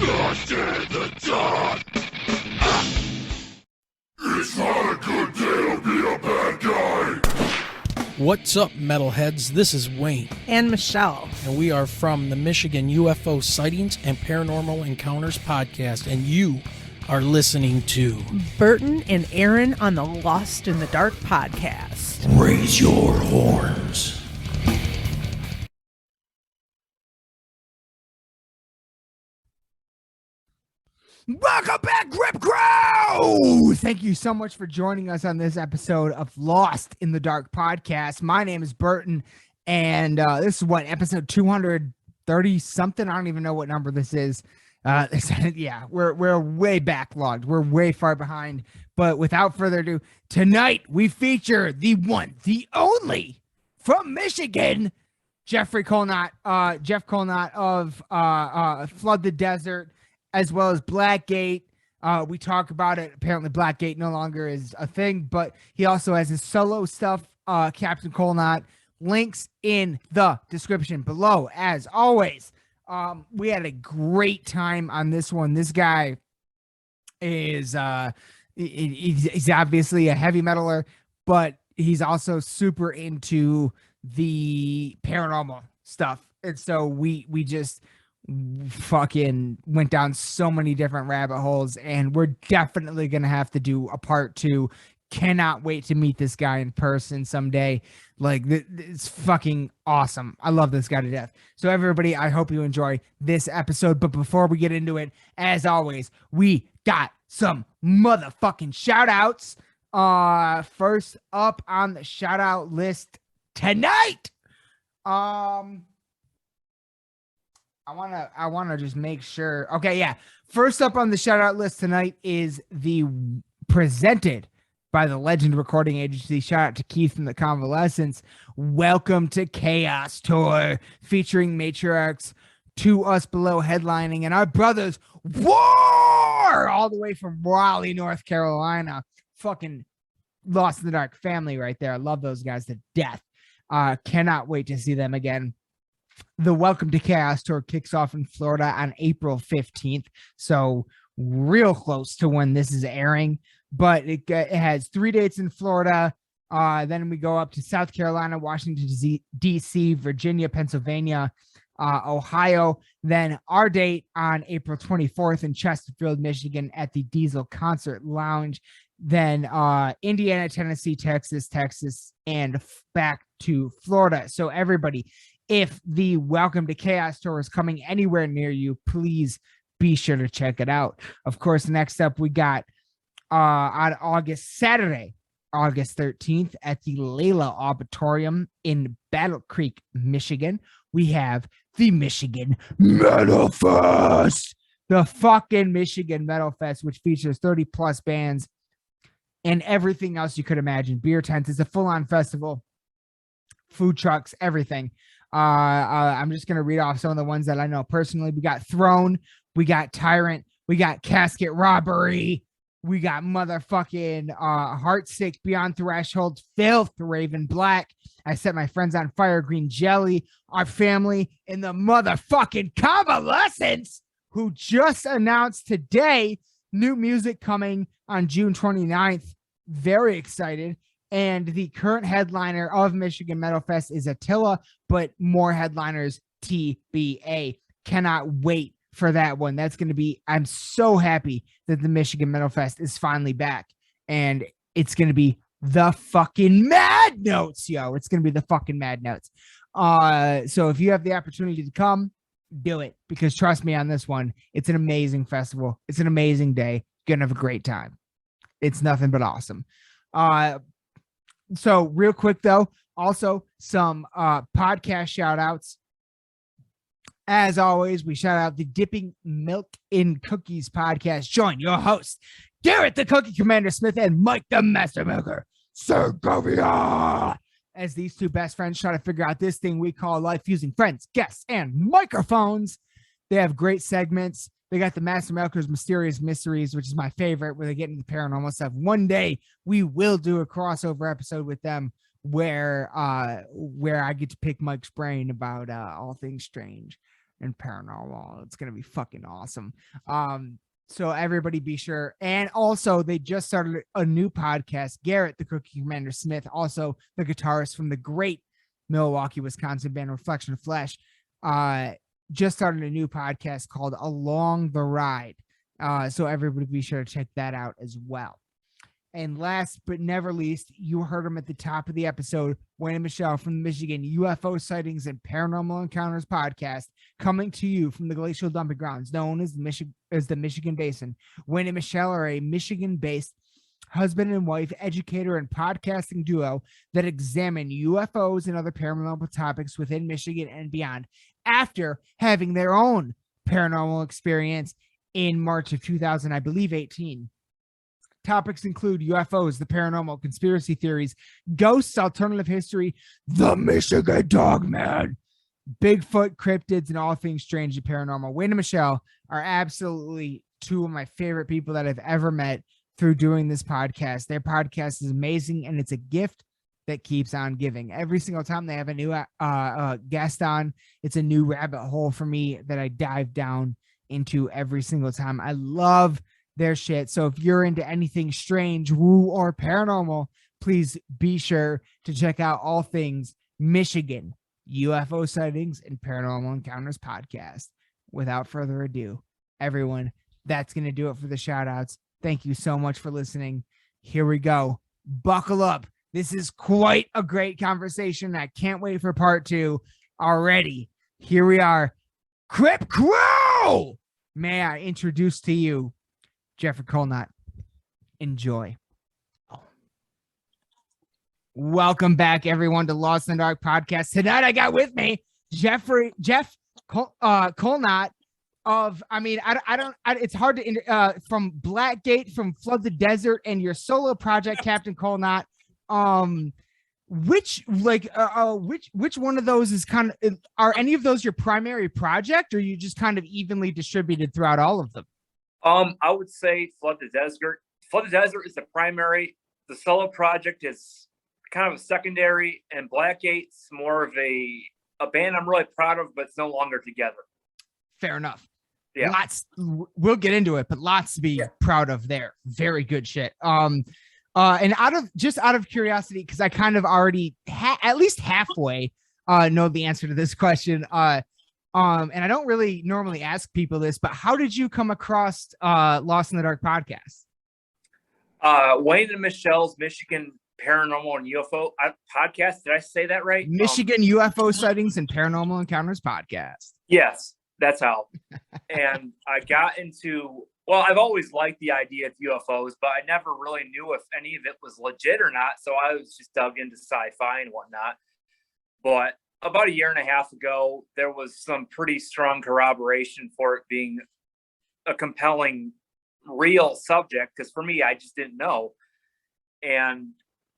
Lost in the dark. It's not a good day to be a bad guy. What's up, metalheads? This is Wayne. And Michelle. And we are from the Michigan UFO Sightings and Paranormal Encounters podcast. And you are listening to Burton and Aaron on the Lost in the Dark podcast. Raise your horns. Welcome back, Grip Crew! Thank you so much for joining us on this episode of Lost in the Dark podcast. My name is Burton, and this is what, episode 230 something? I don't even know what number this is. Yeah, we're way backlogged. We're way far behind. But without further ado, tonight we feature the one, the only, from Michigan, Jeff Kollnot of Flood the Desert, as well as Blackgate. We talk about it. Apparently Blackgate no longer is a thing, but he also has his solo stuff, Captain Kollnot. Links in the description below. As always, we had a great time on this one. This guy is he's obviously a heavy metaler, but he's also super into the paranormal stuff. And so we just fucking went down so many different rabbit holes, and we're definitely gonna have to do a part 2. Cannot wait to meet this guy in person someday. Like, it's fucking awesome. I love this guy to death. So everybody, I hope you enjoy this episode. But before we get into it, as always, we got some motherfucking shout outs. First up on the shout out list tonight, I wanna just make sure. Okay, yeah. First up on the shout out list tonight is the presented by the Legend Recording Agency. Shout out to Keith and the Convalescents. Welcome to Chaos Tour, featuring Matriarchs, To Us Below headlining, and our brothers War, all the way from Raleigh, North Carolina. Fucking Lost in the Dark family right there. I love those guys to death. Cannot wait to see them again. The Welcome to Chaos Tour kicks off in Florida on April 15th, so real close to when this is airing, but it has 3 dates in Florida. Then we go up to South Carolina, Washington, D.C., Virginia, Pennsylvania, Ohio. Then our date on April 24th in Chesterfield, Michigan at the Diesel Concert Lounge. Then Indiana, Tennessee, Texas, and back to Florida. So everybody, if the Welcome to Chaos Tour is coming anywhere near you, please be sure to check it out. Of course, next up we got on Saturday, August 13th at the Layla Auditorium in Battle Creek, Michigan, we have the Michigan Metal Fest. The fucking Michigan Metal Fest, which features 30 plus bands and everything else you could imagine. Beer tents. It's a full-on festival. Food trucks, everything. I'm just going to read off some of the ones that I know personally. We got Throne, we got Tyrant, we got Casket Robbery, we got motherfucking Heartsick, Beyond Threshold, Filth, Raven Black, I Set My Friends on Fire, Green Jelly, Our Family, and the motherfucking Convalescents, who just announced today new music coming on June 29th. Very excited. And the current headliner of Michigan Metal Fest is Attila, but more headliners TBA. Cannot wait for that one. That's going to be, I'm so happy that the Michigan Metal Fest is finally back. And it's going to be the fucking Mad Notes, yo. It's going to be the fucking Mad Notes. So if you have the opportunity to come, do it. Because trust me on this one, it's an amazing festival. It's an amazing day. You're going to have a great time. It's nothing but awesome. So real quick though, also some podcast shout outs. As always, we shout out the Dipping Milk in Cookies podcast. Join your hosts, Garrett the Cookie Commander Smith and Mike the Master Milker Segovia, as these two best friends try to figure out this thing we call life using friends, guests, and microphones. They have great segments. They got the Master Milker's Mysterious Mysteries, which is my favorite, where they get into the paranormal stuff. One day we will do a crossover episode with them where I get to pick Mike's brain about all things strange. and paranormal. It's gonna be fucking awesome. So everybody be sure. And also they just started a new podcast. Garrett, the Cookie Commander Smith, also the guitarist from the great Milwaukee, Wisconsin band Reflection of Flesh, just started a new podcast called Along the Ride. So everybody be sure to check that out as well. And last but never least, you heard them at the top of the episode, Wayne and Michelle from the Michigan UFO Sightings and Paranormal Encounters podcast, coming to you from the glacial dumping grounds known as the Michigan Basin. Wayne and Michelle are a Michigan-based husband and wife educator and podcasting duo that examine UFOs and other paranormal topics within Michigan and beyond after having their own paranormal experience in March of 2018. Topics include UFOs, the paranormal, conspiracy theories, ghosts, alternative history, the Michigan Dogman, Bigfoot, cryptids, and all things strange and paranormal. Wayne and Michelle are absolutely two of my favorite people that I've ever met through doing this podcast. Their podcast is amazing, and it's a gift that keeps on giving. Every single time they have a new guest on, it's a new rabbit hole for me that I dive down into every single time. I love their shit. So if you're into anything strange, woo, or paranormal, please be sure to check out all things Michigan UFO Sightings and Paranormal Encounters podcast. Without further ado, everyone, that's going to do it for the shout outs. Thank you so much for listening. Here we go. Buckle up. This is quite a great conversation. I can't wait for part 2 already. Here we are. Crip Crow! May I introduce to you Jeffrey Kollnot. Enjoy. Welcome back, everyone, to Lost in the Dark podcast. Tonight, I got with me Jeff Kollnot of, it's hard to, from Blackgate, from Flood the Desert, and your solo project, Captain Kollnot. Which one of those is are any of those your primary project, or are you just kind of evenly distributed throughout all of them? I would say Flood the Desert. Flood the Desert is the primary. The solo project is kind of a secondary, and Blackgate's more of a band I'm really proud of, but it's no longer together. Fair enough. Yeah. We'll get into it, but lots to be proud of there. Very good shit. And out of curiosity, because I kind of already at least halfway know the answer to this question. And I don't really normally ask people this, but how did you come across Lost in the Dark podcast? Wayne and Michelle's Michigan Paranormal and UFO podcast. Did I say that right? Michigan UFO Sightings and Paranormal Encounters podcast. Yes, that's how. And I got into, well, I've always liked the idea of UFOs, but I never really knew if any of it was legit or not. So I was just dug into sci-fi and whatnot. But about a year and a half ago, there was some pretty strong corroboration for it being a compelling, real subject. Because for me, I just didn't know. And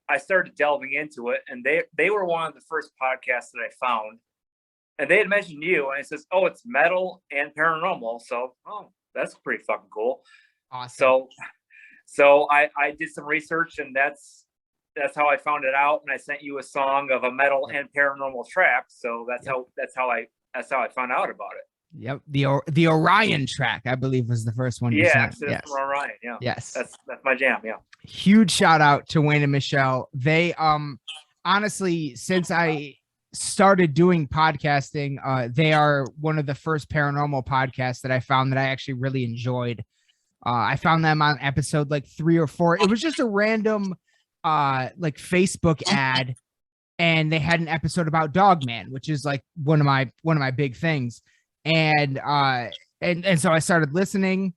I started delving into it. And they were one of the first podcasts that I found. And they had mentioned you. And it says, oh, it's metal and paranormal. So, oh, that's pretty fucking cool. Awesome. So I did some research, and that's how I found it out. And I sent you a song of a metal and paranormal track. So that's how I found out about it. Yep. The Orion track, I believe, was the first one. Yes. From Orion. Yeah. Yes. That's my jam. Yeah. Huge shout out to Wayne and Michelle. They, honestly, since I started doing podcasting, they are one of the first paranormal podcasts that I found that I actually really enjoyed. I found them on episode like 3 or 4. It was just a random like Facebook ad, and they had an episode about Dogman, which is like one of my big things. And so I started listening,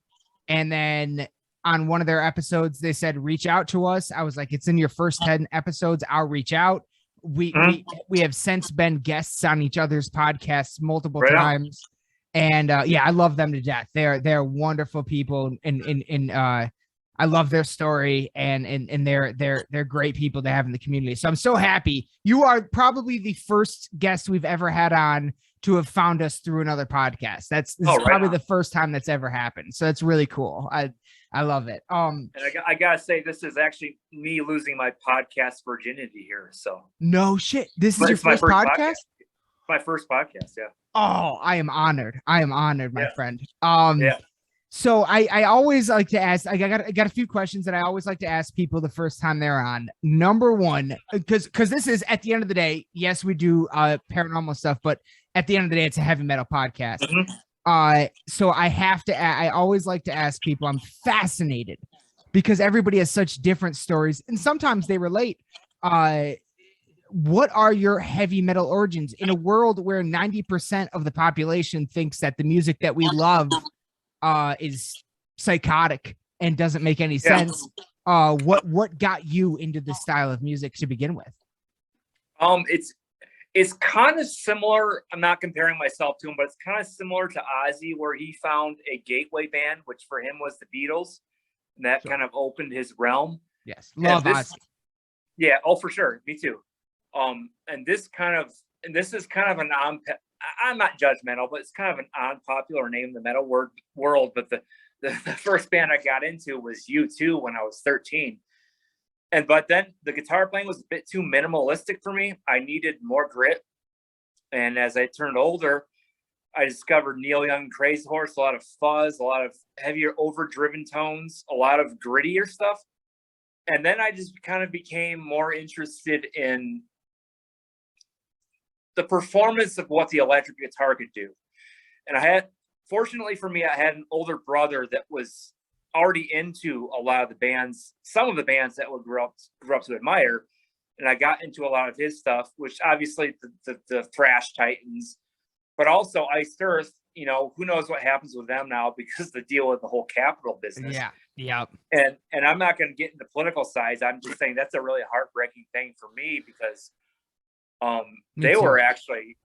and then on one of their episodes, they said, reach out to us. I was like, it's in your first 10 episodes. I'll reach out. We have since been guests on each other's podcasts multiple times. And I love them to death. They're wonderful people, and I love their story, and they're great people to have in the community. So I'm so happy. You are probably the first guest we've ever had on to have found us through another podcast. This is probably the first time that's ever happened. So it's really cool. I love it. And I gotta say, this is actually me losing my podcast virginity here. So no shit. This is your first podcast? My first podcast. Yeah. Oh, I am honored. I am honored, my Yeah. friend. Yeah. So I always like to ask. I got a few questions that I always like to ask people the first time they're on. Number one, because this is at the end of the day. Yes, we do paranormal stuff, but at the end of the day, it's a heavy metal podcast. So I have to. I always like to ask people. I'm fascinated because everybody has such different stories, and sometimes they relate. What are your heavy metal origins in a world where 90% of the population thinks that the music that we love is psychotic and doesn't make any sense? What got you into this style of music to begin with? It's kind of similar. I'm not comparing myself to him, but it's kind of similar to Ozzy, where he found a gateway band, which for him was the Beatles, and that kind of opened his realm. Yes, love Ozzy. Yeah, oh for sure, me too. And this is kind of an I'm not judgmental, but it's kind of an unpopular name in the metal world. But the first band I got into was U2 when I was 13. But then the guitar playing was a bit too minimalistic for me. I needed more grit. And as I turned older, I discovered Neil Young and Crazy Horse, a lot of fuzz, a lot of heavier overdriven tones, a lot of grittier stuff. And then I just kind of became more interested in the performance of what the electric guitar could do. And fortunately for me, I had an older brother that was already into a lot of the bands, some of the bands that we grew up to admire. And I got into a lot of his stuff, which obviously the Thrash Titans, but also Iced Earth, who knows what happens with them now because the deal with the whole Capitol business. Yeah. And I'm not going to get into political sides. I'm just saying that's a really heartbreaking thing for me because they were actually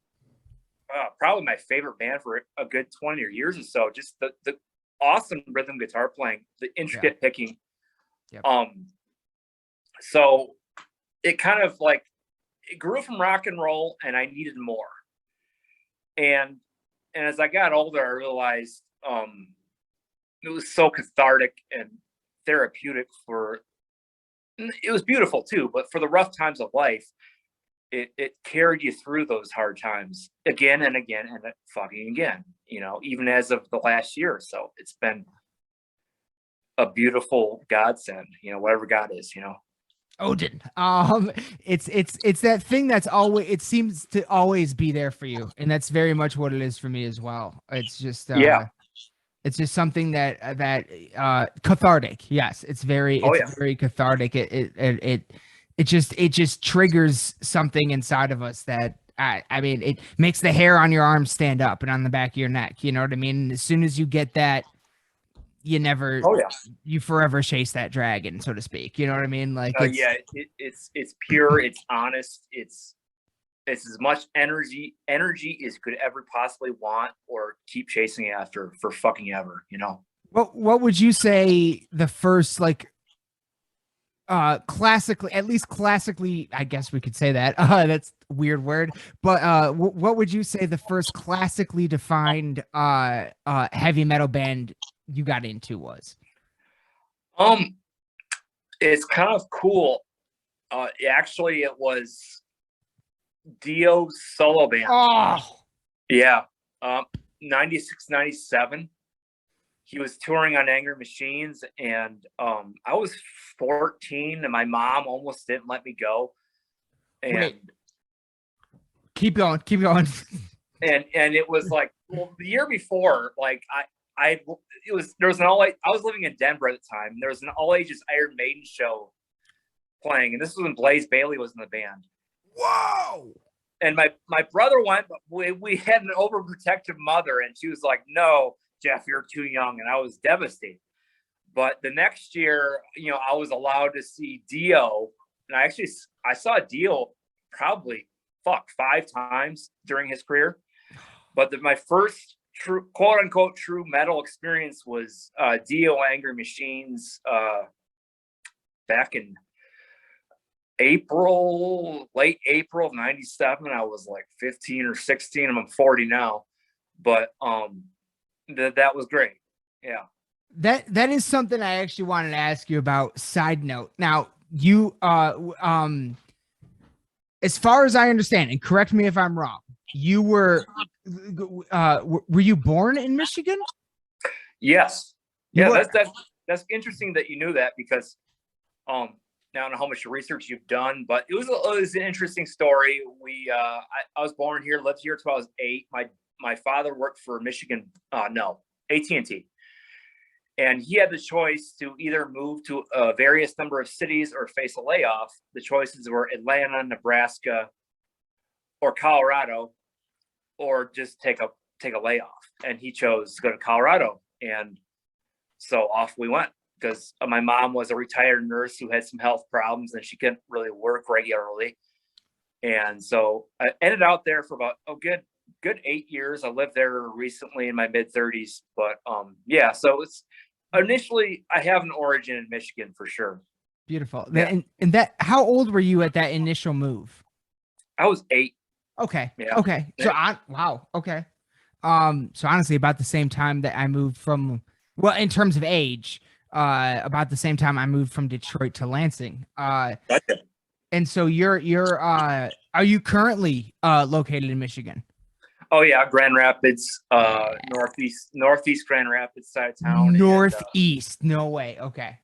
probably my favorite band for a good 20 years or so. Just the awesome rhythm guitar playing, the intricate picking. Yep. So it kind of it grew from rock and roll, and I needed more. And as I got older, I realized it was so cathartic and therapeutic it was beautiful too, but for the rough times of life, it carried you through those hard times again and again and fucking again, even as of the last year or so. It's been a beautiful godsend, whatever God is, Odin. It's that thing that's always, it seems to always be there for you. And that's very much what it is for me as well. It's just, it's just something that cathartic. Yes. It's very cathartic. It just triggers something inside of us that I mean, it makes the hair on your arm stand up and on the back of your neck. You know what I mean? And as soon as you get that, you forever chase that dragon, so to speak. You know what I mean? It's pure, it's honest, it's as much energy as you could ever possibly want or keep chasing after for fucking ever, What would you say the first classically, I guess we could say that. That's a weird word, but what would you say the first classically defined heavy metal band you got into was? It's kind of cool. Actually, it was Dio's solo band. Oh, yeah. 96, 97. He was touring on Angry Machines, and I was 14, and my mom almost didn't let me go. And wait. Keep going. And it was the year before, there was an I was living in Denver at the time. And there was an all ages Iron Maiden show playing, and this was when Blaze Bayley was in the band. Whoa! And my brother went, but we had an overprotective mother, and she was like, "No, Jeff, you're too young," and I was devastated. But the next year, I was allowed to see Dio, and I saw Dio probably 5 times during his career. But my first true, quote unquote, true metal experience was Dio Angry Machines back in late April of 97. I was 15 or 16, and I'm 40 now. But that was great. Yeah. That is something I actually wanted to ask you about. Side note. Now, you as far as I understand, and correct me if I'm wrong, you were you born in Michigan? Yes. You Yeah, were- that's interesting that you knew that because now I don't know how much research you've done, but it was an interesting story. I was born here, lived here till I was 8. My father worked for Michigan, AT&T. And he had the choice to either move to a various number of cities or face a layoff. The choices were Atlanta, Nebraska, or Colorado, or just take a layoff. And he chose to go to Colorado. And so off we went because my mom was a retired nurse who had some health problems and she couldn't really work regularly. And so I ended out there for about good 8 years. I lived there recently in my mid 30s, but yeah, so it's initially I have an origin in Michigan for sure. Beautiful. Yeah. And that, how old were you at that initial move? I was 8. Okay. Yeah. Okay. So wow. Okay. So honestly, about the same time that I moved from, well, in terms of age, about the same time I moved from Detroit to Lansing. Gotcha. And so are you currently located in Michigan? Oh yeah, Grand Rapids, northeast Grand Rapids side of town. Northeast. No way. Okay.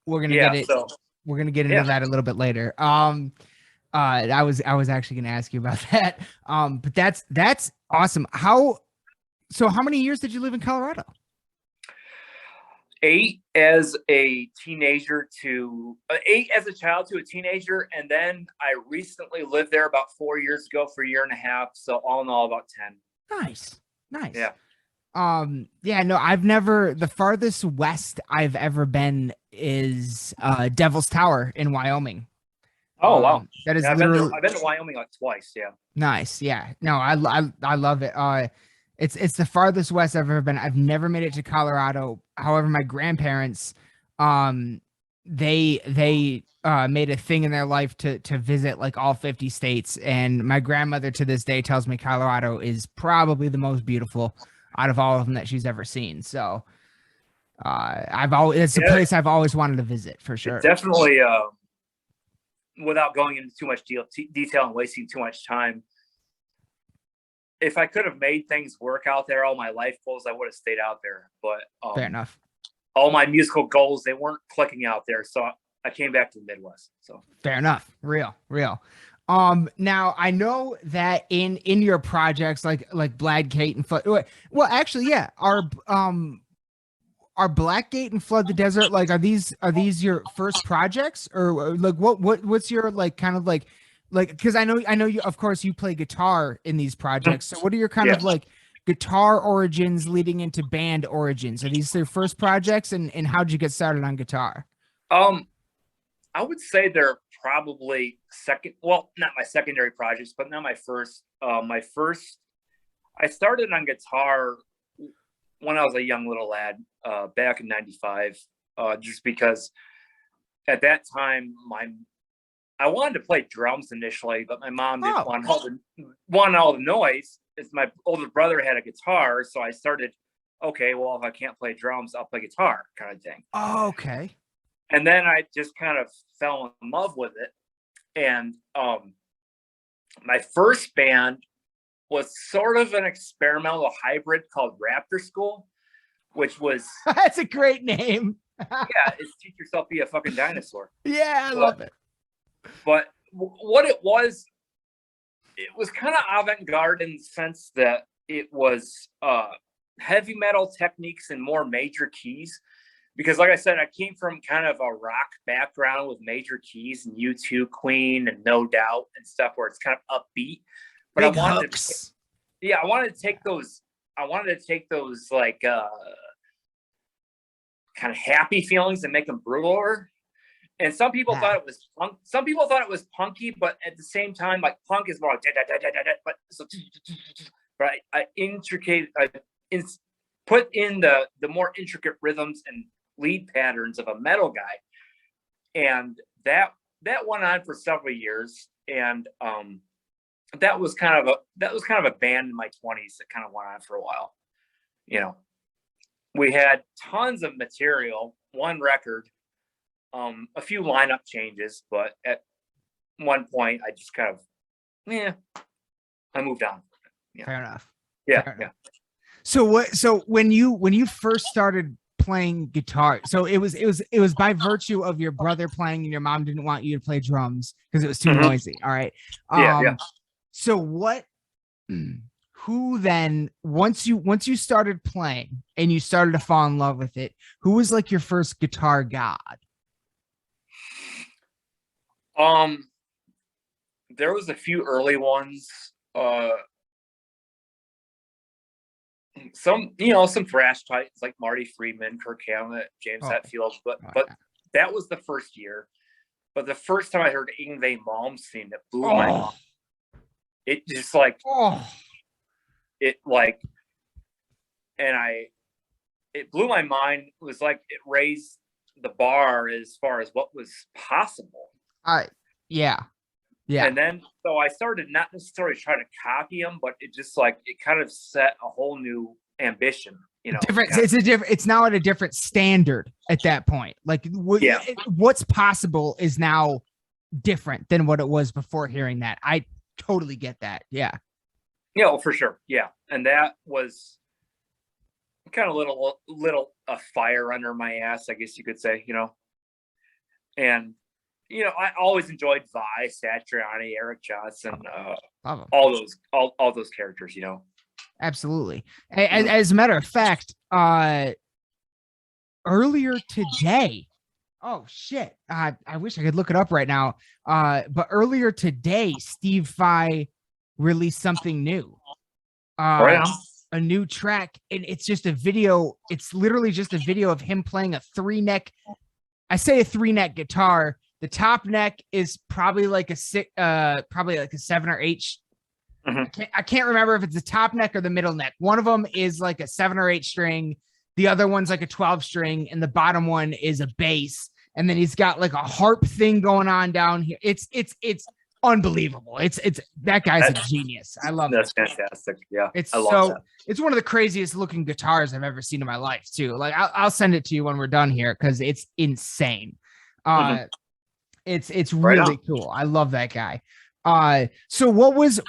We're gonna get it. So We're gonna get into that a little bit later. I was actually gonna ask you about that. But that's awesome. How many years did you live in Colorado? 8 as a teenager to 8 as a child to a teenager, and then I recently lived there about 4 years ago for a year and a half. So all in all, about 10. Nice. Yeah. Yeah, no, I've never, the farthest west I've ever been is Devil's Tower in Wyoming. Oh wow. That is Yeah, literally I've been to Wyoming like twice. Yeah. nice. Yeah. No, I love it. It's the farthest west I've ever been. I've never made it to Colorado. However, my grandparents, they made a thing in their life to visit like all 50 states. And my grandmother to this day tells me Colorado is probably the most beautiful out of all of them that she's ever seen. So it's a place I've always wanted to visit for sure. Definitely, without going into too much detail and wasting too much time, if I could have made things work out there, all my life goals, I would have stayed out there. But Fair enough. All my musical goals, they weren't clicking out there. So I came back to the Midwest. So fair enough. Real. Now I know that in your projects like Blackgate and Flood. Well, actually, yeah. Are Blackgate and Flood the Desert, like, are these your first projects, or like what's your like kind of like because I know you, of course, you play guitar in these projects. So what are your kind of like guitar origins leading into band origins? Are these their first projects, and how'd you get started on guitar? I would say they're probably second. Well, not my secondary projects, but not my first. I started on guitar when I was a young little lad, back in '95, just because at that time I wanted to play drums initially, but my mom didn't want all the noise. It's my older brother had a guitar, so I started. Okay, well, if I can't play drums, I'll play guitar, kind of thing. Oh, okay. And then I just kind of fell in love with it. And my first band was sort of an experimental hybrid called Raptor School, which was that's a great name. Yeah, it's teach yourself be a fucking dinosaur. Yeah, I love it. But what it was kind of avant-garde in the sense that it was heavy metal techniques and more major keys. Because like I said, I came from kind of a rock background with major keys and U2, Queen, and No Doubt and stuff where it's kind of upbeat. But Big hooks. I wanted to take those like kind of happy feelings and make them brutaler. And some people thought it was punk. Some people thought it was punky, but at the same time, like punk is more like but so I put in the more intricate rhythms and lead patterns of a metal guy, and that went on for several years. And that was kind of a band in my 20s that kind of went on for a while. You know, we had tons of material, one record, a few lineup changes, but at one point I just kind of I moved on. Yeah. Fair enough. Yeah. Fair Yeah. enough. So when you first started playing guitar, so it was by virtue of your brother playing and your mom didn't want you to play drums because it was too noisy. All right. Yeah. So what? Who then once you started playing and you started to fall in love with it, who was like your first guitar god? There was a few early ones. Some thrash titans like Marty Friedman, Kirk Hammett, James Hetfield, but that was the first year. But the first time I heard Yngwie Malmsteen, it blew my mind. It just like it blew my mind. It was like it raised the bar as far as what was possible. Yeah. And then so I started not necessarily trying to copy him, but it just like it kind of set a whole new ambition. It's now at a different standard at that point. Like what's possible is now different than what it was before hearing that. I totally get that. Yeah. Yeah, for sure. Yeah. And that was kind of little a fire under my ass, I guess you could say, and I always enjoyed Vi, Satriani, Eric Johnson, all those characters, Absolutely. As a matter of fact, earlier today, oh shit, I wish I could look it up right now. But earlier today, Steve Vai released something new. A new track, and it's just a video. It's literally just a video of him playing a three-neck. I say a three-neck guitar. The top neck is probably like a 7 or 8. I can't remember if it's the top neck or the middle neck. One of them is like a 7 or 8 string. The other one's like a 12 string, and the bottom one is a bass. And then he's got like a harp thing going on down here. It's unbelievable. It's that guy's a genius. I love it. That's fantastic. Yeah. It's one of the craziest looking guitars I've ever seen in my life too. Like I'll send it to you when we're done here because it's insane. It's really cool. I love that guy. So what was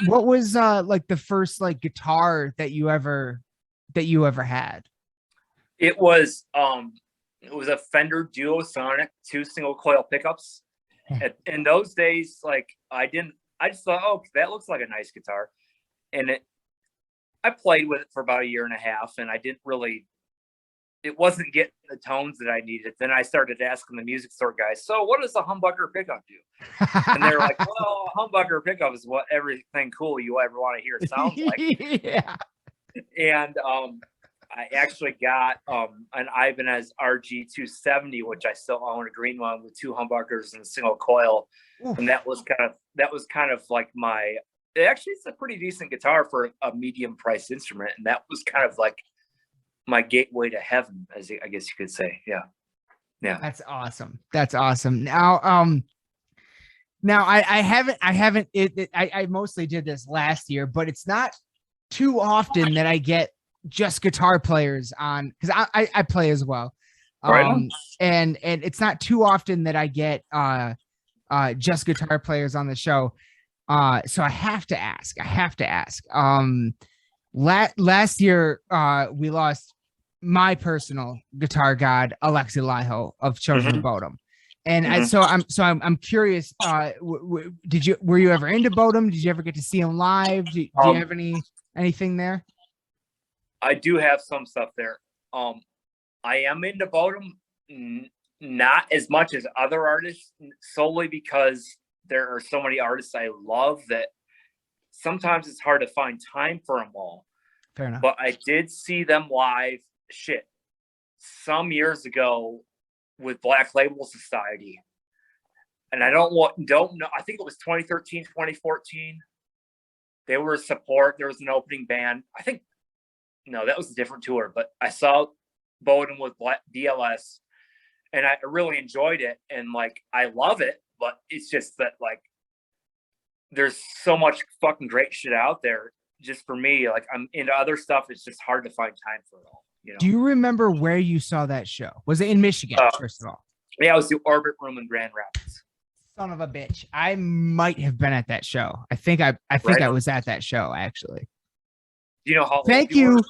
like the first like guitar that you ever had? It was a Fender Duosonic 2 single coil pickups. In those days, like I just thought, oh, that looks like a nice guitar. And I played with it for about a year and a half, and it wasn't getting the tones that I needed. Then I started asking the music store guys, so what does a humbucker pickup do? And they're like, well, a humbucker pickup is what everything cool you ever want to hear sounds like. Yeah. And I actually got an Ibanez RG270, which I still own, a green one with 2 humbuckers and a single coil. Oof. And that was kind of like it's a pretty decent guitar for a medium priced instrument. And that was kind of like my gateway to heaven, I guess you could say. Yeah. Yeah. That's awesome. Now, I mostly did this last year, but it's not too often that I get just guitar players on, because I play as well. And it's not too often that I get just guitar players on the show. So I have to ask. Last year, we lost my personal guitar god, Alexi Laiho of Children of Bodom. And I'm curious, were you ever into Bodom? Did you ever get to see him live? Do you have anything there? I do have some stuff there. I am into Bodom, not as much as other artists, solely because there are so many artists I love that sometimes it's hard to find time for them all. Fair enough. But I did see them live some years ago with Black Label Society. And I don't know. I think it was 2013, 2014. They were support. There was an opening band. No, that was a different tour, but I saw Bodom with BLS and I really enjoyed it. And like, I love it, but it's just that like, there's so much fucking great shit out there just for me. Like I'm into other stuff. It's just hard to find time for it all. Do you remember where you saw that show? Was it in Michigan, first of all? Yeah, it was the Orbit Room in Grand Rapids. Son of a bitch. I might have been at that show. I think I was at that show actually. Do you know how? Thank old you. were?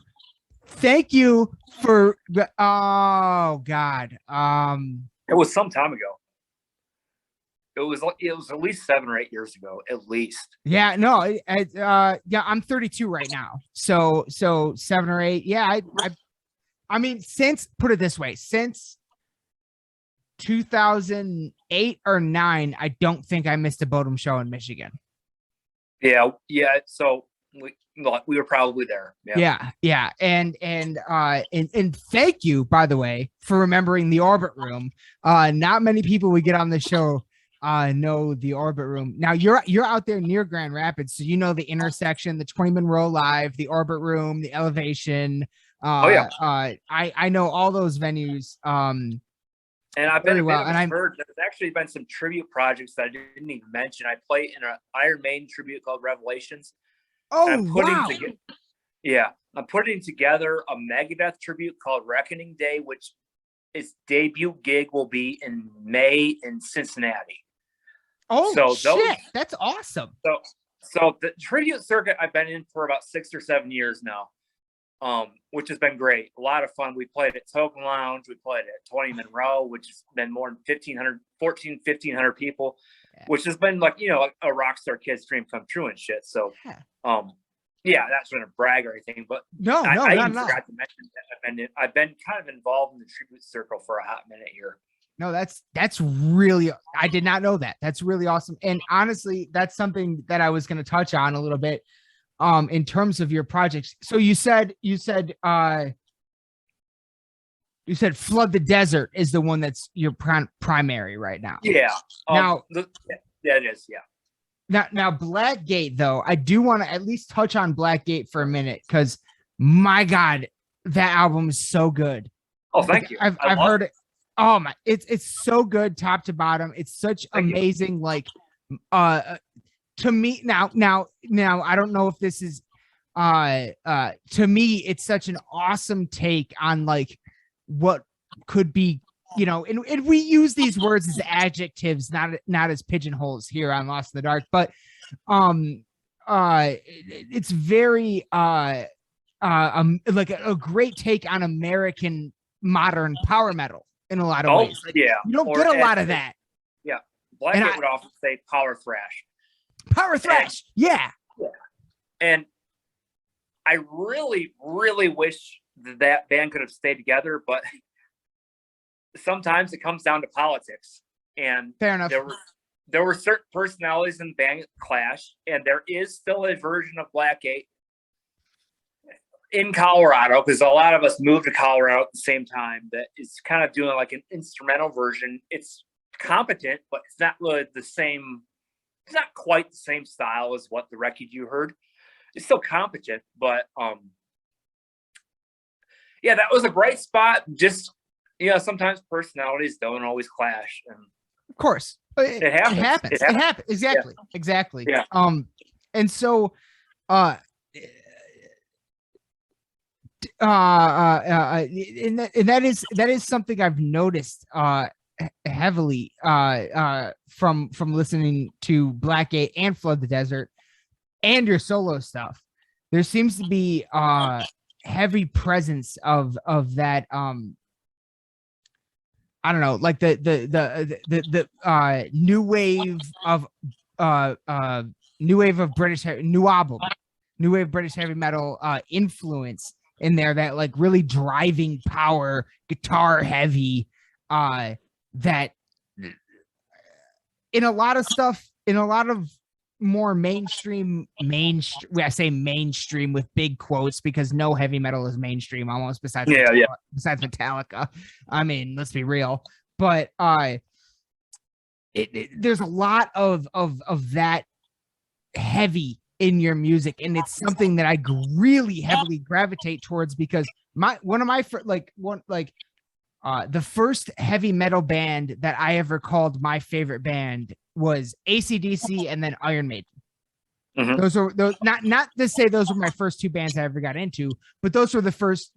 Thank you for oh God. It was some time ago. It was at least 7 or 8 years ago, at least. Yeah, no, yeah, I'm 32 right now. So 7 or 8. Yeah, I mean, put it this way, since 2008 or 9, I don't think I missed a Bodum show in Michigan. Yeah. So we were probably there. Yeah. And thank you, by the way, for remembering the Orbit Room. Not many people we get on the show know the Orbit Room. Now you're out there near Grand Rapids, so you know the intersection, the 20 Monroe Live, the Orbit Room, the Elevation. I know all those venues. And I've been well, and there's actually been some tribute projects that I didn't even mention. I play in an Iron Maiden tribute called Revelations. Oh, wow. I'm putting together a Megadeth tribute called Reckoning Day, which its debut gig will be in May in Cincinnati. Oh, shit. That's awesome. So the tribute circuit I've been in for about 6 or 7 years now, which has been great. A lot of fun. We played at Token Lounge. We played at 20 Monroe, which has been more than 1,500 people, which has been like, a Rockstar Kids dream come true and shit. So, that's not a brag or anything, but I forgot to mention that I've been kind of involved in the tribute circle for a hot minute here. No, that's really, I did not know that. That's really awesome. And honestly, that's something that I was going to touch on a little bit, in terms of your projects. So you said Flood the Desert is the one that's your primary right now. Yeah. It is. Yeah. Now Blackgate, though, I do want to at least touch on Blackgate for a minute, because my God, that album is so good. Oh, thank you. I've heard it. Oh my, it's so good top to bottom. It's such amazing, like, to me now I don't know if this is to me it's such an awesome take on like what could be, and we use these words as adjectives, not as pigeonholes here on Lost in the Dark, but it's very like a great take on American modern power metal in a lot of ways. Like, you don't get a lot of that. Yeah. Blackgate would often say power thrash. Power thrash. Yeah. And I really, really wish that band could have stayed together, but sometimes it comes down to politics. And fair enough. There were certain personalities in the band that clashed, and there is still a version of Blackgate in Colorado, because a lot of us moved to Colorado at the same time, that is kind of doing like an instrumental version. It's competent, but it's not really the same. It's not quite the same style as what the record you heard. It's still competent, but that was a bright spot. Just, sometimes personalities don't always clash, and of course it happens. It happens. Exactly. Yeah. And so and that is something I've noticed heavily from listening to Blackgate and Flood the Desert and your solo stuff. There seems to be heavy presence of that I don't know, like the new wave of British heavy metal influence in there, that like really driving power, guitar heavy, that in a lot of more mainstream, I say mainstream with big quotes, because no heavy metal is mainstream almost, besides Metallica. I mean, let's be real. But there's a lot of that heavy in your music, and it's something that I really heavily gravitate towards, because the first heavy metal band that I ever called my favorite band was AC/DC and then Iron Maiden. Mm-hmm. Those not to say those were my first two bands I ever got into, but those were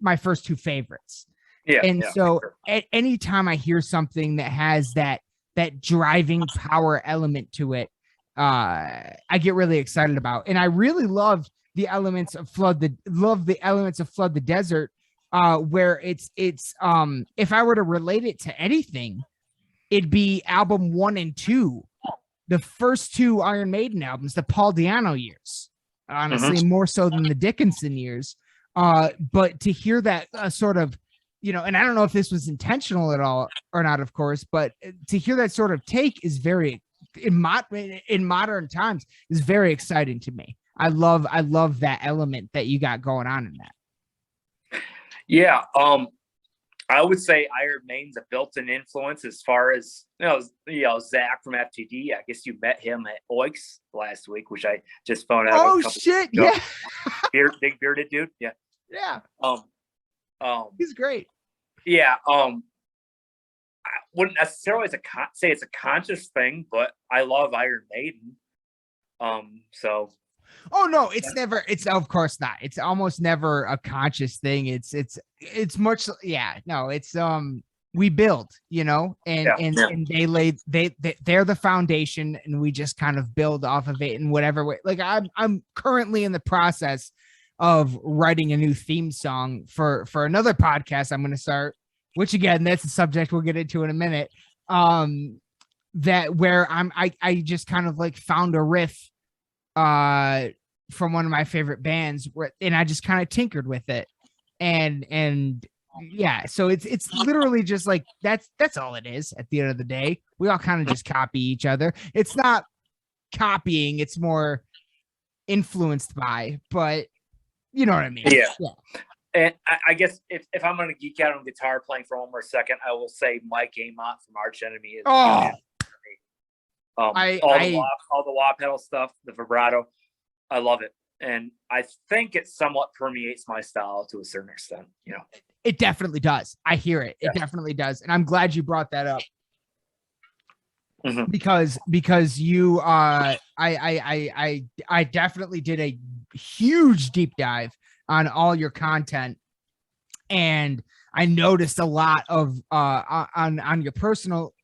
my first two favorites. Yeah. And so at any time I hear something that has that driving power element to it, I get really excited about. And I really loved the elements of Flood the Desert, where it's if I were to relate it to anything, it'd be album 1 and 2, the first 2 Iron Maiden albums, the Paul Di'Anno years, honestly, more so than the Dickinson years. But to hear that sort of, and I don't know if this was intentional at all or not, of course, but to hear that sort of take is very, in modern times, is very exciting to me. I love that element that you got going on in that. Yeah. I would say Iron Maiden's a built-in influence as far as, Zach from FTD. I guess you met him at Oix last week, which I just found out. Oh, shit. Yeah. Big bearded dude. Yeah. Yeah. He's great. Yeah. I wouldn't necessarily say it's a conscious thing, but I love Iron Maiden. So. Oh no, it's of course not. It's almost never a conscious thing. It's much, it's we build, and they're the foundation, and we just kind of build off of it in whatever way. Like I'm currently in the process of writing a new theme song for another podcast I'm going to start, which again, that's a subject we'll get into in a minute. That where I just kind of like found a riff from one of my favorite bands, and I just kind of tinkered with it, and so it's literally just like that's all it is. At the end of the day, we all kind of just copy each other. It's not copying, it's more influenced by, but you know what I mean. Yeah. And I guess if I'm going to geek out on guitar playing for one more second, I will say Mike Amott from Arch Enemy is all the wah pedal stuff, the vibrato, I love it, and I think it somewhat permeates my style to a certain extent. It definitely does. I hear it. It definitely does, and I'm glad you brought that up. Because you I definitely did a huge deep dive on all your content, and I noticed a lot of on your personal,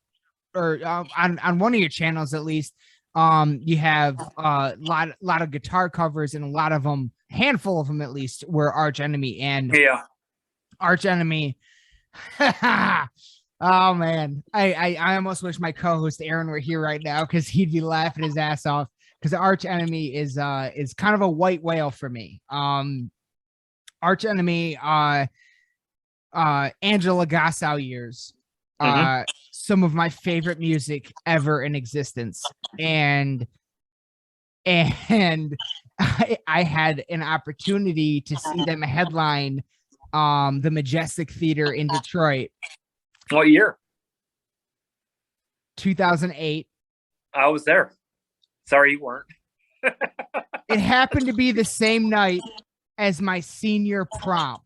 or on one of your channels at least, you have a lot of guitar covers, and a lot of them, handful of them at least, were Arch Enemy. And Arch Enemy. Oh man, I almost wish my co-host Aaron were here right now, because he'd be laughing his ass off, because Arch Enemy is kind of a white whale for me. Arch Enemy, Angela Gassau years, some of my favorite music ever in existence, and I had an opportunity to see them headline the Majestic Theater in Detroit. What year? 2008. I was there. Sorry you weren't. It happened to be the same night as my senior prom.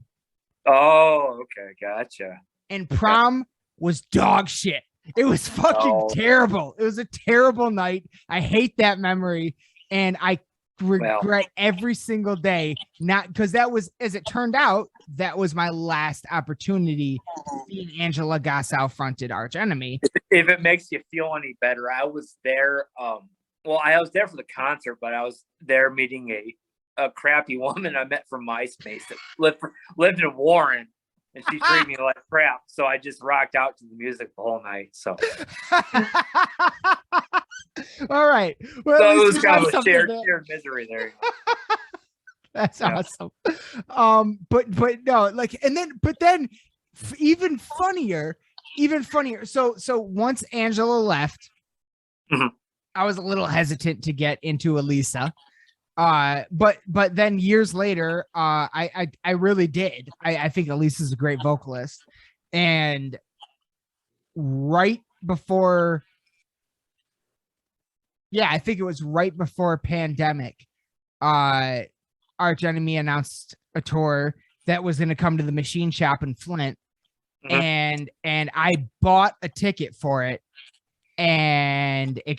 Oh, okay, gotcha. And prom was dog shit. It was fucking terrible. It was a terrible night. I hate that memory, and I regret every single day, not because that was, as it turned out, that was my last opportunity seeing Angela Gassau fronted Arch Enemy. If it makes you feel any better, I was there. I was there for the concert, but I was there meeting a crappy woman I met from MySpace that lived in Warren, and she treated me like crap. So I just rocked out to the music the whole night. So. All right. Well, so it was kind of a shared misery there. That's awesome. But no, like, but then even funnier. So once Angela left, I was a little hesitant to get into Elisa. But then years later, I really did. I think Elisa's a great vocalist, and right before. Yeah, I think it was right before pandemic. Arch Enemy announced a tour that was going to come to the Machine Shop in Flint, and I bought a ticket for it, and it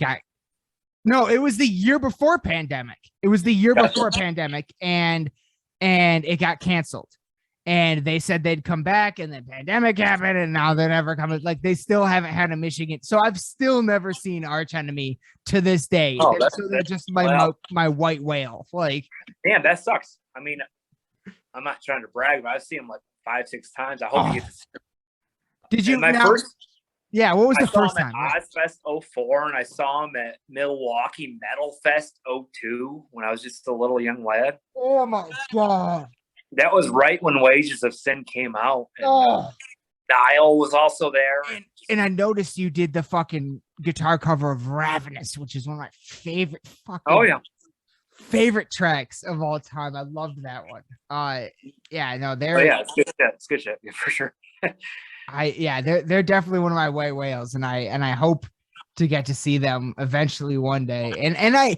was the year before pandemic. It was the year before pandemic, and it got canceled. and they said they'd come back, and the pandemic happened, and now they're never coming. Like, they still haven't had a Michigan. So I've still never seen Arch Enemy to this day. Oh, They're just my white whale. Like, damn, that sucks. I mean, I'm not trying to brag, but I've seen him like 5-6 times. I hope he gets to. Did you? My first, yeah, what was I the saw first him time? at Ozfest 04, and I saw him at Milwaukee Metal Fest 02 when I was just a little young lad. Oh my god. That was right when Wages of Sin came out. And, Oh. Dial was also there. And I noticed you did the fucking guitar cover of Ravenous, which is one of my favorite favorite tracks of all time. I loved that one. Yeah, no, it's good shit. It's good shit, for sure. They're definitely one of my white whales, and I hope to get to see them eventually one day. And I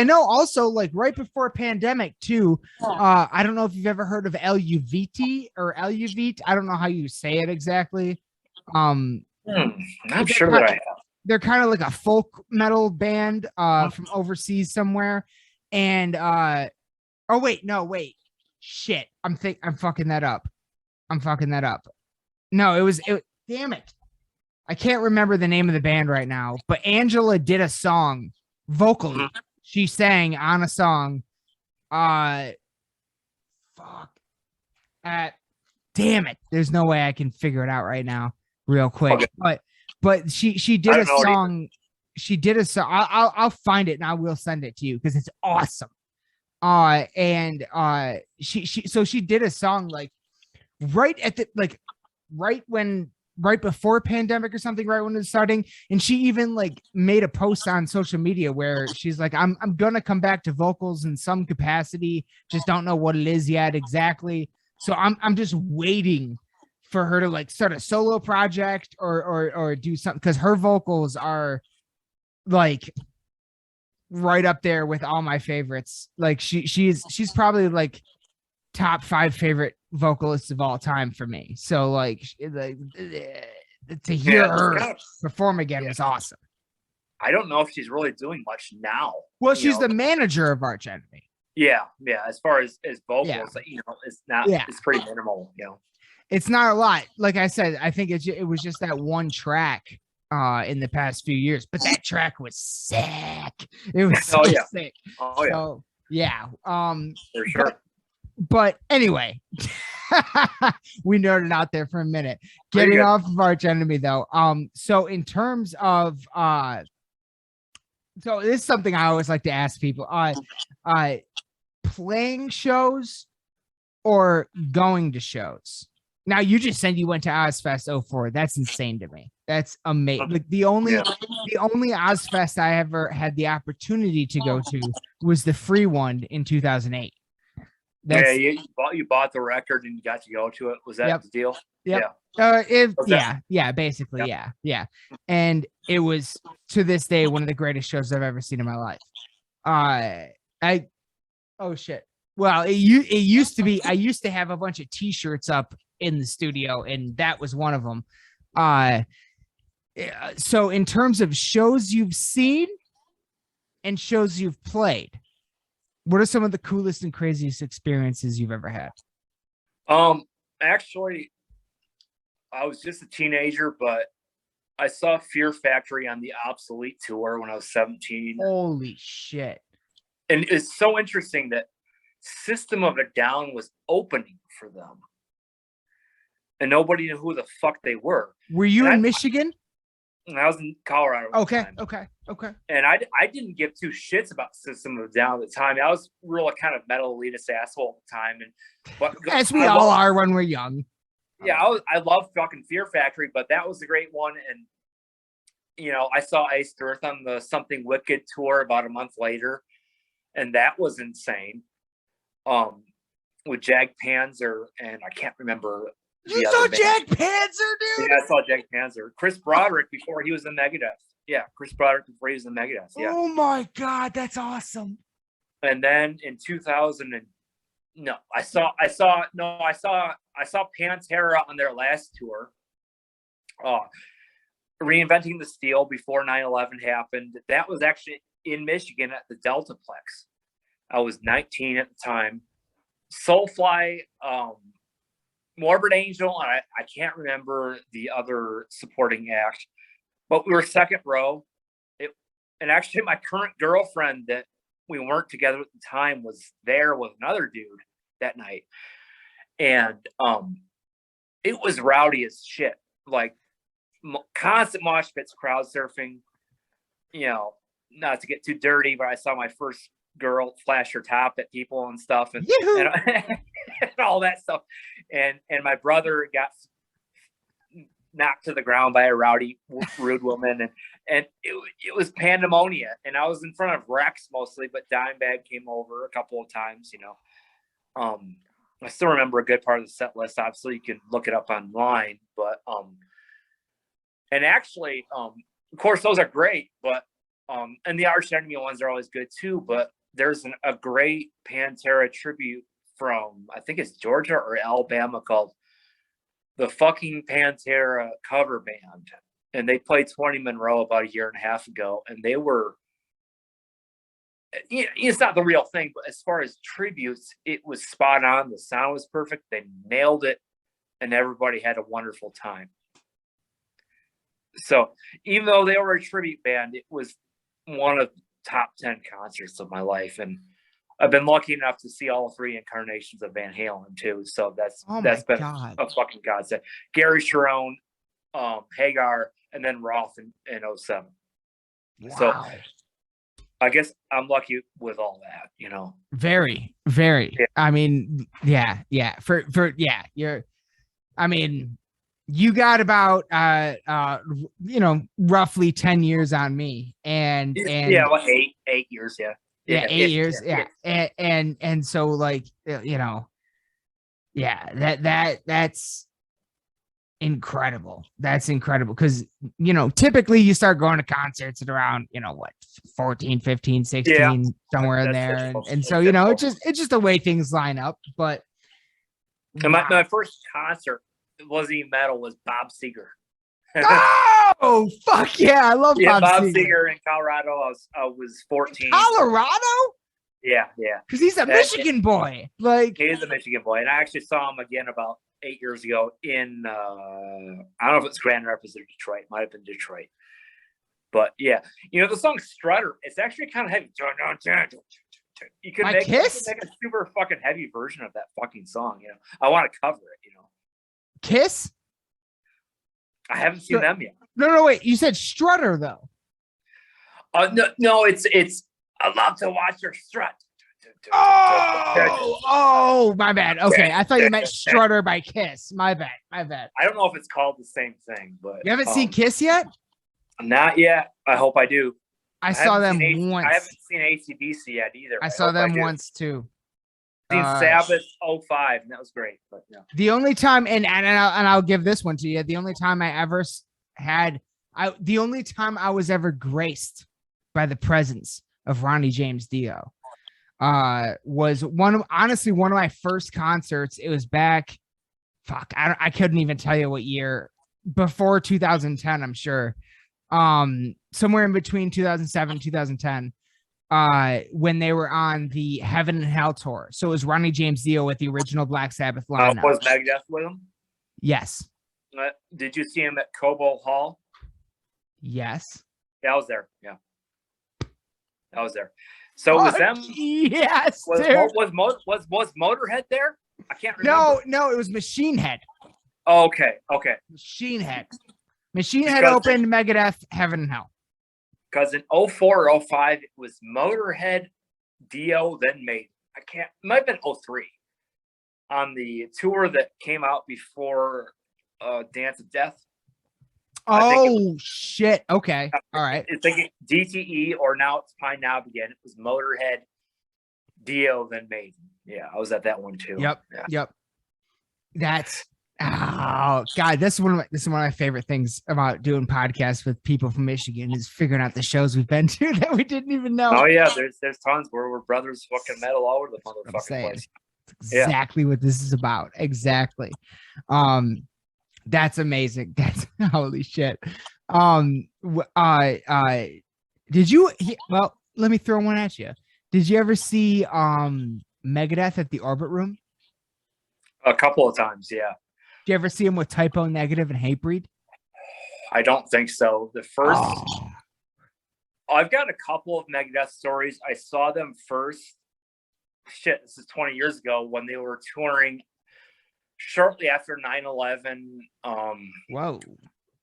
know also, like, right before pandemic too, I don't know if you've ever heard of LUVT or LUVT. I don't know how you say it exactly. I'm sure that I have. They're kind of like a folk metal band from overseas somewhere. And shit. I'm fucking that up. No, it was damn it. I can't remember the name of the band right now, but Angela did a song vocally. She sang on a song. Damn it. There's no way I can figure it out right now real quick. Okay. But she did a song. She did a song. I'll find it and I will send it to you because it's awesome. She did a song like right at the right before pandemic or something, right when it was starting. And she even like made a post on social media where she's like, I'm gonna come back to vocals in some capacity, just don't know what it is yet exactly. So I'm just waiting for her to like start a solo project or do something, because her vocals are like right up there with all my favorites. Like she's probably like top 5 favorite vocalists of all time for me. So like to hear her perform again was awesome. I don't know if she's really doing much now. Well, she's the manager of Arch Enemy. Yeah. As far as vocals, it's not. Yeah. It's pretty minimal. It's not a lot. Like I said, I think it was just that one track in the past few years, but that track was sick. It was so sick. Oh yeah. For sure. But anyway, we nerded out there for a minute. Getting off of Arch Enemy though. So in terms of so this is something I always like to ask people. Playing shows or going to shows. Now you just said you went to Ozfest 04. That's insane to me. That's amazing. Like the only Ozfest I ever had the opportunity to go to was the free one in 2008. You bought the record and you got to go to it. Was that the deal? Yep. Yeah. Basically, yeah. And it was to this day one of the greatest shows I've ever seen in my life. Oh shit. Well, it used to be. I used to have a bunch of T-shirts up in the studio, and that was one of them. So in terms of shows you've seen and shows you've played, what are some of the coolest and craziest experiences you've ever had? Actually, I was just a teenager, but I saw Fear Factory on the Obsolete tour when I was 17. Holy shit. And it's so interesting that System of a Down was opening for them. And nobody knew who the fuck they were. Were you in Michigan? I was in Colorado. Okay. And I didn't give 2 shits about System of a Down at the time. I was real kind of metal elitist asshole at the time. But as we all are when we're young. Yeah, I love fucking Fear Factory, but that was a great one. And I saw Iced Earth on the Something Wicked tour about a month later, and that was insane. With Jag Panzer, and I can't remember. You saw Jag Panzer, dude? Yeah, I saw Jag Panzer. Chris Broderick before he was in Megadeth. Yeah, Chris Broderick before he was in Megadeth. Yeah. Oh my god, that's awesome. And then in 2000 I saw Pantera on their last tour. Reinventing the Steel before 9/11 happened. That was actually in Michigan at the Deltaplex. I was 19 at the time. Soulfly Morbid Angel, and I can't remember the other supporting act, but we were second row. And actually, my current girlfriend that we weren't together at the time was there with another dude that night. And it was rowdy as shit. Like, constant mosh pits, crowd surfing, not to get too dirty, but I saw my first girl flash her top at people and stuff and all that stuff. And my brother got knocked to the ground by a rowdy, rude woman. And it was pandemonium. And I was in front of Rex mostly, but Dimebag came over a couple of times, I still remember a good part of the set list. Obviously, you can look it up online, but and actually, of course, those are great. But and the Arch Enemy ones are always good too. But there's a great Pantera tribute from, I think it's Georgia or Alabama, called the fucking Pantera cover band, and they played 20 Monroe about a year and a half ago, and they were. It's not the real thing, but as far as tributes, it was spot on. The sound was perfect. They nailed it, and everybody had a wonderful time. So even though they were a tribute band, it was one of the top 10 concerts of my life. And I've been lucky enough to see all three incarnations of Van Halen too. So that's been a fucking godsend. Gary Cherone, Hagar, and then Roth in 07. Wow. So I guess I'm lucky with all that, Very, very. Yeah. I mean, yeah. You got about roughly 10 years on me, and well, 8 years, yeah. 8 years, yeah. And so, like, that's incredible. That's incredible, because typically you start going to concerts at around 14, 15, 16, somewhere in there, and so it's just the way things line up. But and my first concert wasn't even metal, was Bob Seger. Oh fuck yeah, I love Bob Seger in Colorado. I was 14. Colorado? Yeah, because he's a Michigan boy. Like, he is a Michigan boy, and I actually saw him again about 8 years ago in I don't know if it's Grand Rapids or Detroit. Might have been Detroit. But yeah, the song Strutter, it's actually kind of heavy. You could make a super fucking heavy version of that fucking song. I want to cover it. Kiss? I haven't seen them yet. No, wait. You said Strutter though. No, it's I love to watch her strut. Oh, my bad. Okay, I thought you meant Strutter by Kiss. My bad. I don't know if it's called the same thing, but you haven't seen Kiss yet? Not yet. I hope I do. I saw them once. I haven't seen AC/DC yet either. I saw them once too. Seen Sabbath 05, and that was great. But no. The only time, and I'll give this one to you. The only time I ever the only time I was ever graced by the presence of Ronnie James Dio was one of my first concerts. It was back, I couldn't even tell you what year, before 2010, I'm sure. Somewhere in between 2007 2010, when they were on the Heaven and Hell tour. So it was Ronnie James Dio with the original Black Sabbath lineup. Was Megadeth with him? Yes. Did you see him at Cobo Hall? Yes. Yeah, I was there. Yeah, I was there. So was them? Yes. Was Motorhead there? I can't remember. No, it was Machine Head. Oh, okay. Machine Head opened Megadeth Heaven and Hell. Because in 04 or 05, it was Motorhead, Dio, then Maiden. It might have been 03 on the tour that came out before Dance of Death. Oh, shit. Okay. All right. It's like DTE, or now it's Pine Knob again. It was Motorhead, Dio, then Maiden. Yeah, I was at that one too. Yep. Yeah. Yep. That's oh god, this is one of my favorite things about doing podcasts with people from Michigan, is figuring out the shows we've been to that we didn't even know. Oh yeah, there's tons where we're brothers fucking metal all over the motherfucking place. Exactly what this is about. Exactly. That's amazing. That's holy shit. Did you well, let me throw one at you. Did you ever see Megadeth at the Orbit Room? A couple of times, yeah. you ever see them with Typo Negative and Hatebreed? I don't think so. The first, Oh. I've got a couple of Megadeth stories. I saw them first. Shit, this is 20 years ago when they were touring shortly after 9/11. Whoa.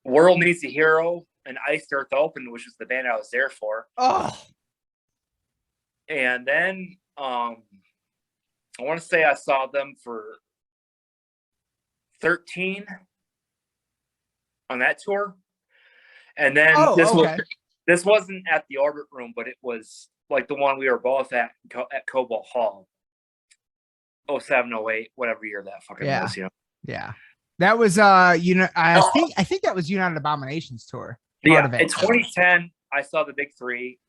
World Needs a Hero and Iced Earth Open, which was the band I was there for. Oh. And then I want to say I saw them for 13 on that tour. And then this wasn't at the Orbit Room, but it was like the one we were both at Cobalt Hall. 07, 08, whatever year that fucking was, Yeah. That was I think that was United Abominations tour. Yeah, in 2010, I saw the big three,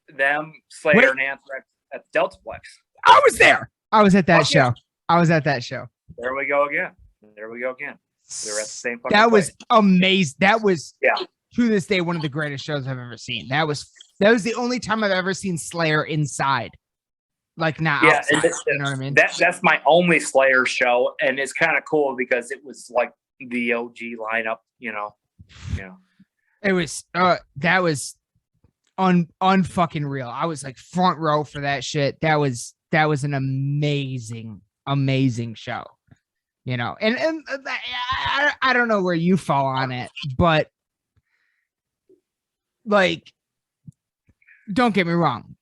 them, Slayer, and Anthrax at the Deltaplex. I was there. I was at that show. Yeah. I was at that show. There we go again. They're at the same fucking That was place. amazing. That was Yeah. To this day one of the greatest shows I've ever seen. That was the only time I've ever seen Slayer inside. Like not outside. You know what I mean? That's my only Slayer show, and it's kind of cool because it was like the OG lineup, Yeah. It was that was unfucking real. I was like front row for that shit. That was an amazing show. And I don't know where you fall on it, but like, don't get me wrong.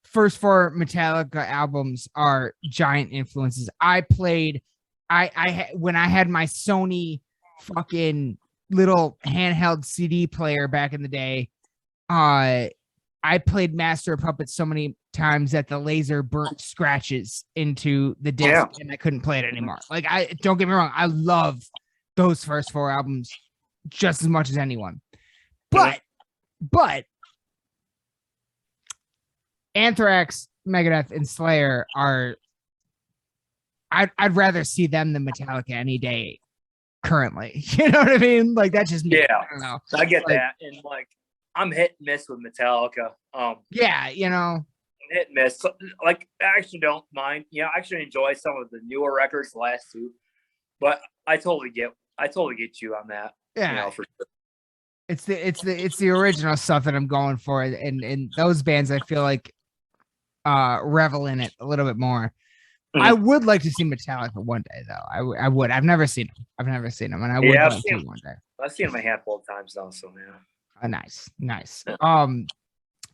First four Metallica albums are giant influences. When I had my Sony fucking little handheld CD player back in the day, I played Master of Puppets so many times that the laser burnt scratches into the disc and I couldn't play it anymore. Like, don't get me wrong, I love those first four albums just as much as anyone. But Anthrax, Megadeth, and Slayer are I'd rather see them than Metallica any day currently. You know what I mean? Like, that's just me. Yeah, I don't know. I get that. And like, I'm hit and miss with Metallica. Yeah, hit and miss. Like, I actually don't mind. I actually enjoy some of the newer records, the last two. But I totally get you on that. Yeah, for sure. It's the original stuff that I'm going for, and those bands I feel like revel in it a little bit more. Mm-hmm. I would like to see Metallica one day, though. I would. I've never seen them, and I would like to one day. I've seen them a handful of times now, so yeah. Nice.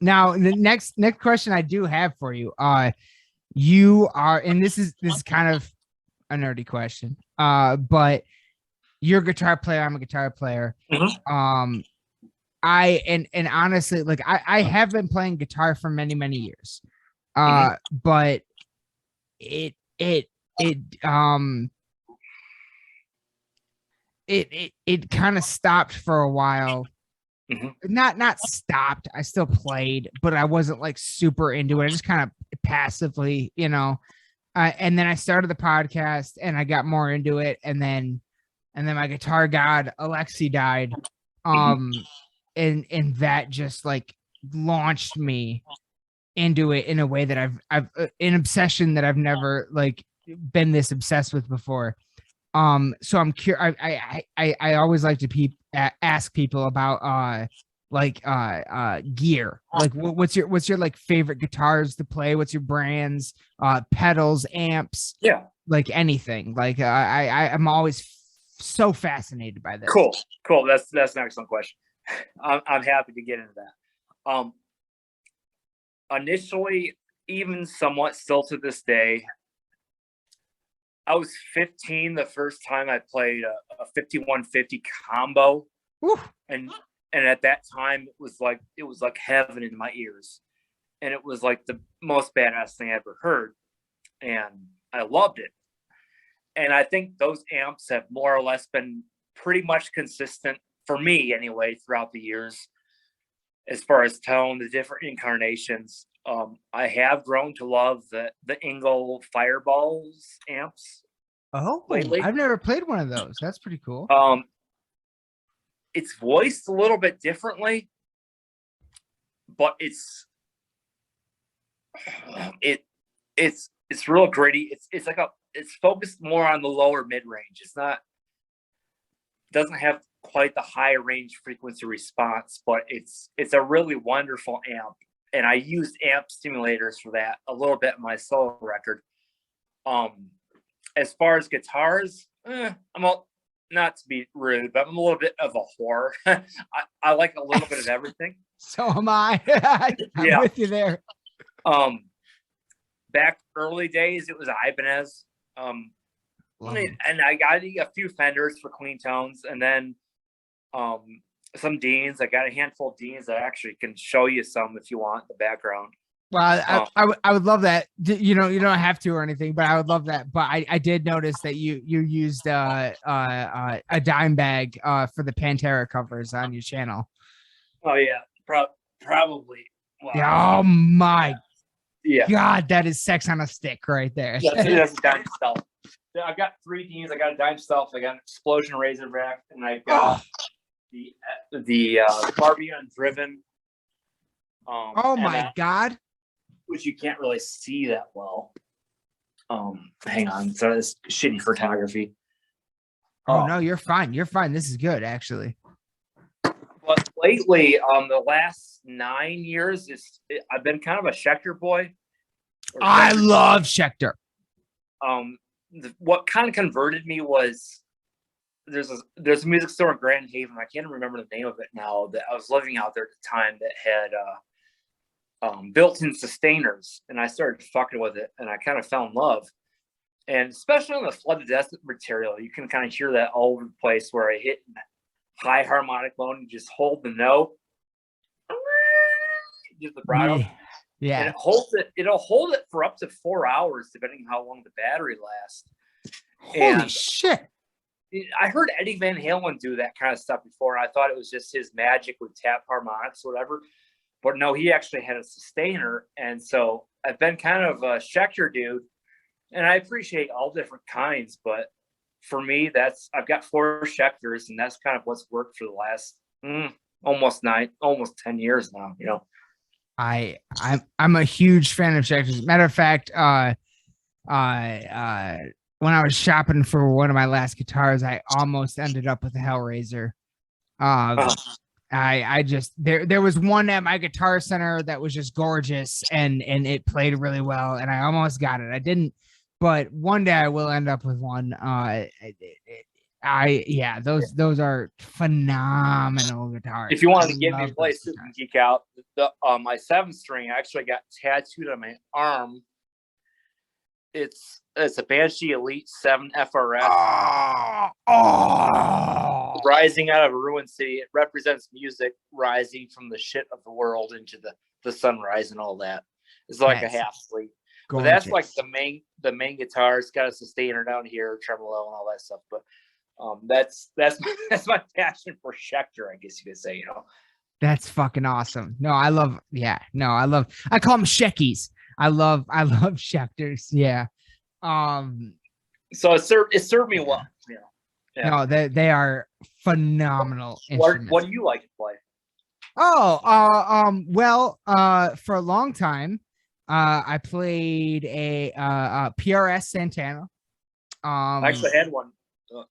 Now the next question I do have for you, you are, and this is kind of a nerdy question, but you're a guitar player. I'm a guitar player. Mm-hmm. And honestly, like I have been playing guitar for many years, but it kind of stopped for a while. Mm-hmm. Not stopped. I still played, but I wasn't like super into it. I just kind of passively, and then I started the podcast and I got more into it. And then my guitar god, Alexi, died. And that just like launched me into it in a way that I've an obsession that I've never like been this obsessed with before. So I'm curious. I always like to ask people about gear. Like, what's your like favorite guitars to play? What's your brands? Pedals, amps? Yeah, like anything. Like I'm always so fascinated by this. Cool. That's an excellent question. I'm happy to get into that. Initially, even somewhat still to this day, I was 15 the first time I played a 5150 combo. Woo. And at that time it was like heaven in my ears. And it was like the most badass thing I ever heard. And I loved it. And I think those amps have more or less been pretty much consistent for me anyway throughout the years. As far as tone, the different incarnations, I have grown to love the Engel Fireballs amps. Oh, lately. I've never played one of those. That's pretty cool. It's voiced a little bit differently, but it's real gritty. It's focused more on the lower mid range. It's not doesn't have quite the high range frequency response, but it's a really wonderful amp. And I used amp stimulators for that a little bit in my solo record. As far as guitars, not to be rude, but I'm a little bit of a whore. I like a little bit of everything. So am I. I'm with you there. Back early days, it was Ibanez. And I got a few Fenders for clean tones, and then some Deans. I got a handful of Deans that I actually can show you some if you want the background. Well, I would love that. You know, you don't have to or anything, but I would love that. But I did notice that you used a dime bag for the Pantera covers on your channel. Oh yeah, probably. Wow. Oh my Yeah. God, that is sex on a stick right there. That's a dime stealth. I got 3 Deans. I got a dime stealth. I got an Explosion Razorback, and I got the Barbie Undriven. Oh my God. Which you can't really see that well. Hang on. So it's shitty photography. Oh no, you're fine. You're fine. This is good, actually. But lately, the last 9 years, I've been kind of a Schecter boy. I love Schecter. What kind of converted me was there's a music store in Grand Haven. I can't remember the name of it now. That I was living out there at the time that had built-in sustainers, and I started fucking with it, and I kind of fell in love. And especially on the flooded death material, you can kind of hear that all over the place where I hit high harmonic low and you just hold the note, just the vibrato. Yeah. And it'll hold it for up to 4 hours, depending on how long the battery lasts. Holy shit. I heard Eddie Van Halen do that kind of stuff before, and I thought it was just his magic with tap harmonics or whatever. But no, he actually had a sustainer. And so I've been kind of a Schecter dude, and I appreciate all different kinds. But for me, I've got 4 Schecters, and that's kind of what's worked for the last almost 10 years now, you know. I'm a huge fan of Schecters. Matter of fact, when I was shopping for one of my last guitars, I almost ended up with a Hellraiser. I just there was one at my Guitar Center that was just gorgeous and it played really well, and I almost got it. I didn't, but one day I will end up with one. Those are phenomenal guitars. If you wanted to give me a place to geek out, my 7-string I actually got tattooed on my arm. It's a Banshee Elite 7 FRS. Rising out of a ruined city. It represents music rising from the shit of the world into the sunrise and all that. It's like a half sleep. But that's like the main guitar. It's got a sustainer down here, tremolo and all that stuff. But that's my passion for Schecter, I guess you could say, you know. That's fucking awesome. No, I call them Sheckies. I love Schecters. Yeah. So it served me well. Yeah. No, they are phenomenal instruments. What do you like to play? Well, for a long time, I played a PRS Santana. I actually had one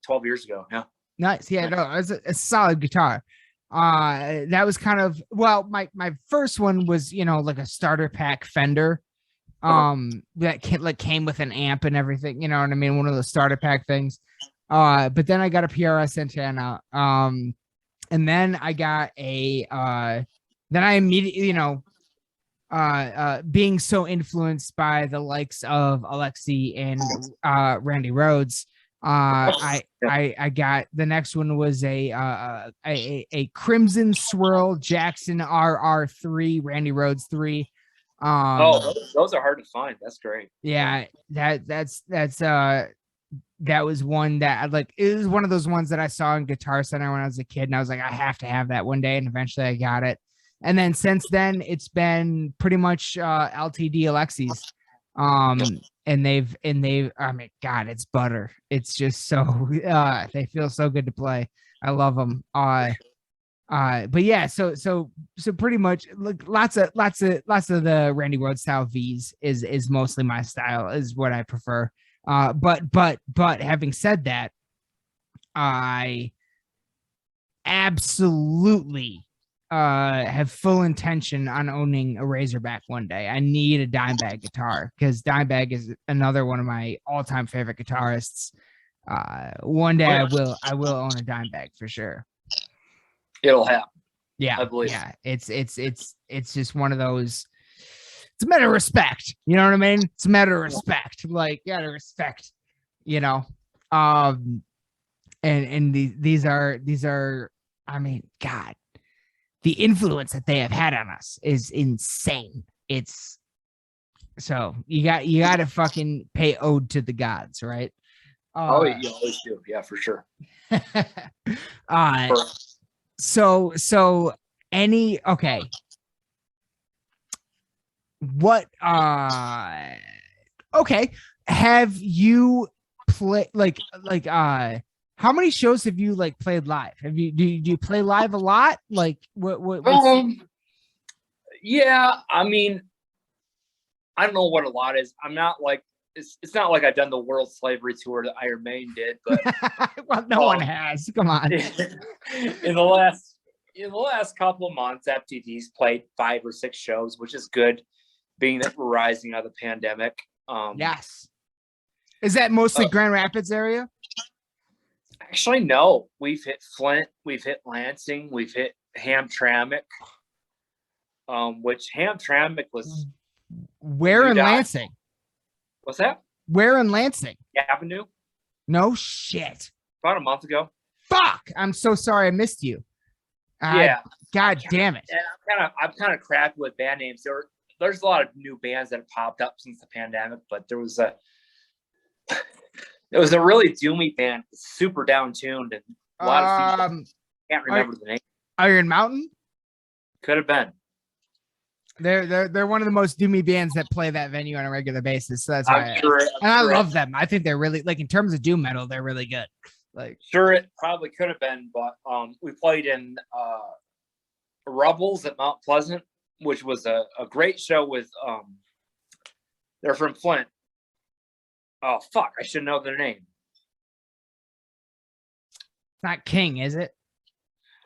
12 years ago. Yeah. Nice. Yeah, no, it was a solid guitar. That was kind of, well, my first one was, like a starter pack Fender. That came with an amp and everything, you know what I mean? One of those starter pack things. But then I got a PRS Santana. And then I got then I immediately, being so influenced by the likes of Alexi and Randy Rhoads, I got the next one was a Crimson Swirl Jackson RR3 Randy Rhoads 3. Those are hard to find. That's great. Yeah, that was one that I like. It was one of those ones that I saw in Guitar Center when I was a kid, and I was like, I have to have that one day, and eventually I got it. And then since then, it's been pretty much LTD Alexis. And they've I mean, God, it's butter. It's just so they feel so good to play. I love them. But yeah, so pretty much like lots of the Randy Rhoads style V's is mostly my style, is what I prefer. But having said that, I absolutely have full intention on owning a Razorback one day. I need a Dimebag guitar because Dimebag is another one of my all-time favorite guitarists. One day I will own a Dimebag for sure. It'll happen. Yeah, I believe. yeah. It's just one of those. It's a matter of respect. You know what I mean? It's a matter of respect. Like, you gotta respect. You know, and these are. I mean, God, the influence that they have had on us is insane. It's so you got to fucking pay ode to the gods, right? Oh, you always do. Yeah, for sure. So any okay. What okay. Have you played like how many shows have you like played live? Have you do you play live a lot? Like yeah, I mean, I don't know what a lot is. I'm not like it's not like I've done the World Slavery Tour that Iron Maiden did, but well, no one has. Come on. In the last couple of months, FTD's played 5 or 6 shows, which is good, being that we're rising out of the pandemic. Yes. Is that mostly Grand Rapids area? Actually, no. We've hit Flint, we've hit Lansing, we've hit Hamtramck. Which Hamtramck was where in Lansing? What's that? Where in Lansing? Avenue. No shit. About a month ago. Fuck! I'm so sorry I missed you. Yeah. God damn it. And I'm kind of crappy with band names. There's a lot of new bands that have popped up since the pandemic, but there was a really doomy band, super down tuned, and a lot of people can't remember the name. Iron Mountain? Could have been. They're one of the most doomy bands that play that venue on a regular basis. So that's why I love them. I think they're really, like, in terms of doom metal, they're really good. Like, sure, it probably could have been, but we played in Rubbles at Mount Pleasant, which was a great show with they're from Flint. Oh fuck, I should know their name. It's not King, is it?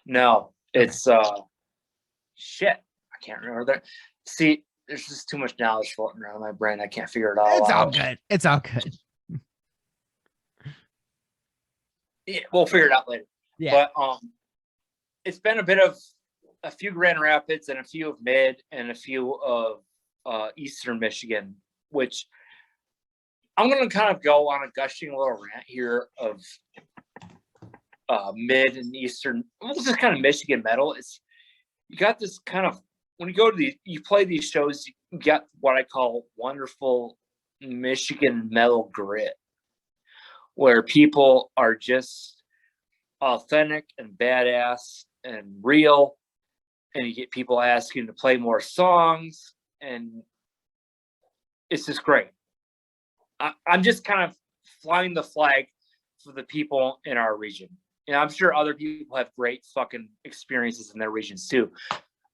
No, it's shit. I can't remember that. See, there's just too much knowledge floating around my brain. I can't figure it all out. It's all good. It's all good. Yeah, we'll figure it out later. Yeah. But it's been a few Grand Rapids and a few of Mid and a few of Eastern Michigan, which I'm going to kind of go on a gushing little rant here of Mid and Eastern, well, just kind of Michigan metal. You got this kind of, when you go to you play these shows, you got what I call wonderful Michigan metal grit, where people are just authentic and badass and real, and you get people asking to play more songs, and it's just great. I'm just kind of flying the flag for the people in our region. And I'm sure other people have great fucking experiences in their regions too.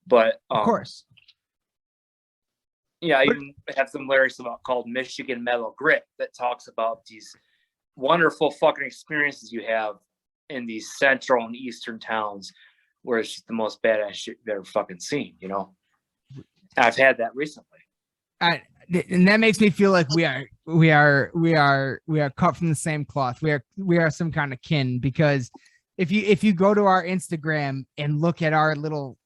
But of course. Yeah, I even have some lyrics called Michigan Metal Grit that talks about these wonderful fucking experiences you have in these central and eastern towns where it's just the most badass shit you've ever fucking seen, you know? I've had that recently. And that makes me feel like we are cut from the same cloth. We are some kind of kin, because if you go to our Instagram and look at our little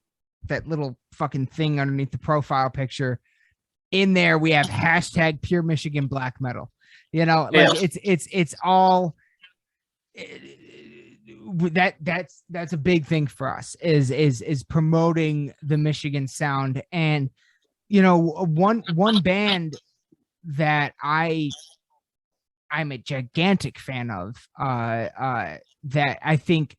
fucking thing underneath the profile picture, in there we have hashtag Pure Michigan Black Metal. You know, like it's all that's a big thing for us is promoting the Michigan sound. And you know, one band that I'm a gigantic fan of, that I think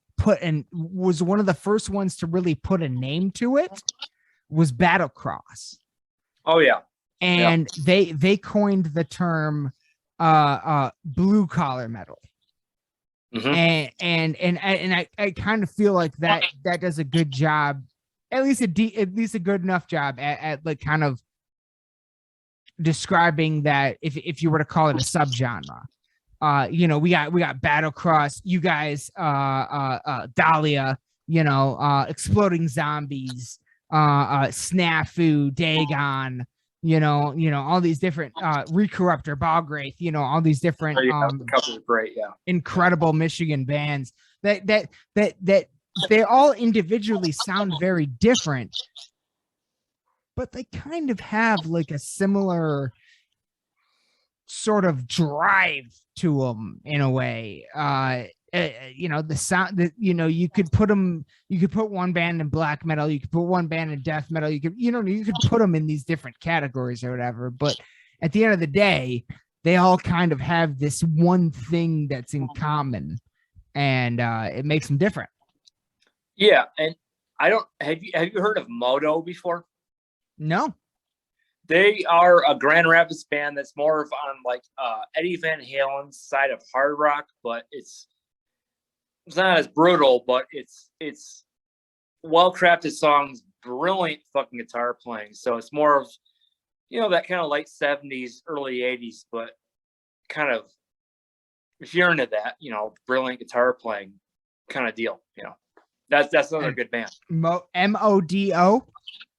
was one of the first ones to really put a name to it, was Battlecross. Oh yeah. And they coined the term blue collar metal. Mm-hmm. And I kind of feel like that does a good job, at least a good enough job at like kind of describing that, if you were to call it a subgenre. You know, we got Battlecross, you guys, Dahlia, Exploding Zombies, Snafu, Dagon, all these different Recorruptor, Bogwraith, all these different the covers are great, yeah. incredible Michigan bands that they all individually sound very different, but they kind of have like a similar sort of drive to them in a way. The sound that, you could put one band in black metal, you could put one band in death metal, you could put them in these different categories or whatever, but at the end of the day, they all kind of have this one thing that's in common, and it makes them different. Yeah, and have you heard of Moto before? No. They are a Grand Rapids band that's more of on like Eddie Van Halen's side of hard rock, but it's not as brutal, but it's well-crafted songs, brilliant fucking guitar playing. So it's more of, that kind of late 70s, early 80s, but kind of, if you're into that, brilliant guitar playing kind of deal, that's another good band. Modo?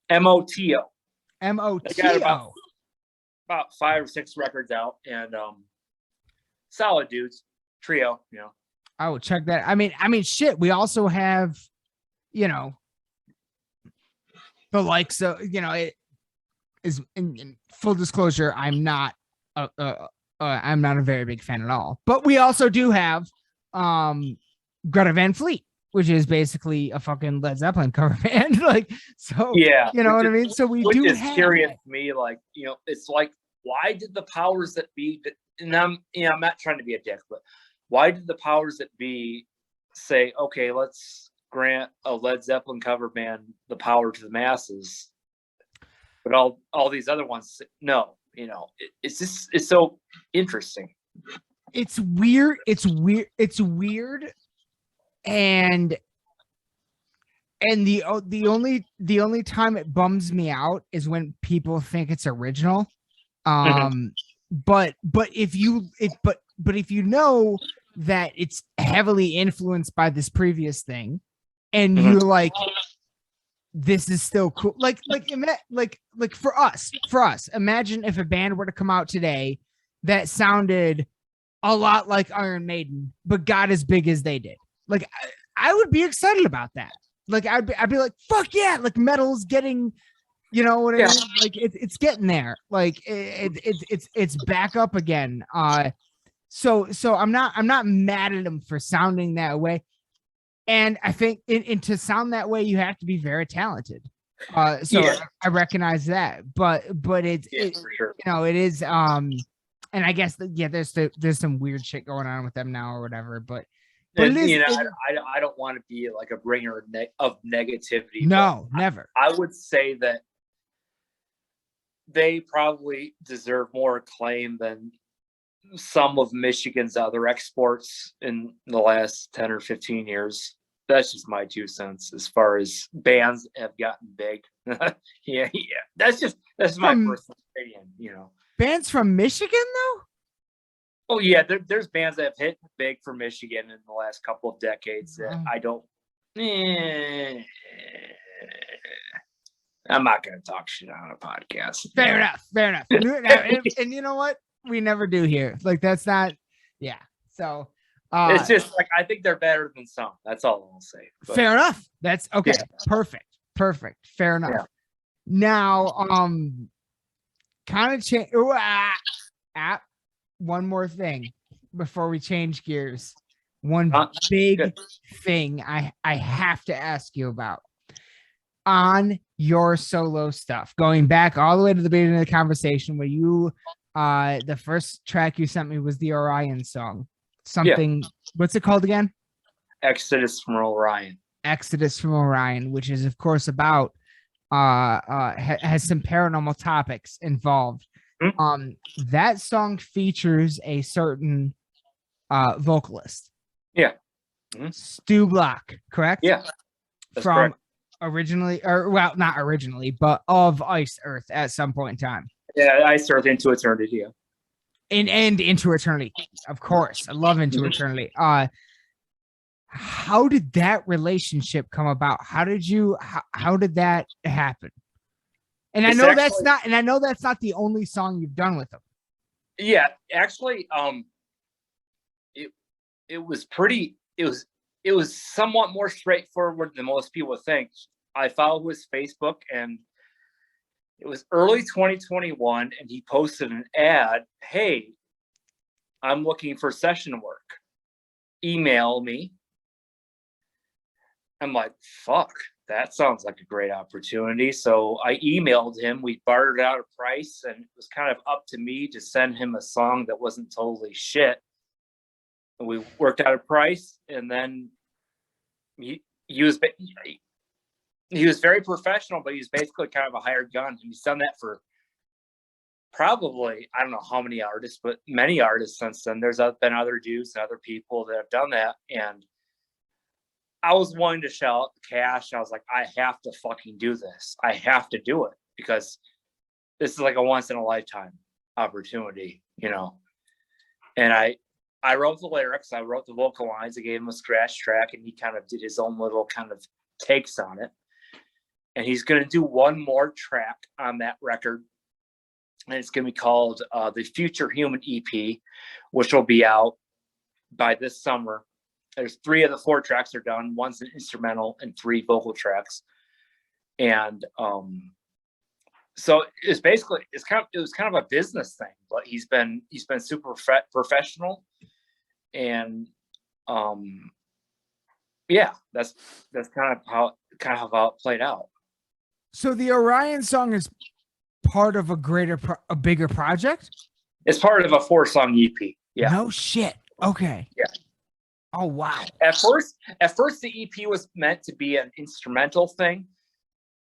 Moto. They got about 5 or 6 records out, and solid dudes, trio, I will check that. I mean, shit. We also have, the likes of, it is in full disclosure. I'm not a very big fan at all. But we also do have Greta Van Fleet, which is basically a fucking Led Zeppelin cover band. Yeah, what I mean. So we do have curious to me, it's like, why did the powers that be? And I'm not trying to be a dick, but why did the powers that be say, okay, let's grant a Led Zeppelin cover band the power to the masses, but all these other ones, no, it's so interesting. It's weird. And the only time it bums me out is when people think it's original. But if you know that it's heavily influenced by this previous thing, and you're like, this is still cool. Like for us, imagine if a band were to come out today that sounded a lot like Iron Maiden, but got as big as they did. Like, I would be excited about that. Like, I'd be like, fuck yeah, like metal's getting, you know what I mean? Like it's getting there. Like it's back up again. So I'm not mad at them for sounding that way. And I think to sound that way, you have to be very talented. I recognize that, but it's for sure. It is and I guess there's some weird shit going on with them now or whatever, but I don't want to be like a bringer of negativity. No, never. I would say that they probably deserve more acclaim than some of Michigan's other exports in the last 10 or 15 years. That's just my 2 cents as far as bands have gotten big. Yeah. That's my personal opinion, Bands from Michigan though? Oh yeah, there's bands that have hit big for Michigan in the last couple of decades that I don't. I'm not going to talk shit on a podcast. Fair enough. And you know what? We never do here. Like that's not. Yeah. So it's just like I think they're better than some. That's all I'll say. But, fair enough. That's okay. Yeah. Perfect. Fair enough. Yeah. Now, kind of change. One more thing before we change gears. One big thing I have to ask you about on your solo stuff, going back all the way to the beginning of the conversation where you, the first track you sent me was the Orion song. What's it called again? Exodus from Orion, which is of course about, has some paranormal topics involved. That song features a certain vocalist. Yeah. Stu Block, correct? Yeah. From correct. Originally, or well, not originally, but of Ice Earth at some point in time. Yeah, Ice Earth Into Eternity. Yeah. And Into Eternity, of course. I love Into Eternity. how did that relationship come about? How did that happen? And I know that's not the only song you've done with them. Yeah, actually, it was somewhat more straightforward than most people think. I followed his Facebook, and it was early 2021, and he posted an ad. Hey, I'm looking for session work. Email me. I'm like, fuck, that sounds like a great opportunity. So I emailed him. We bartered out a price, and it was kind of up to me to send him a song that wasn't totally shit. And we worked out a price, and then he was very professional, but he was basically kind of a hired gun. And he's done that for probably, I don't know how many artists, but many artists since then. There's been other dudes and other people that have done that. And I was willing to shell out the cash. I was like, I have to fucking do this. I have to do it because this is like a once in a lifetime opportunity, you know? And I wrote the lyrics. I wrote the vocal lines. I gave him a scratch track, and he kind of did his own little kind of takes on it. And he's going to do one more track on that record. And it's going to be called the Future Human EP, which will be out by this summer. There's 3 of the 4 tracks are done. One's an instrumental and 3 vocal tracks. And so it's basically, it was kind of a business thing, but he's been super professional. And yeah, that's kind of how it played out. So the Orion song is part of a bigger project? It's part of a 4-song EP. Yeah. No shit. Okay. Yeah. Oh wow. At first the EP was meant to be an instrumental thing.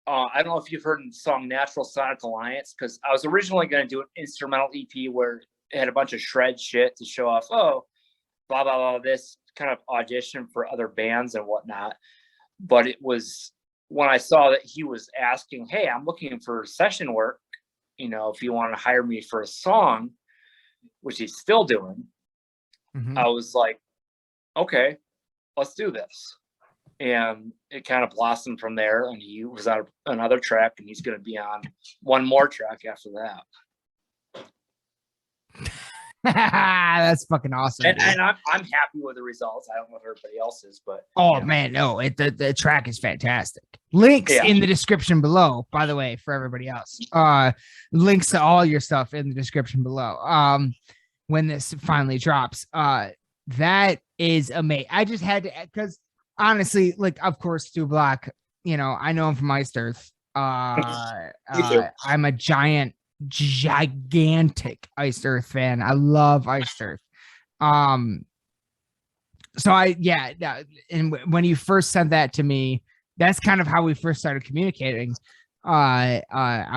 I don't know if you've heard the song Natural Sonic Alliance, because I was originally going to do an instrumental EP where it had a bunch of shred shit to show off, oh, blah, blah, blah, this kind of audition for other bands and whatnot. But it was when I saw that he was asking, hey, I'm looking for session work, you know, if you want to hire me for a song, which he's still doing, I was like, okay, let's do this. And it kind of blossomed from there, and he was on another track, and he's going to be on one more track after that. That's fucking awesome. And I'm happy with the results. I don't know if everybody else is, but man, no, the track is fantastic. Links in the description below, by the way, for everybody else. Links to all your stuff in the description below. When this finally drops. That is amazing. I just had to, because honestly, like, of course, Stu Block, you know, I know him from Iced Earth. I'm a gigantic Iced Earth fan. I love Iced Earth. And when you first sent that to me, that's kind of how we first started communicating. I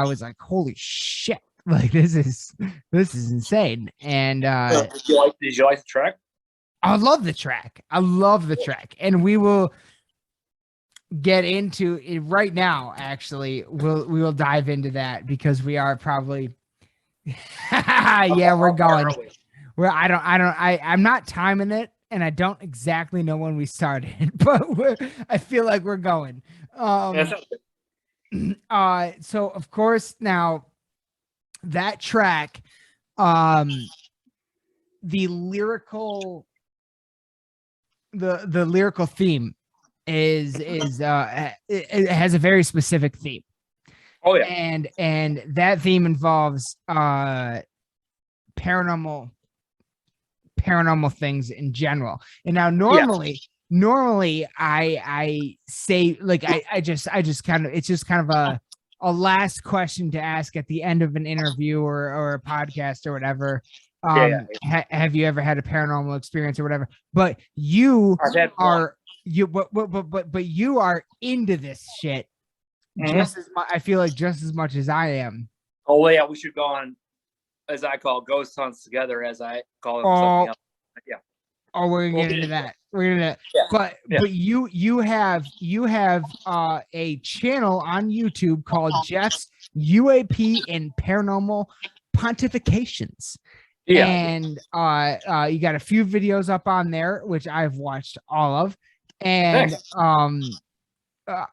was like, holy shit, like this is insane. And did you like the track? I love the track. And we will get into it right now. Actually, we will dive into that because we are probably we're going. I'm not timing it, and I don't exactly know when we started, but I feel like we're going. So of course now that track, the lyrical theme it has a very specific theme. Oh yeah. And that theme involves paranormal things in general. And now normally I say, like, I just kind of, it's just kind of a last question to ask at the end of an interview or a podcast or whatever. Have you ever had a paranormal experience or whatever? But you are into this shit just as much. I feel like just as much as I am. Oh yeah, we should go on, as I call, ghost hunts together, as I call it. Something else. Yeah. Oh, we're gonna get into that. But you have a channel on YouTube called Jeff's UAP and Paranormal Pontifications. Yeah. And you got a few videos up on there, which I've watched all of. And Thanks. uh,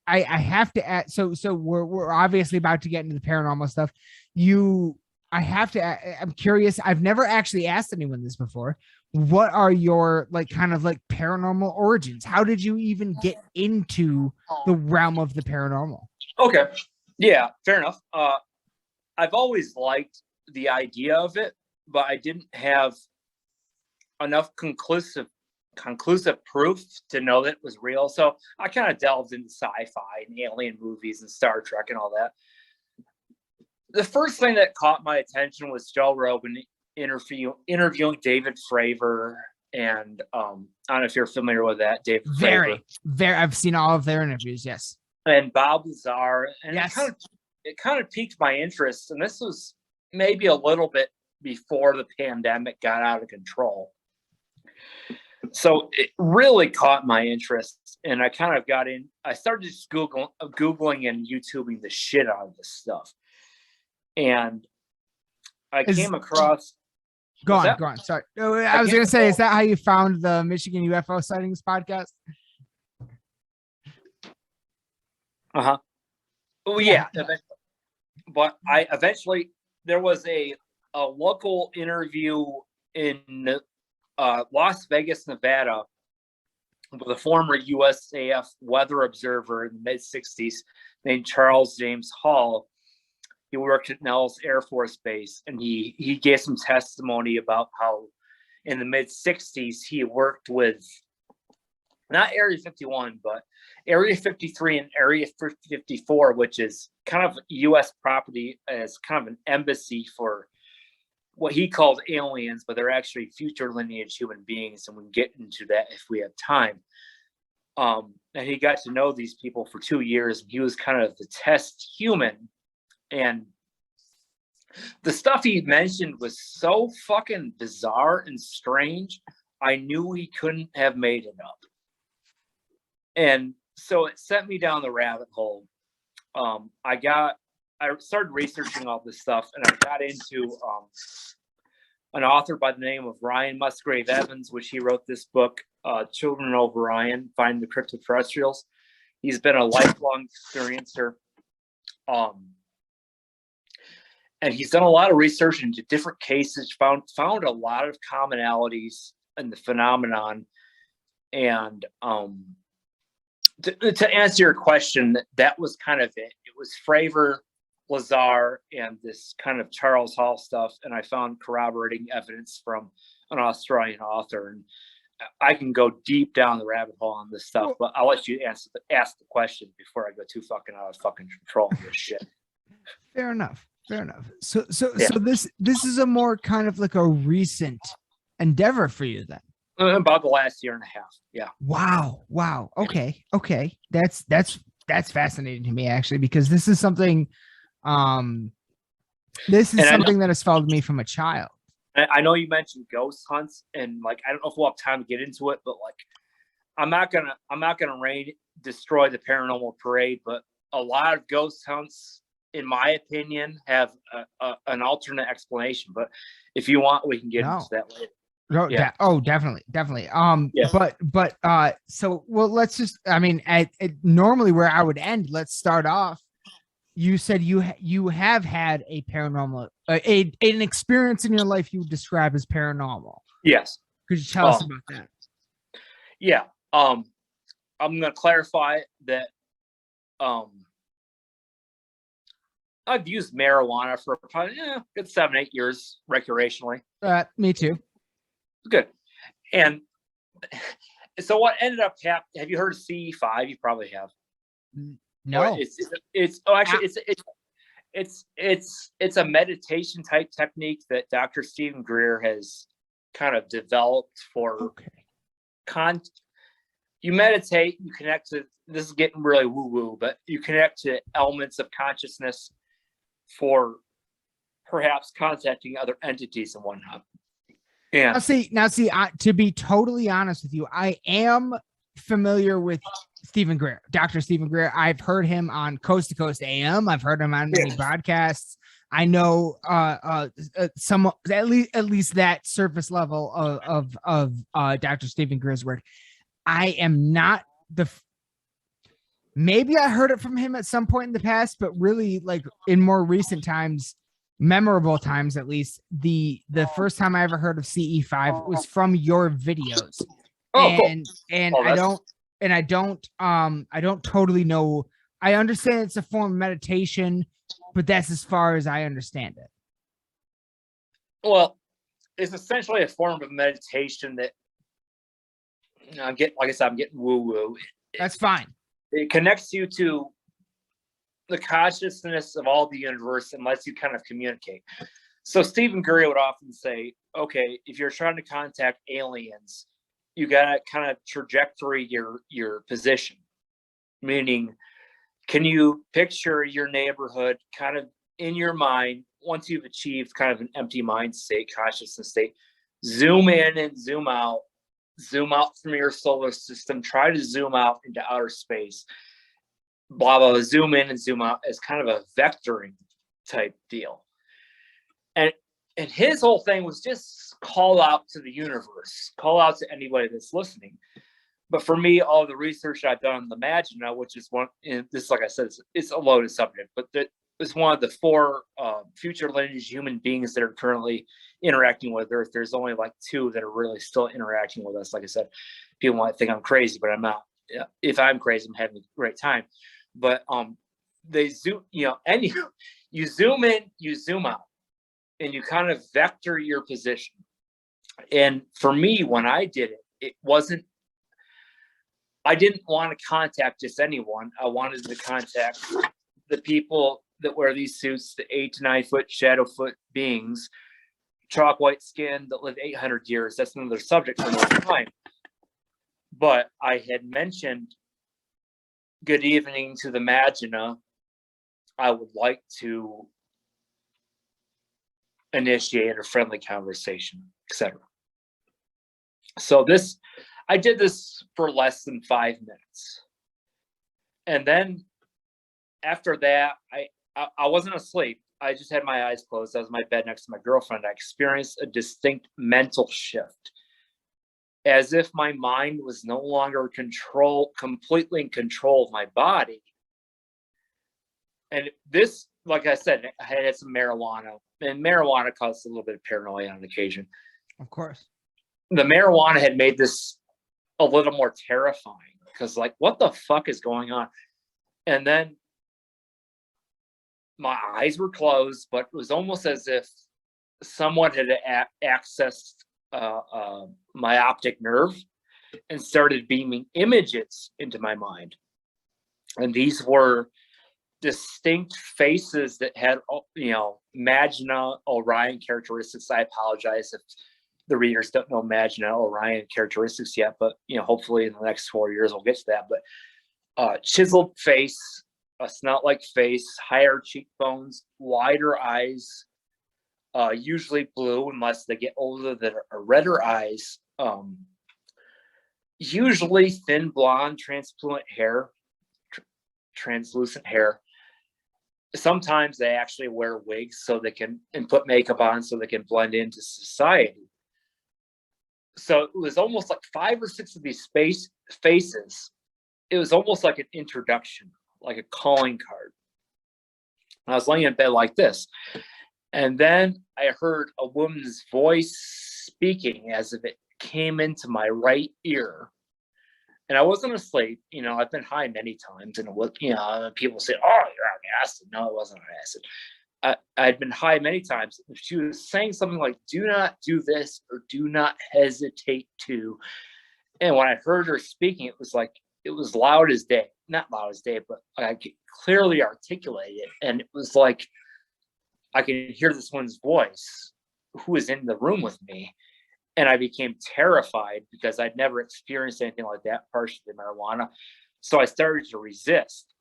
I have to add, so we're obviously about to get into the paranormal stuff. I'm curious. I've never actually asked anyone this before. What are your like kind of like paranormal origins? How did you even get into the realm of the paranormal? Okay. Yeah, fair enough. I've always liked the idea of it, but I didn't have enough conclusive proof to know that it was real. So I kind of delved into sci-fi and alien movies and Star Trek and all that. The first thing that caught my attention was Joe Rogan interviewing David Fravor, and I don't know if you're familiar with that, David Fravor. Very. I've seen all of their interviews. Yes. And Bob Lazar, and yes. it kind of piqued my interest. And this was maybe a little bit before the pandemic got out of control. So it really caught my interest, and I kind of got in. I started just Googling and YouTubing the shit out of this stuff. And I came across. Go on. Sorry. I was going to say, is that how you found the Michigan UFO sightings podcast? Uh-huh. Oh, yeah. But there was a local interview in Las Vegas, Nevada, with a former USAF weather observer in the mid-'60s named Charles James Hall. He worked at Nellis Air Force Base, and he gave some testimony about how in the mid-'60s he worked with not Area 51, but Area 53 and Area 54, which is kind of U.S. property as kind of an embassy for what he called aliens, but they're actually future lineage human beings, and we can get into that if we have time. And he got to know these people for 2 years, and he was kind of the test human. And the stuff he mentioned was so fucking bizarre and strange, I knew he couldn't have made it up. And so it sent me down the rabbit hole. I started researching all this stuff, and I got into an author by the name of Ryan Musgrave Evans, which he wrote this book, Children of Orion, Finding the Cryptoterrestrials. He's been a lifelong experiencer. And he's done a lot of research into different cases, found a lot of commonalities in the phenomenon. And to answer your question, that was kind of it. It was Fravor, Lazar, and this kind of Charles Hall stuff. And I found corroborating evidence from an Australian author. And I can go deep down the rabbit hole on this stuff, but I'll let you ask the question before I go too fucking out of fucking control of this shit. Fair enough. So this is a more kind of like a recent endeavor for you then. About the last year and a half. Yeah. Wow. Okay. That's fascinating to me, actually, because this is something that has followed me from a child. I know you mentioned ghost hunts, and like I don't know if we'll have time to get into it, but like I'm not gonna destroy the paranormal parade, but a lot of ghost hunts, in my opinion, have an alternate explanation. But if you want, we can get into that later. No, yeah. Definitely. Yeah. But so let's just. I mean, normally where I would end. Let's start off. You said you have had a paranormal, an experience in your life you would describe as paranormal. Yes. Could you tell us about that? Yeah. I'm going to clarify that. I've used marijuana for probably good 7-8 years recreationally. Me too. Good. And so what ended up happening? Have you heard of CE5? You probably have. No. It's a meditation type technique that Dr. Stephen Greer has kind of developed for you meditate, you connect to, this is getting really woo-woo, but you connect to elements of consciousness for perhaps contacting other entities and whatnot. Yeah. Now see, to be totally honest with you, I am familiar with Stephen Greer, Dr. Stephen Greer. I've heard him on Coast to Coast AM. I've heard him on many podcasts. I know some at least that surface level of Dr. Stephen Greer's work. I am not maybe I heard it from him at some point in the past, but really like in more recent times, memorable times at least, the first time I ever heard of CE5 was from your videos. Oh, cool. And Oh, I don't totally know. I understand it's a form of meditation, but that's as far as I understand it. Well, it's essentially a form of meditation that I'm getting, like I said, I'm getting woo-woo. That's fine. It connects you to the consciousness of all the universe and lets you kind of communicate. So Stephen Greer would often say, okay, if you're trying to contact aliens, you got to kind of trajectory your position, meaning, can you picture your neighborhood kind of in your mind once you've achieved kind of an empty mind state, consciousness state? Zoom in and zoom out from your solar system, try to zoom out into outer space, blah, blah, zoom in and zoom out as kind of a vectoring type deal. And his whole thing was just call out to the universe, call out to anybody that's listening. But for me, all the research I've done on the Magina, which is one, and this, like I said, it's a loaded subject, but it's one of the 4 future lineage human beings that are currently interacting with Earth. There's only like 2 that are really still interacting with us. Like I said, people might think I'm crazy, but I'm not. If I'm crazy, I'm having a great time. But they zoom, and you zoom in, you zoom out, and you kind of vector your position. And for me, when I did it, it wasn't, I didn't want to contact just anyone. I wanted to contact the people that wear these suits, the 8 to 9 foot shadow foot beings, chalk white skin that live 800 years. That's another subject for another time. But I had mentioned, good evening to the Magina. I would like to initiate a friendly conversation, etc. So I did this for less than 5 minutes. And then after that, I wasn't asleep. I just had my eyes closed. I was in my bed next to my girlfriend. I experienced a distinct mental shift, as if my mind was no longer completely in control of my body. And this, like I said, I had some marijuana, and marijuana causes a little bit of paranoia on occasion. Of course. The marijuana had made this a little more terrifying, because like, what the fuck is going on? And then my eyes were closed, but it was almost as if someone had accessed my optic nerve and started beaming images into my mind. And these were distinct faces that had, Magina Orion characteristics. I apologize if the readers don't know Magina Orion characteristics yet, but hopefully in the next 4 years we'll get to that. But chiseled face, a snout-like face, higher cheekbones, wider eyes, usually blue unless they get older, that are redder eyes, usually thin blonde, translucent hair. Sometimes they actually wear wigs so they can, and put makeup on so they can blend into society. So it was almost like 5 or 6 of these faces. It was almost like an introduction, like a calling card. I was laying in bed like this, and then I heard a woman's voice speaking as if it came into my right ear. And I wasn't asleep. I've been high many times, and people say, "Oh, you're on acid." No, it wasn't on acid. I'd been high many times. She was saying something like, "Do not do this," or "Do not hesitate to." And when I heard her speaking, it was loud as day. Not loud as day, but I could clearly articulate it. And it was like I could hear this one's voice who was in the room with me. And I became terrified because I'd never experienced anything like that, partially marijuana. So I started to resist.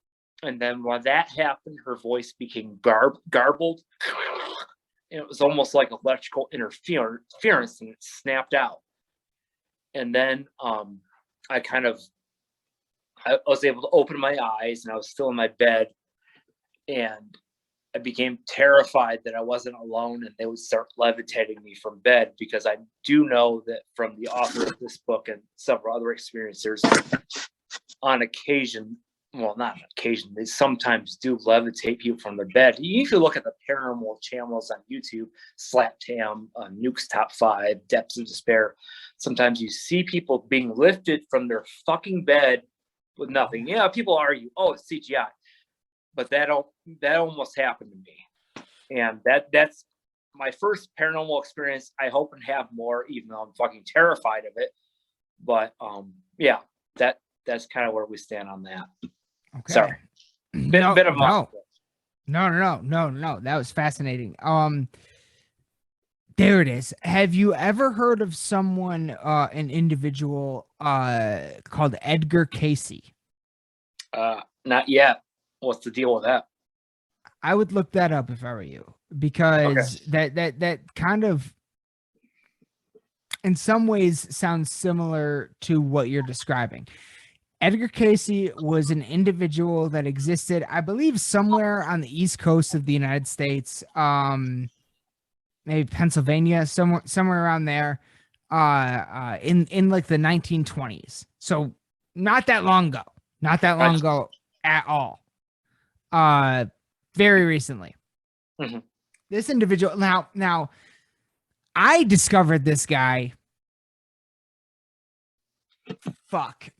And then when that happened, her voice became garbled. And it was almost like electrical interference, and it snapped out. And then I was able to open my eyes, and I was still in my bed. And I became terrified that I wasn't alone and they would start levitating me from bed, because I do know that from the author of this book and several other experiencers, on occasion, well, not on occasion, they sometimes do levitate people from their bed. You can look at the paranormal channels on YouTube, Slap Tam, Nuke's Top 5, Depths of Despair. Sometimes you see people being lifted from their fucking bed with nothing. Yeah, people argue, oh, it's CGI. But that almost happened to me. And that's my first paranormal experience. I hope and have more, even though I'm fucking terrified of it. But yeah, that's kind of where we stand on that. Okay. Sorry. Bit of no. That was fascinating. There it is. Have you ever heard of someone, an individual, called Edgar Casey? Not yet. What's the deal with that? I would look that up if I were you, because that kind of, in some ways, sounds similar to what you're describing. Edgar Casey was an individual that existed, I believe, somewhere on the East Coast of the United States, maybe Pennsylvania, somewhere around there, in like the 1920s. So not that long ago at all. Very recently. Mm-hmm. This individual, now I discovered this guy,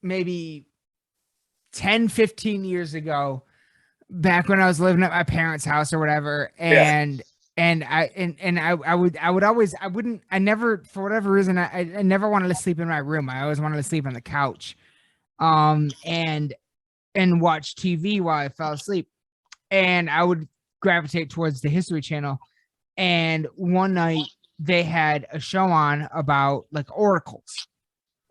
maybe 10, 15 years ago, back when I was living at my parents' house or whatever. And I never, for whatever reason, I never wanted to sleep in my room. I always wanted to sleep on the couch, and watch TV while I fell asleep. And I would gravitate towards the History Channel. And one night they had a show on about like oracles.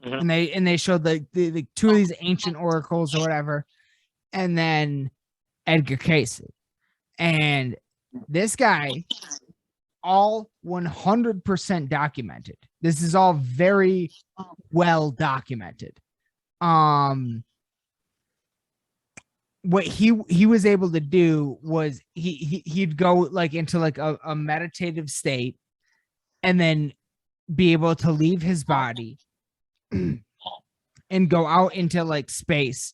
Mm-hmm. And they showed the two of these ancient oracles or whatever, and then Edgar Casey. And this guy, all 100% documented. This is all very well documented. What he was able to do was he'd go like into like a meditative state, and then be able to leave his body and go out into like space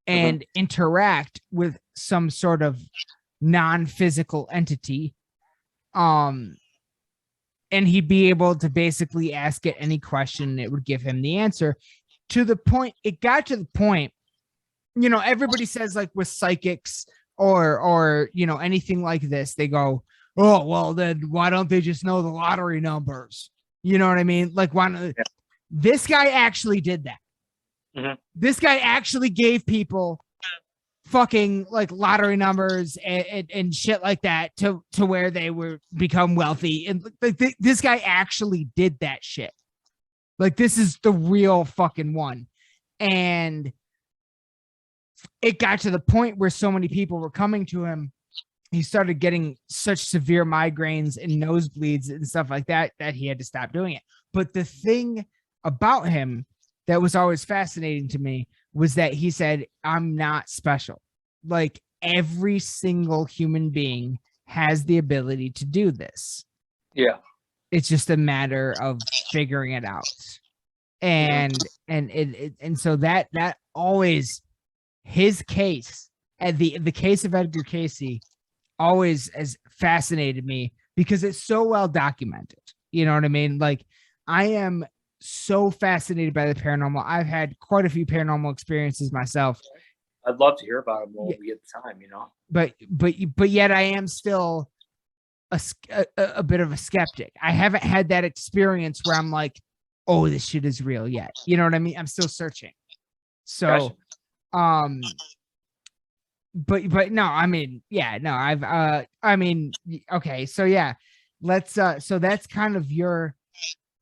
and interact with some sort of non-physical entity. And he'd be able to basically ask it any question, and it would give him the answer. It got to the point, you know, everybody says like with psychics or you know, anything like this, they go, oh, well, then why don't they just know the lottery numbers? You know what I mean? Like, this guy actually did that. Mm-hmm. This guy actually gave people fucking like lottery numbers and shit like that to where they were become wealthy. And like this guy actually did that shit. Like, this is the real fucking one. And it got to the point where so many people were coming to him, he started getting such severe migraines and nosebleeds and stuff like that he had to stop doing it. But the thing about him that was always fascinating to me was that he said, I'm not special. Like, every single human being has the ability to do this. Yeah. It's just a matter of figuring it out. And so that always, his case, and the case of Edgar Casey, always has fascinated me because it's so well documented. You know what I mean? Like, I am so fascinated by the paranormal. I've had quite a few paranormal experiences myself. I'd love to hear about them when we get the time, you know. But yet I am still a bit of a skeptic. I haven't had that experience where I'm like, oh, this shit is real yet. You know what I mean? I'm still searching. So, Gotcha. but no, I mean, yeah, no, okay. So yeah, let's, so that's kind of your,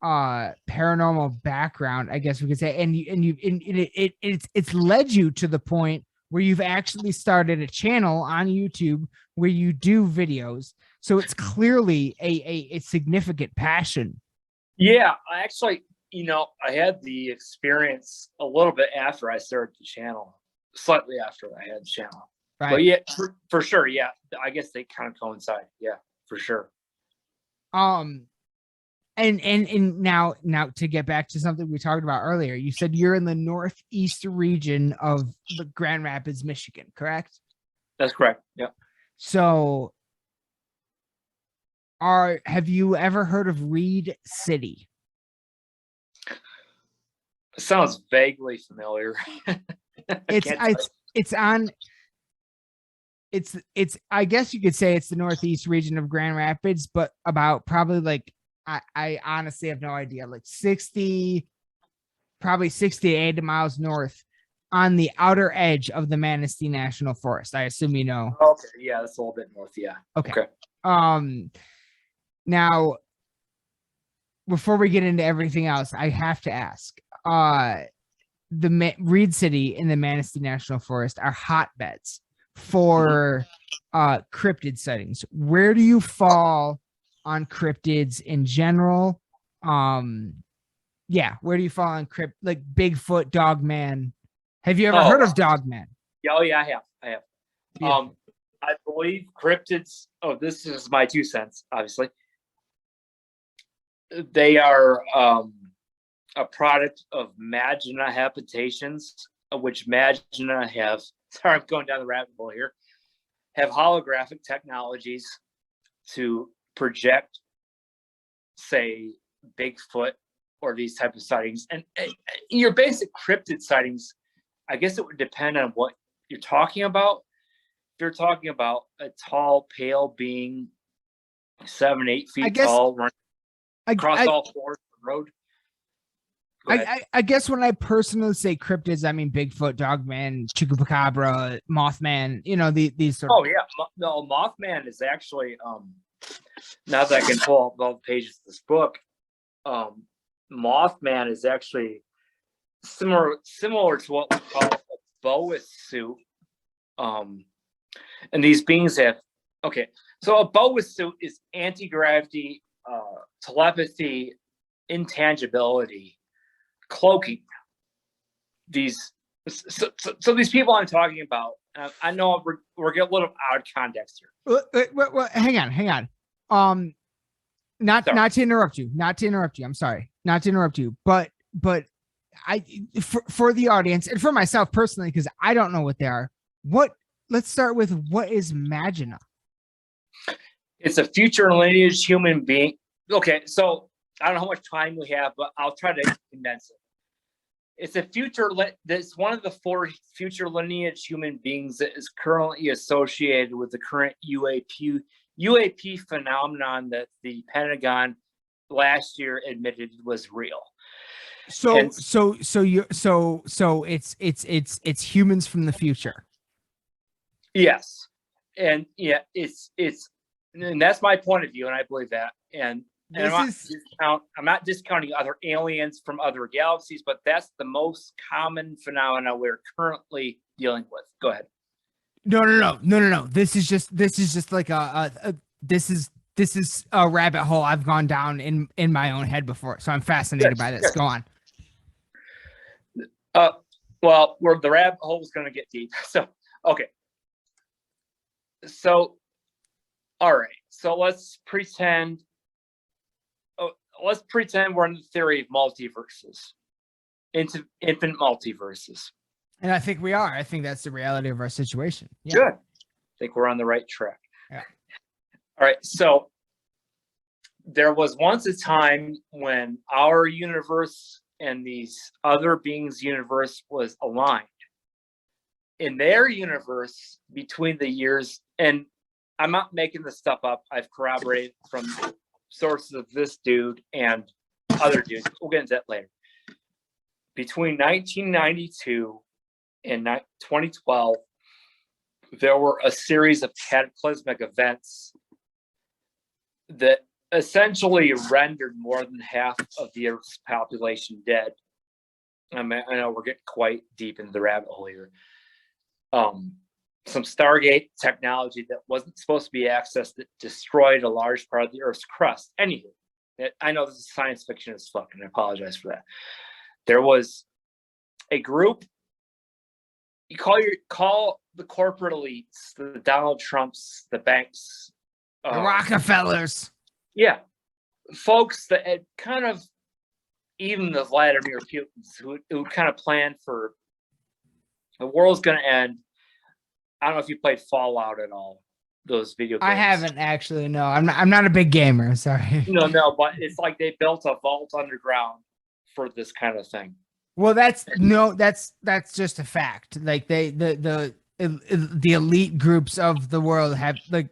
paranormal background, I guess we could say. And it's led you to the point where you've actually started a channel on YouTube where you do videos. So it's clearly a significant passion. Yeah, I actually, you know, I had the experience a little bit after I started the channel, slightly after I had the channel. Right. But yeah, for sure. Yeah. I guess they kind of coincide. Yeah, for sure. And now to get back to something we talked about earlier, you said you're in the northeast region of the Grand Rapids, Michigan, correct? That's correct. Yeah. So have you ever heard of Reed City? Sounds vaguely familiar. It's I guess you could say it's the northeast region of Grand Rapids, but about probably like I honestly have no idea, like 60 to 80 miles north on the outer edge of the Manistee National Forest. I assume you know. Okay, yeah, that's a little bit north. Yeah. Okay. Now before we get into everything else, I have to ask, the Reed City and the Manistee National Forest are hotbeds for cryptid sightings. Where do you fall on cryptids in general? Where do you fall on like Bigfoot, Dogman? Have you ever heard of Dogman? Oh yeah, I have. Yeah. I believe cryptids. Oh, this is my 2 cents, obviously. They are a product of magna habitations, which magna have. Sorry, I'm going down the rabbit hole here. Have holographic technologies to project, say, Bigfoot or these type of sightings. And your basic cryptid sightings, I guess it would depend on what you're talking about. If you're talking about a tall, pale being, 7-8 feet tall, running across all fours of the road. I guess when I personally say cryptids, I mean Bigfoot, Dogman, Chupacabra, Mothman, these sort of. Oh yeah, no, Mothman is actually now that I can pull up all the pages of this book, Mothman is actually similar to what we call a boa suit. And these beings have so a boa suit is anti-gravity, telepathy, intangibility, cloaking. These these people I'm talking about, I know we're getting a little out of context here. Well, hang on. Not to interrupt you. I'm sorry. Not to interrupt you. But for the audience and for myself personally, because I don't know what they are. Let's start with what is Magina? It's a future lineage human being. Okay, so I don't know how much time we have, but I'll try to condense it. It's a that's one of the 4 future lineage human beings that is currently associated with the current UAP phenomenon that the Pentagon last year admitted was real. So it's humans from the future. Yes, and yeah, and that's my point of view, and I believe that. And I'm not discounting other aliens from other galaxies, but that's the most common phenomena we're currently dealing with. Go ahead. No. This is just like this is a rabbit hole I've gone down in my own head before, so I'm fascinated by this. Yes. Go on. Well, where the rabbit hole is going to get deep. So, okay. So, all right. So let's pretend we're in the theory of multiverses, into infinite multiverses. And I think we are. I think that's the reality of our situation. Yeah. Good. I think we're on the right track. Yeah. All right. So there was once a time when our universe and these other beings' universe was aligned. In their universe, between the years, and I'm not making this stuff up, I've corroborated from sources of this dude and other dudes. We'll get into that later. Between 1992 and 2012, there were a series of cataclysmic events that essentially rendered more than half of the Earth's population dead. I know we're getting quite deep into the rabbit hole here. Some Stargate technology that wasn't supposed to be accessed that destroyed a large part of the Earth's crust. Anywho, I know this is science fiction as fuck, and I apologize for that. There was a group you call the corporate elites, the Donald Trumps, the banks, The Rockefellers. yeah, folks that had kind of, even the Vladimir Putins, who kind of planned for the world's going to end. I don't know if you played Fallout at all. Those video games. I haven't actually. No, I'm not a big gamer. Sorry. No, but it's like they built a vault underground for this kind of thing. Well, that's just a fact. Like the elite groups of the world have like.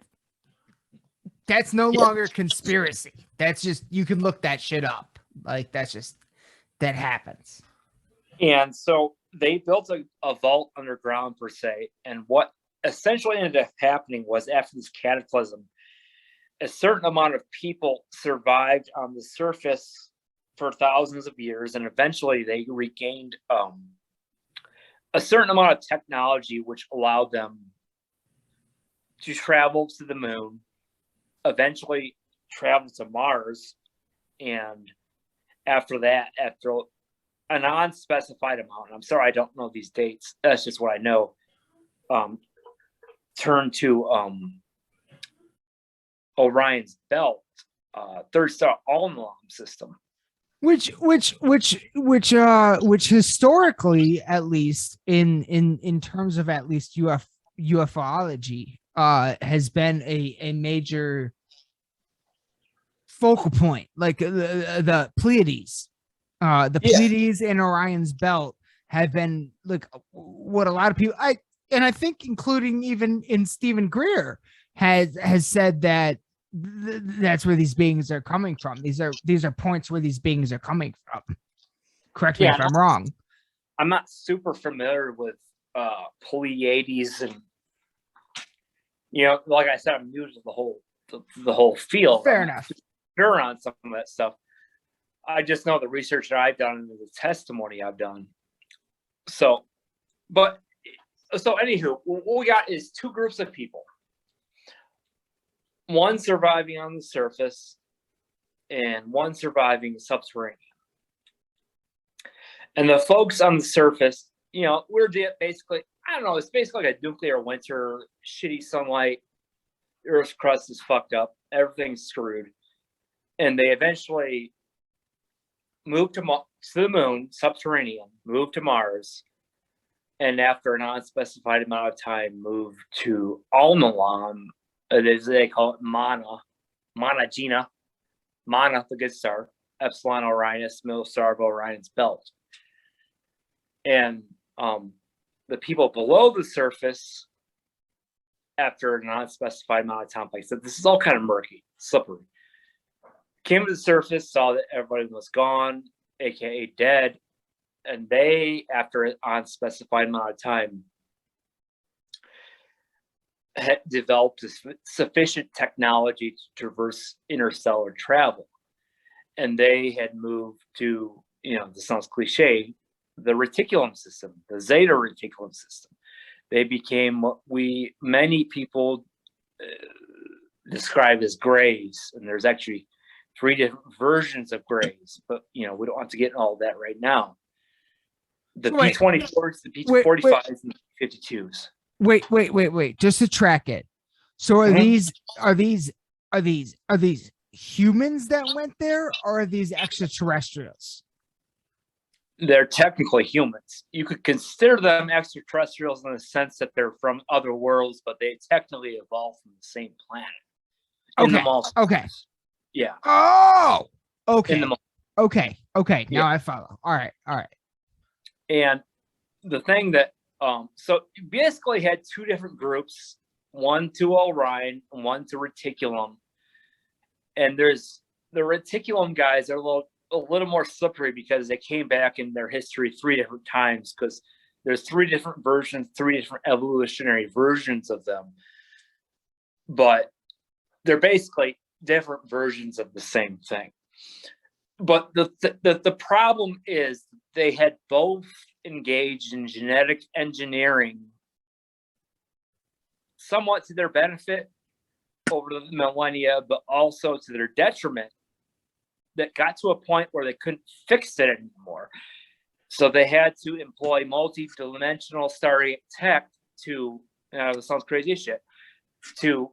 That's no longer conspiracy. That's just, you can look that shit up. Like that happens. And so they built a vault underground per se. And what essentially ended up happening was, after this cataclysm, a certain amount of people survived on the surface for thousands of years, and eventually they regained a certain amount of technology which allowed them to travel to the moon, eventually travel to Mars, and after that, after an unspecified amount, I'm sorry, I don't know these dates, that's just what I know, turn to Orion's belt, third star Alnilam system. Which historically, at least in terms of at least ufology, has been a major focal point. Like the Pleiades, Pleiades and Orion's belt have been like what a lot of people, I think including even in Stephen Greer has said that that's where these beings are coming from. These are points where these beings are coming from. Correct me if I'm wrong. I'm not super familiar with Pleiades, and like I said, I'm new to the whole field. Fair enough. Sure on some of that stuff. I just know the research that I've done and the testimony I've done. So anywho, what we got is two groups of people. One surviving on the surface and one surviving subterranean. And the folks on the surface, we're basically, I don't know, it's basically like a nuclear winter, shitty sunlight, Earth's crust is fucked up, everything's screwed. And they eventually moved to the moon, subterranean, moved to Mars, and after an unspecified amount of time, moved to Alnilam. They call it Mana Gina, Mana, the good star, Epsilon Orionis, middle star of Orion's belt. And the people below the surface, after an unspecified amount of time, like I said, this is all kind of murky, slippery, came to the surface, saw that everybody was gone, aka dead, and they, after an unspecified amount of time, had developed sufficient technology to traverse interstellar travel. And they had moved to, this sounds cliche, the reticulum system, the zeta reticulum system. They became what many people describe as grays. And there's actually 3 different versions of grays, but we don't want to get in all that right now. The P-24s, the P-45s, and the P-52s. Wait. Just to track it. So are these humans that went there, or are these extraterrestrials? They're technically humans. You could consider them extraterrestrials in the sense that they're from other worlds, but they technically evolved from the same planet. Okay. Yeah. Oh. Okay. Okay. Yeah. Now I follow. All right. And the thing that so you basically had 2 different groups, one to Orion and one to Reticulum. And there's the Reticulum guys are a little more slippery because they came back in their history 3 different times, because there's 3 different versions, 3 different evolutionary versions of them. But they're basically different versions of the same thing. But the problem is they had both engaged in genetic engineering somewhat to their benefit over the millennia, but also to their detriment, that got to a point where they couldn't fix it anymore. So they had to employ multi-dimensional starry tech to, this sounds crazy as shit, to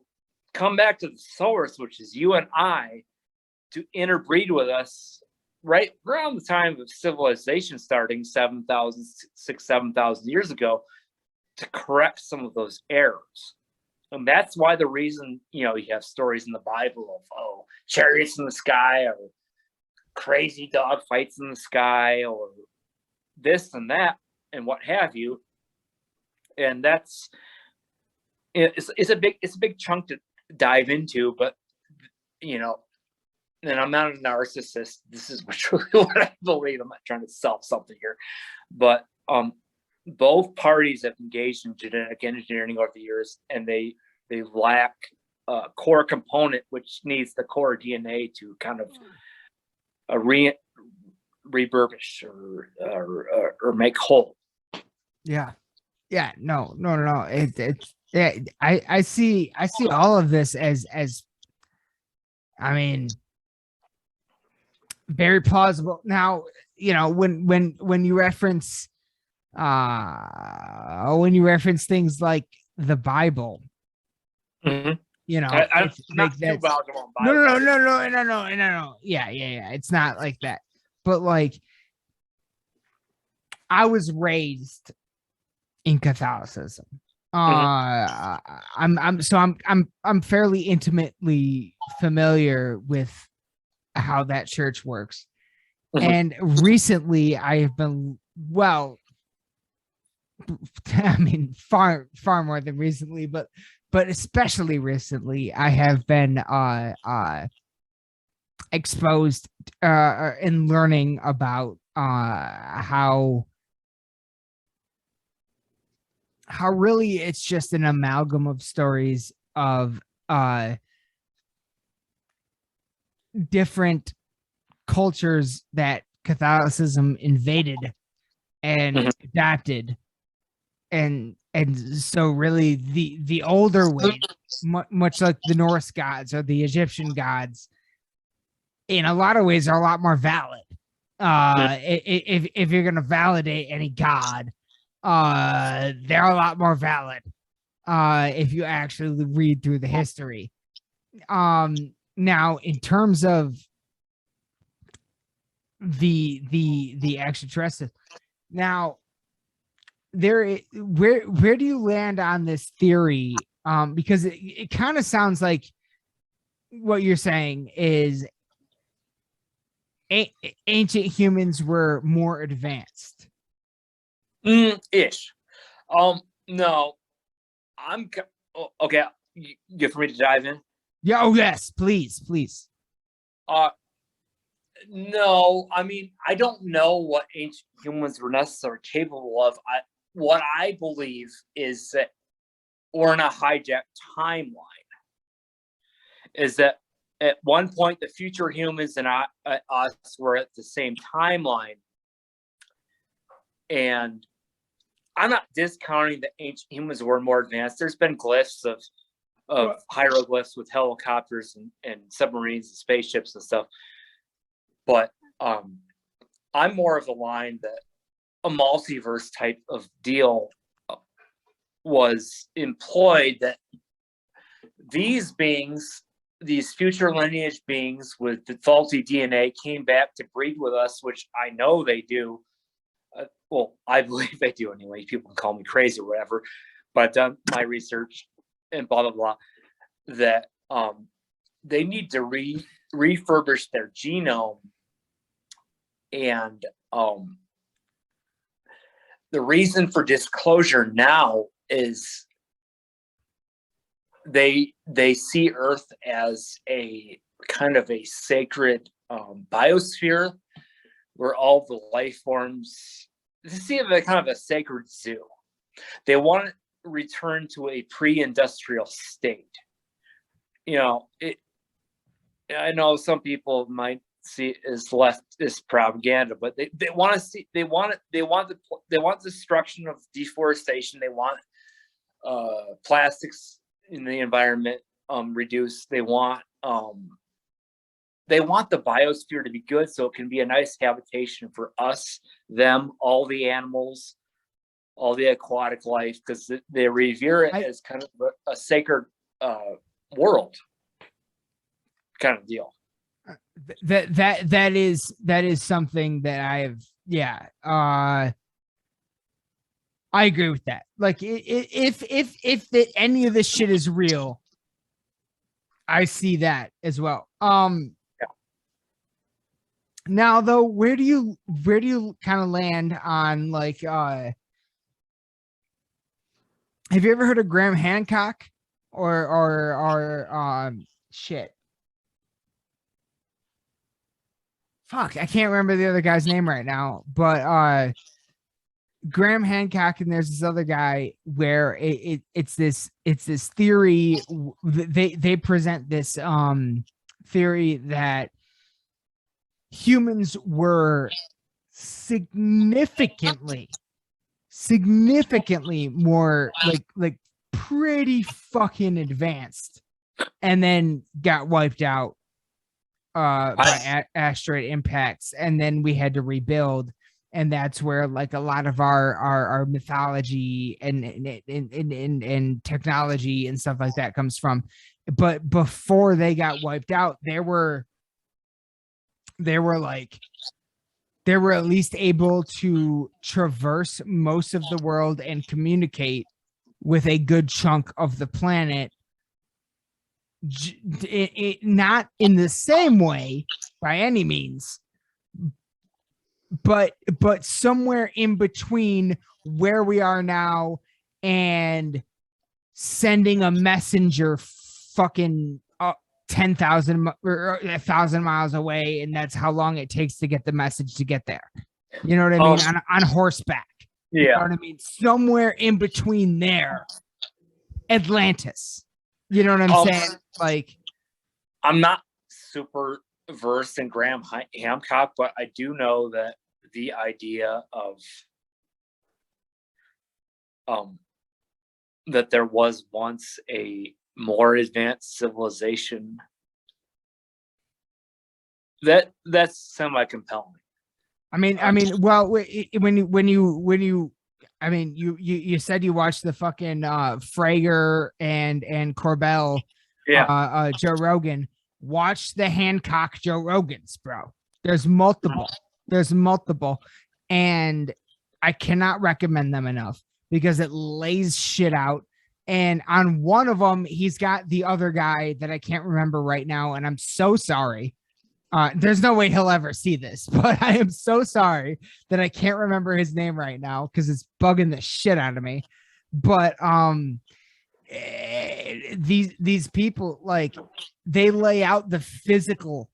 come back to the source, which is you and I, to interbreed with us right around the time of civilization starting 7,000 years ago, to correct some of those errors. And that's why the reason, you have stories in the Bible of, chariots in the sky, or crazy dog fights in the sky, or this and that, and what have you. And it's a big chunk to dive into, but and I'm not a narcissist. This is truly what I believe. I'm not trying to sell something here, but both parties have engaged in genetic engineering over the years, and they lack a core component, which needs the core DNA to kind of refurbish or make whole. Yeah. No. I see all of this as I mean, very plausible. Now, when you reference things like the Bible, Mm-hmm. it's not like too that's valuable on Bible. no. Yeah. It's not like that. But like, I was raised in Catholicism. I'm fairly intimately familiar with how that church works. Mhm. And recently I have been, far more than recently, but especially recently, I have been exposed in learning about how really it's just an amalgam of stories of different cultures that Catholicism invaded and adapted, and so really the older ways, much like the Norse gods or the Egyptian gods, in a lot of ways are a lot more valid. If you're going to validate any god, they're a lot more valid if you actually read through the history. Now, in terms of the extraterrestrials, now where do you land on this theory? Because it kind of sounds like what you're saying is ancient humans were more advanced. Ish. No, I'm okay. You for me to dive in? Yeah. Oh yes, please. No, I mean, I don't know what ancient humans were necessarily capable of. What I believe is that we're in a hijacked timeline. Is that at one point the future humans and us were at the same timeline, and I'm not discounting that ancient humans were more advanced. There's been glyphs of hieroglyphs with helicopters and submarines and spaceships and stuff. But I'm more of the line that a multiverse type of deal was employed, that these beings, these future lineage beings with the faulty DNA, came back to breed with us, which I know they do. I believe they do anyway. People can call me crazy or whatever, but I've done my research and blah, blah, blah, that they need to refurbish their genome. And the reason for disclosure now is they see Earth as a kind of a sacred biosphere where all the life forms, they see it as kind of a sacred zoo. They want to return to a pre-industrial state. I know some people might see it as leftist propaganda, but they want to see, they want destruction of deforestation. They want plastics in the environment reduced. They want they want the biosphere to be good so it can be a nice habitation for us, them, all the animals, all the aquatic life, because they revere it as kind of a sacred world kind of deal. That is something that I agree with that. Like if any of this shit is real, I see that as well. Now though, where do you kind of land on like have you ever heard of Graham Hancock or shit? Fuck, I can't remember the other guy's name right now, but Graham Hancock and there's this other guy where it's this theory. They present this theory that humans were significantly more like pretty fucking advanced, and then got wiped out by asteroid impacts, and then we had to rebuild. And that's where like a lot of our mythology and technology and stuff like that comes from. But before they got wiped out, they were at least able to traverse most of the world and communicate with a good chunk of the planet. Not in the same way by any means, but somewhere in between where we are now and sending a messenger fucking 10,000 or 1,000 miles away, and that's how long it takes to get the message to get there. You know what I mean? On horseback. Yeah. You know what I mean? Somewhere in between there, Atlantis. You know what I'm saying? Like, I'm not super versed in Graham Hancock, but I do know that the idea of that there was once a more advanced civilization, that's semi compelling. I mean, well, when you said you watched the fucking Frager and Corbell, Joe Rogan. Watch the Hancock Joe Rogans, bro. There's multiple, and I cannot recommend them enough because it lays shit out. And on one of them, he's got the other guy that I can't remember right now, and I'm so sorry. There's no way he'll ever see this, but I am so sorry that I can't remember his name right now because it's bugging the shit out of me. But these people, like, they lay out the physical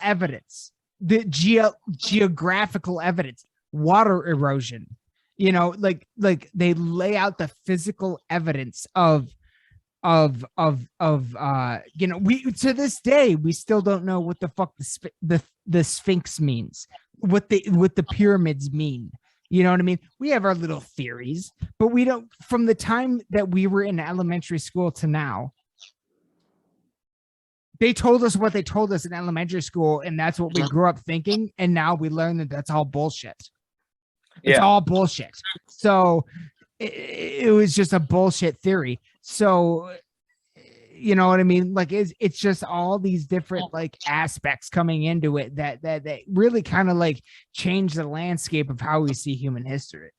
evidence, the geographical evidence, water erosion, you know, like they lay out the physical evidence of you know, we to this day we still don't know what the fuck the Sphinx means, what the pyramids mean. You know what I mean? We have our little theories, but we don't. From the time that we were in elementary school to now, they told us what they told us in elementary school, and that's what we grew up thinking. And now we learn that that's all bullshit. It's all bullshit. So it was just a bullshit theory. So, you know what I mean? Like, it's just all these different like aspects coming into it that really kind of like change the landscape of how we see human history.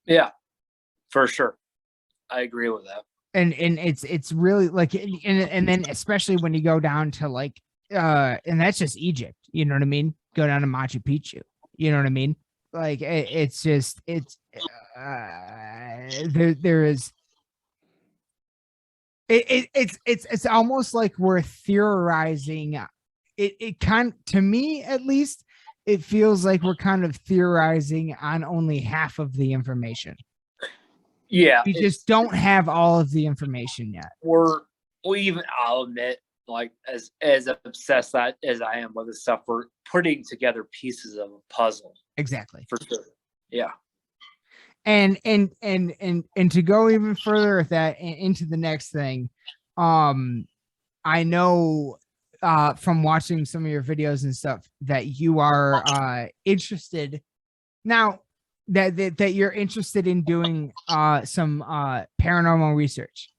Yeah, for sure. I agree with that. And it's really like, and then especially when you go down to like, and that's just Egypt, you know what I mean? Go down to Machu Picchu, you know what I mean? Like there is. It's almost like we're theorizing. It kind, to me at least, it feels like we're kind of theorizing on only half of the information. Yeah, we just don't have all of the information yet. I'll admit, like as obsessed as I am with this stuff, we're putting together pieces of a puzzle. Exactly. For sure. Yeah. And to go even further with that into the next thing, I I know from watching some of your videos and stuff that you are interested now that you're interested in doing some paranormal research.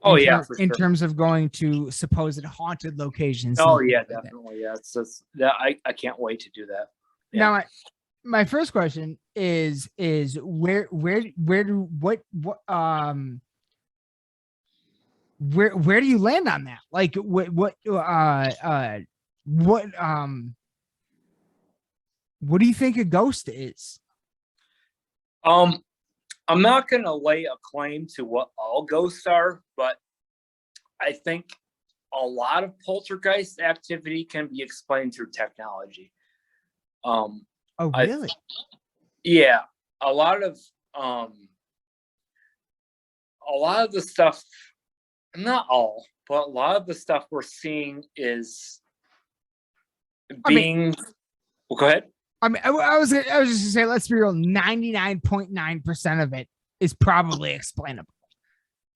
Oh yeah, for in sure. terms of going to supposed haunted locations. Oh and yeah, things like that. definitely. Yeah, it's just that I can't wait to do that. Yeah. Now, my first question is where do where do you land on that? Like what do you think a ghost is? I'm not gonna lay a claim to what all ghosts are, but I think a lot of poltergeist activity can be explained through technology. Oh, really? Yeah, a lot of the stuff, not all, but a lot of the stuff we're seeing is being. Well, go ahead. I mean, I was just gonna say, let's be real. 99.9% of it is probably explainable,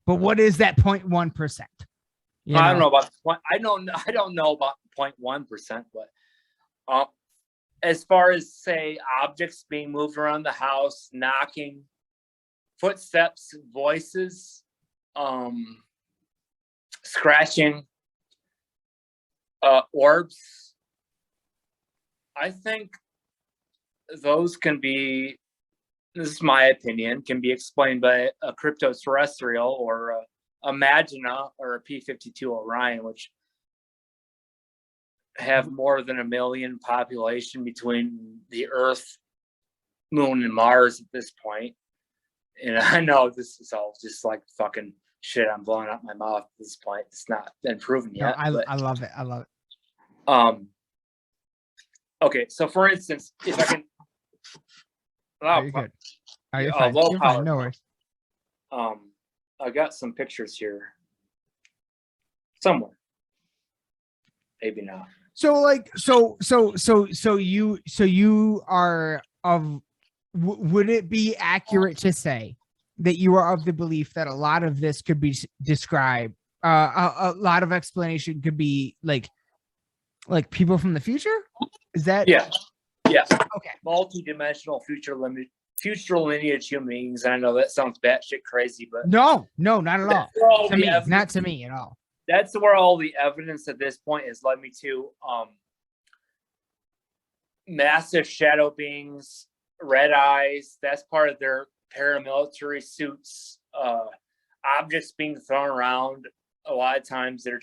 but what is that 0.1%? I don't know about the point. I don't know about the 0.1%, but as far as say objects being moved around the house, knocking, footsteps, voices, scratching, orbs, I think those can be, this is my opinion, can be explained by a cryptoterrestrial or a Magina or a P-52 Orion, which have more than 1 million population between the Earth, Moon, and Mars at this point. And I know this is all just like fucking shit I'm blowing out my mouth at this point. It's not been proven yet. No, I love it. I love it. Okay, so for instance, if I can, Are you good? Are you fine? Low You're power. fine. No worries. I got some pictures here somewhere. Maybe not. So like, so you are of, would it be accurate to say that you are of the belief that a lot of this could be described, a lot of explanation could be like people from the future? Is that? Yeah. Okay. Multi-dimensional future lineage human beings. I know that sounds batshit crazy, but No, not at all. To me, not to me at all. That's where all the evidence at this point has led me to. Massive shadow beings, red eyes. That's part of their paramilitary suits. Objects being thrown around. A lot of times they're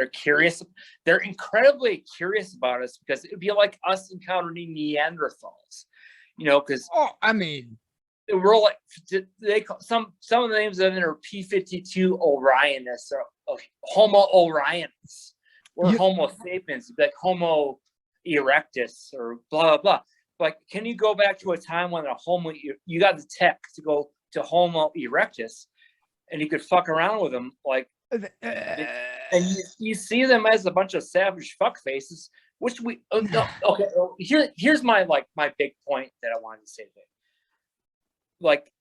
curious. They're incredibly curious about us because it would be like us encountering Neanderthals, because I mean, we're like, they call some of the names of them are P-52 Orionis or Homo Orionis or Homo sapiens, like Homo erectus or blah blah blah. Like, can you go back to a time when you got the tech to go to Homo erectus and you could fuck around with them, like, and you see them as a bunch of savage fuck faces, which we okay. Here's my big point that I wanted to say today. Like,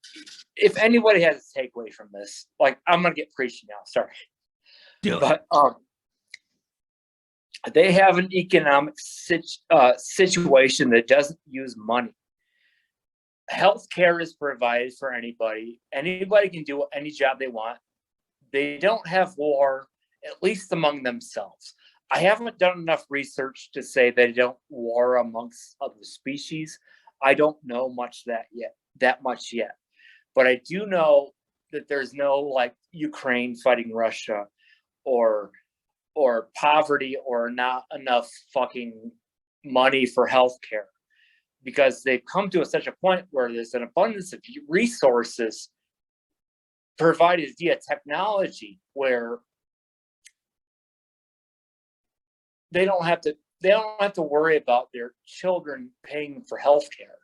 if anybody has a takeaway from this, like, I'm gonna get preachy now. Sorry, but they have an economic situation that doesn't use money. Healthcare is provided for anybody. Anybody can do any job they want. They don't have war, at least among themselves. I haven't done enough research to say they don't war amongst other species. I don't know that much yet. But I do know that there's no like Ukraine fighting Russia or poverty or not enough fucking money for healthcare, because they've come to such a point where there's an abundance of resources provided via technology where they don't have to worry about their children paying for healthcare.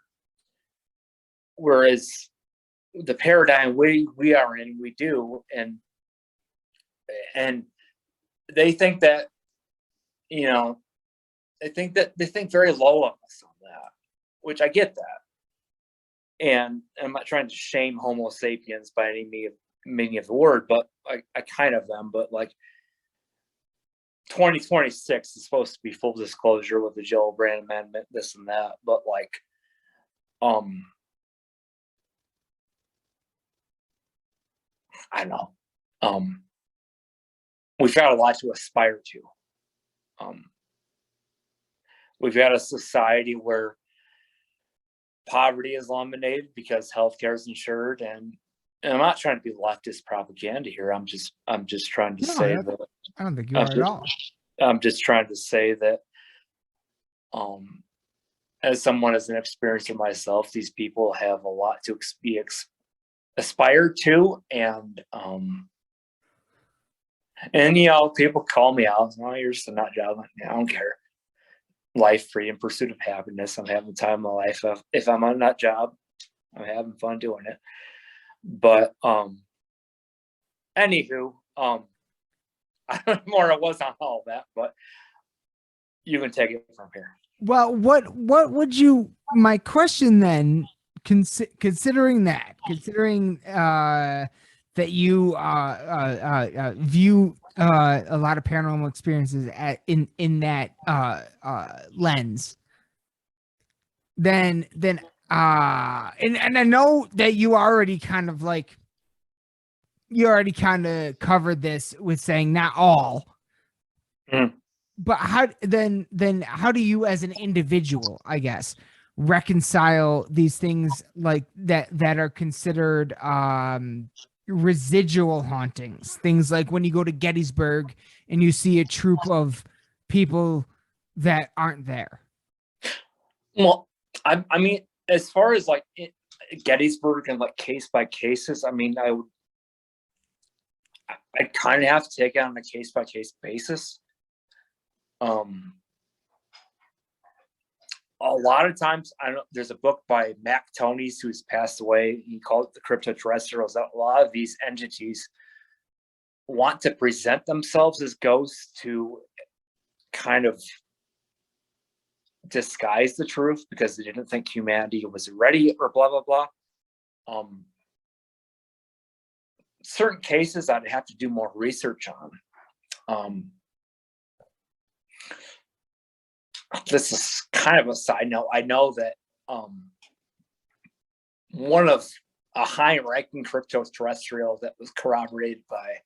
Whereas the paradigm we are in, we do, and they think that, they think very low of us on that, which I get that. And I'm not trying to shame Homo sapiens by any meaning of the word, but I kind of am. But like, 2026 is supposed to be full disclosure with the Gillibrand Amendment, this and that, but like, I don't know. We've got a lot to aspire to. We've got a society where poverty is eliminated because healthcare is insured, and I'm not trying to be leftist propaganda here. I'm just trying to say that I don't think you are at all. I'm just trying to say that, as someone as an experiencer myself, these people have a lot to aspire to, and people call me out. Oh, you're just a nut job. I don't care. Life free in pursuit of happiness. I'm having the time of my life. If I'm on that job, I'm having fun doing it. But anywho, I don't know more I was on all that, but you can take it from here. Well, what would you? My question then, considering that you view a lot of paranormal experiences in that lens, then and I know that you already kind of covered this with saying not all. But how do you as an individual, I guess, reconcile these things like that are considered residual hauntings? Things like when you go to Gettysburg and you see a troop of people that aren't there. Well, I mean, as far as like Gettysburg and like case by cases, I mean, I kind of have to take it on a case by case basis. A lot of times, there's a book by Mac Tonys who's passed away. He called it The Cryptoterrestrials. A lot of these entities want to present themselves as ghosts to kind of disguise the truth because they didn't think humanity was ready or blah, blah, blah. Certain cases I'd have to do more research on. This is kind of a side note. I know that one of a high-ranking cryptoterrestrial that was corroborated by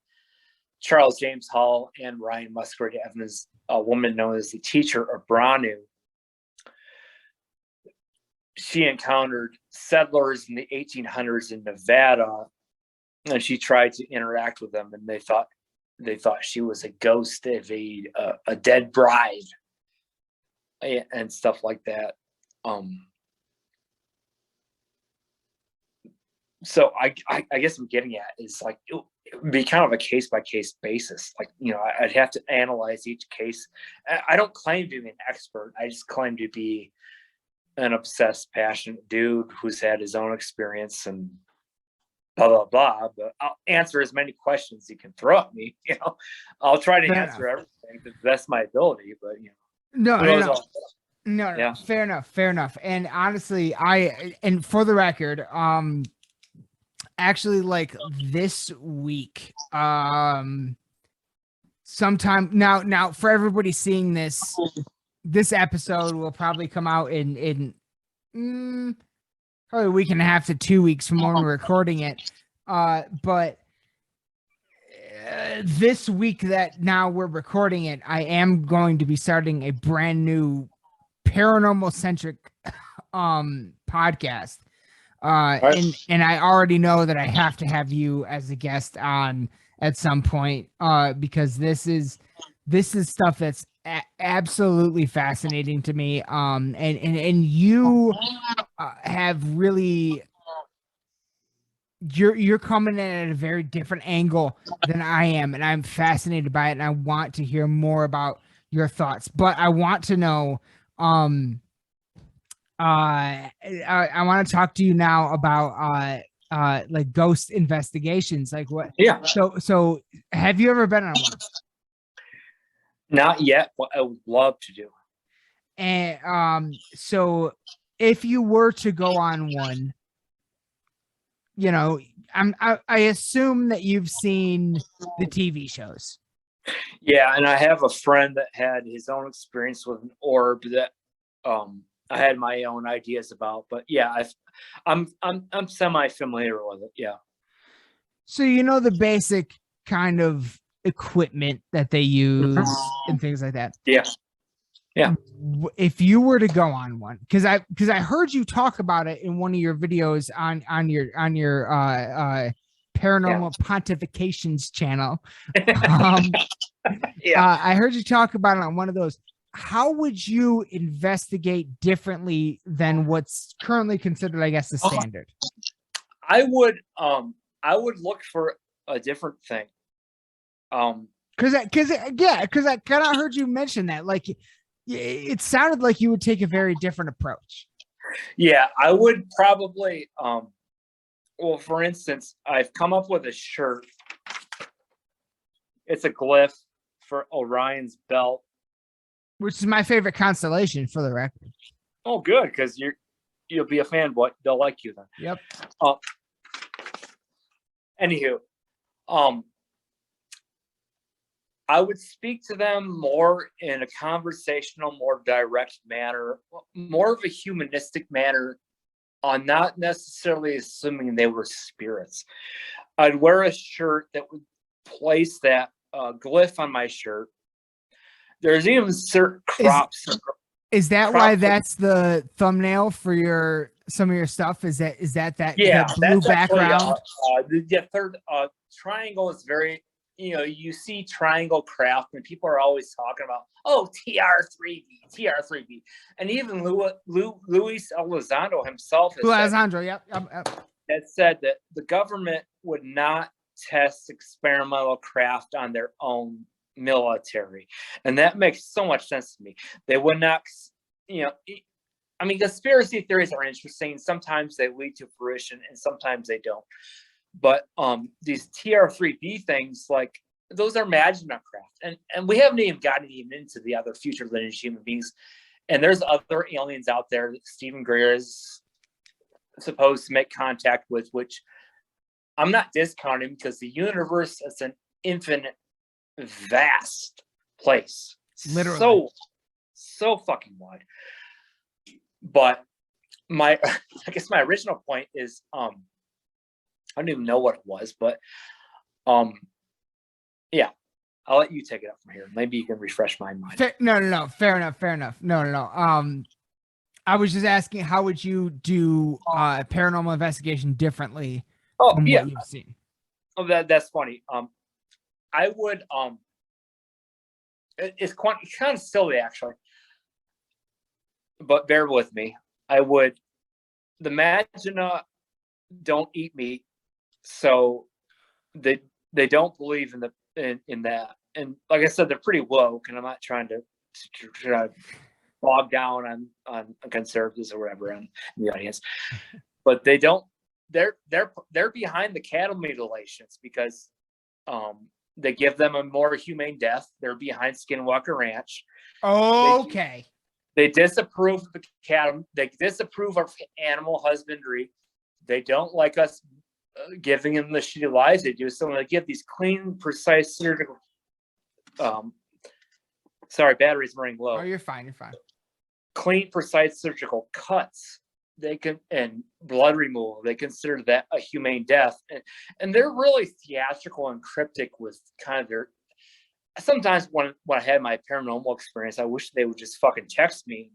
Charles James Hall and Ryan Musgrave Evans, a woman known as the Teacher of Branu. She encountered settlers in the 1800s in Nevada, and she tried to interact with them, and they thought she was a ghost of a dead bride. And stuff like that. So I guess I'm getting at is like it would be kind of a case by case basis. Like, I'd have to analyze each case. I don't claim to be an expert. I just claim to be an obsessed, passionate dude who's had his own experience and blah blah blah. But I'll answer as many questions you can throw at me. I'll try to answer everything to the best of my ability. But No. Yeah. Fair enough. And honestly, and for the record, actually, like this week, sometime now for everybody seeing this episode will probably come out in probably a week and a half to 2 weeks from when we're recording it. But this week that now we're recording it, I am going to be starting a brand new paranormal centric podcast. Right. And I already know that I have to have you as a guest on at some point because this is stuff that's absolutely fascinating to me. And you have really you're coming in at a very different angle than I am, and I'm fascinated by it, and I want to hear more about your thoughts. But I want to know, I want to talk to you now about like ghost investigations. Like what? Yeah. So have you ever been on one? Not yet, but I would love to do. And so if you were to go on one, I assume that you've seen the TV shows. Yeah, and I have a friend that had his own experience with an orb that I had my own ideas about. But yeah, I'm semi familiar with it. Yeah. So you know the basic kind of equipment that they use and things like that. Yeah. Yeah. If you were to go on one, because I heard you talk about it in one of your videos on your paranormal pontifications channel. Yeah. I heard you talk about it on one of those. How would you investigate differently than what's currently considered, I guess, the standard? I would look for a different thing. Because I kind of heard you mention that. Like, it sounded like you would take a very different approach. Yeah, I would probably well, for instance, I've come up with a shirt. It's a glyph for Orion's belt, Which is my favorite constellation, for the record. Oh, good, because you'll be a fanboy. They'll like you then. Yep. Anywho, I would speak to them more in a conversational, more direct manner, more of a humanistic manner, on not necessarily assuming they were spirits. I'd wear a shirt that would place that glyph on my shirt. There's even certain crops. Is that why that's the thumbnail for some of your stuff? Is that yeah, that blue background? The third triangle is very, you see triangle craft and people are always talking about, oh, TR3B. And even Luis Elizondo himself has said that the government would not test experimental craft on their own military. And that makes so much sense to me. They would not, I mean, conspiracy theories are interesting. Sometimes they lead to fruition and sometimes they don't. But these TR3B things, like, those are Magna craft. And we haven't even gotten into the other future lineage human beings. And there's other aliens out there that Stephen Greer is supposed to make contact with, which I'm not discounting, because the universe is an infinite, vast place. Literally. So fucking wide. But I guess my original point is, I don't even know what it was, but yeah, I'll let you take it up from here. Maybe you can refresh my mind. No. Fair enough. No. I was just asking, how would you do paranormal investigation differently from what you've seen? Oh, that's funny. I would it's kind of silly actually, but bear with me. The Magna don't eat meat, so they don't believe in that. And like I said, they're pretty woke, and I'm not trying to bog down on conservatives or whatever in the audience, but they don't. They're behind the cattle mutilations because they give them a more humane death. They're behind Skinwalker Ranch. Okay. They disapprove of the cattle. They disapprove of animal husbandry. They don't like us giving them the shitty lives they do. So they give these clean, precise surgical. Sorry, battery's running low. Oh, you're fine. Clean, precise surgical cuts. And blood removal. They consider that a humane death, and they're really theatrical and cryptic with kind of their. Sometimes when I had my paranormal experience, I wish they would just fucking text me,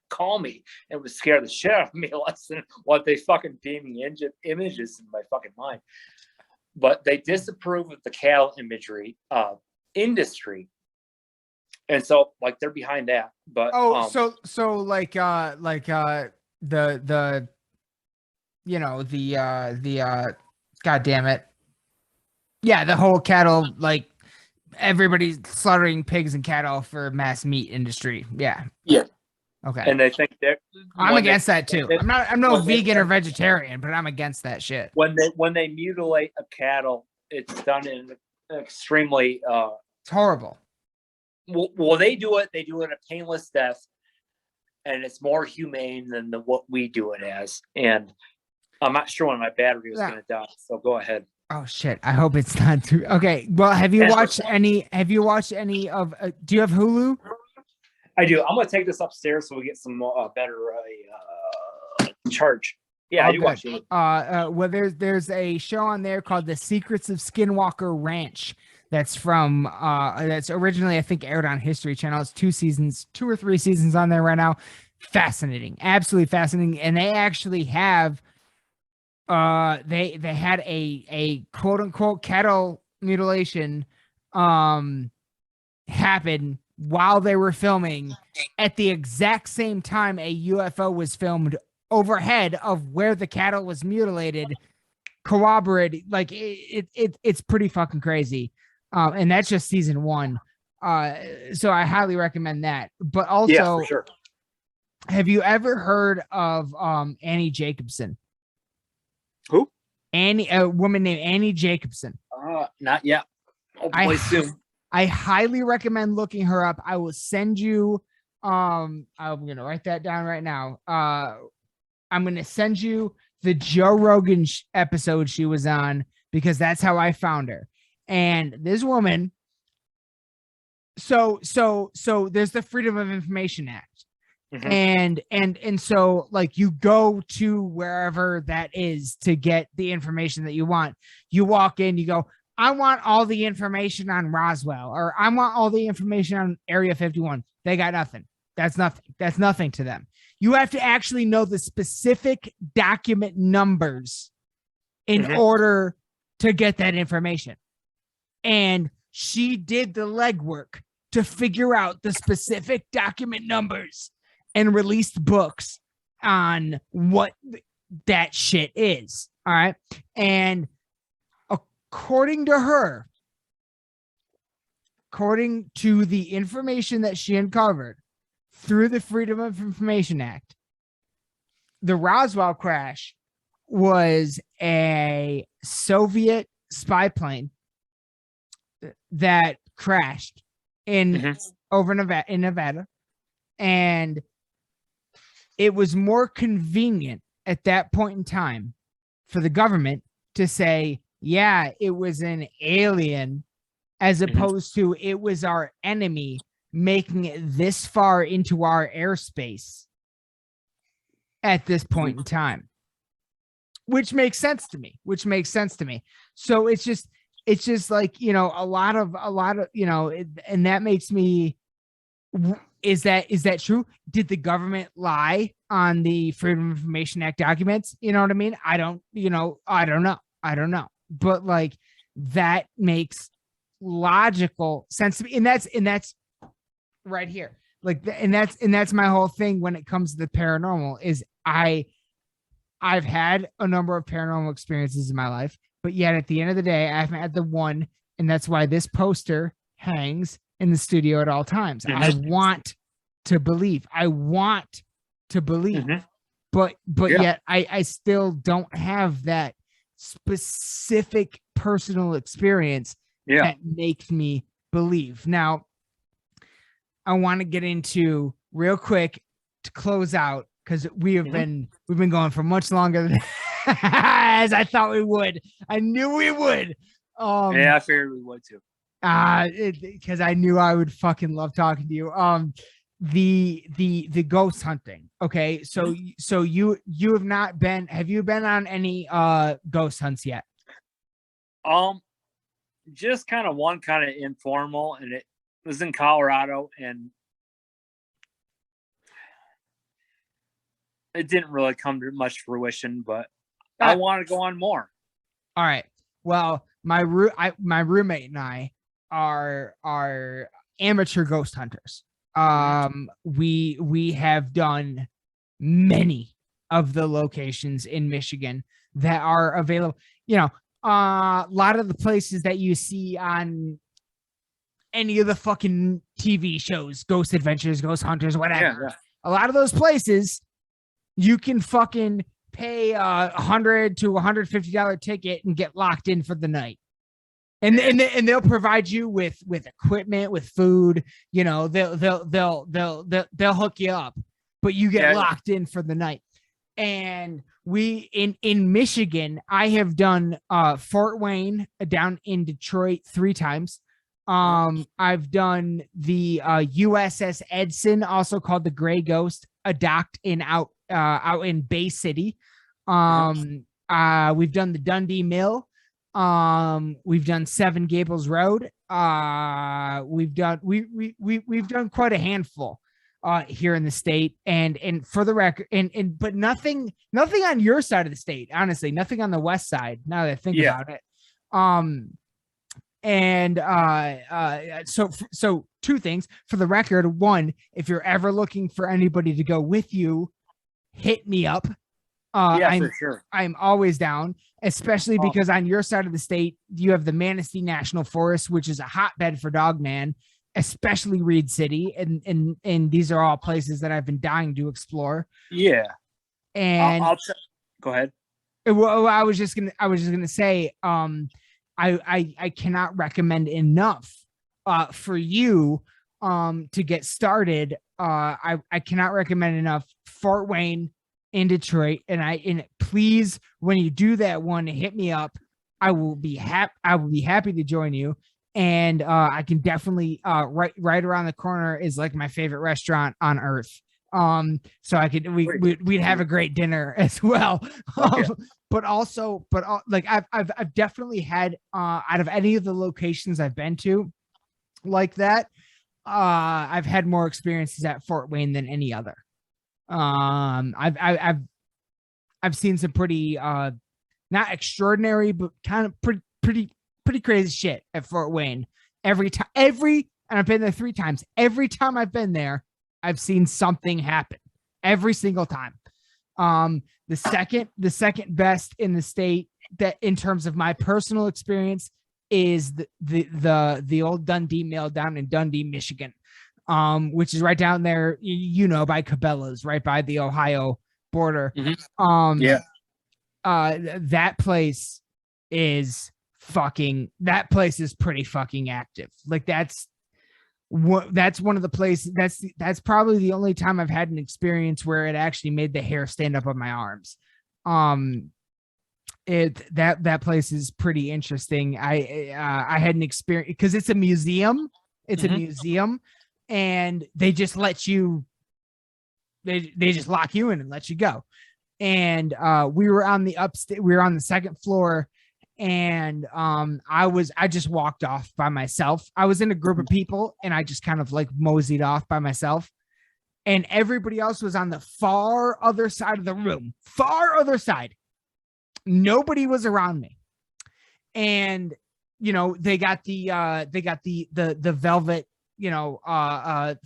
call me, and would scare the shit out of me less than what they fucking beaming images in my fucking mind. But they disapprove of the cattle imagery industry, and so like they're behind that. But so like the god damn it, yeah, the whole cattle, like everybody's slaughtering pigs and cattle for mass meat industry. Yeah Okay. And they think I'm against that too. I'm no vegan or vegetarian, but I'm against that shit. When they mutilate a cattle, it's done in an extremely it's horrible. Well, they do it a painless death, and it's more humane than what we do it as. And I'm not sure when my battery was going to die, so go ahead. Oh shit! I hope it's not too. Okay. Well, have you watched any? Have you watched any of? Do you have Hulu? I do. I'm gonna take this upstairs so we get some better charge. Yeah, I do watch it. Well, there's a show on there called The Secrets of Skinwalker Ranch. That's from that's originally I think aired on History Channel. It's 2 or 3 seasons on there right now. Fascinating, absolutely fascinating. And they actually have they had a quote unquote cattle mutilation happen while they were filming at the exact same time a UFO was filmed overhead of where the cattle was mutilated, corroborated. Like it's pretty fucking crazy. And that's just season 1. So I highly recommend that. But also, yeah, for sure. Have you ever heard of Annie Jacobson? Who? A woman named Annie Jacobson. Not yet. Hopefully soon. I highly recommend looking her up. I will send you. I'm gonna write that down right now. I'm gonna send you the Joe Rogan episode she was on because that's how I found her. And this woman. So there's the Freedom of Information Act. Mm-hmm. And so like you go to wherever that is to get the information that you want. You walk in, you go, I want all the information on Roswell, or I want all the information on Area 51. They got nothing. That's nothing. That's nothing to them. You have to actually know the specific document numbers in order to get that information. And she did the legwork to figure out the specific document numbers and released books on what that shit is. All right. And according to her, according to the information that she uncovered through the Freedom of Information Act, the Roswell crash was a Soviet spy plane that crashed in Nevada. And it was more convenient at that point in time for the government to say, yeah, it was an alien, as opposed to it was our enemy making it this far into our airspace at this point in time, which makes sense to me. So it's just like, you know, a lot of, you know, and that makes me, is that true? Did the government lie on the Freedom of Information Act documents? You know what I mean? I don't know. But like that makes logical sense to me. And that's right here. Like, and that's my whole thing when it comes to the paranormal is I've had a number of paranormal experiences in my life, but yet at the end of the day, I haven't had the one. And that's why this poster hangs in the studio at all times. I want to believe, but yet I still don't have that specific personal experience that makes me believe. Now, I want to get into real quick to close out because we've been going for much longer than as I thought we would. I knew we would. I figured we would too. Because I knew I would fucking love talking to you. The ghost hunting. Okay, so you have not been. Have you been on any ghost hunts yet? Just kind of one, kind of informal, and it was in Colorado, and it didn't really come to much fruition. But I want to go on more. All right. Well, my roommate and I are amateur ghost hunters. We have done many of the locations in Michigan that are available. You know, a lot of the places that you see on any of the fucking TV shows, Ghost Adventures, Ghost Hunters, whatever. A lot of those places you can fucking pay $100 to $150 ticket and get locked in for the night. And they'll provide you with equipment, with food. You know, they'll hook you up, but you get locked in for the night. And we in Michigan, I have done Fort Wayne down in Detroit 3 times. I've done the USS Edson, also called the Gray Ghost, docked out in Bay City. We've done the Dundee Mill. We've done Seven Gables Road. We've done quite a handful here in the state, and for the record, but nothing on your side of the state, honestly, nothing on the west side, now that I think about it. So 2 things for the record. 1, if you're ever looking for anybody to go with you, hit me up. For sure. I'm always down, especially because on your side of the state, you have the Manistee National Forest, which is a hotbed for Dogman, especially Reed City. And these are all places that I've been dying to explore. Yeah. And go ahead. Well, I was just gonna say, I cannot recommend enough for you to get started. I cannot recommend enough Fort Wayne in Detroit, and please, when you do that one, hit me up. I will be happy to join you. And I can definitely right around the corner is like my favorite restaurant on earth. So we'd have a great dinner as well. Like I've definitely had out of any of the locations I've been to like that, I've had more experiences at Fort Wayne than any other. I've seen some pretty not extraordinary, but kind of pretty crazy shit at Fort Wayne. And I've been there 3 times. Every time I've been there, I've seen something happen every single time. The second best in the state, that in terms of my personal experience, is the old Dundee Mill down in Dundee, Michigan, which is right down there, by Cabela's, right by the Ohio border. That place is pretty fucking active. Like that's one of the places that's probably the only time I've had an experience where it actually made the hair stand up on my arms. That place is pretty interesting. I had an experience because it's a museum. It's a museum, and they just let you. They just lock you in and let you go. And we were on the 2nd floor. And I just walked off by myself. I was in a group of people, and I just kind of like moseyed off by myself. And everybody else was on the far other side of the room. Far other side. Nobody was around me. And they got the velvet,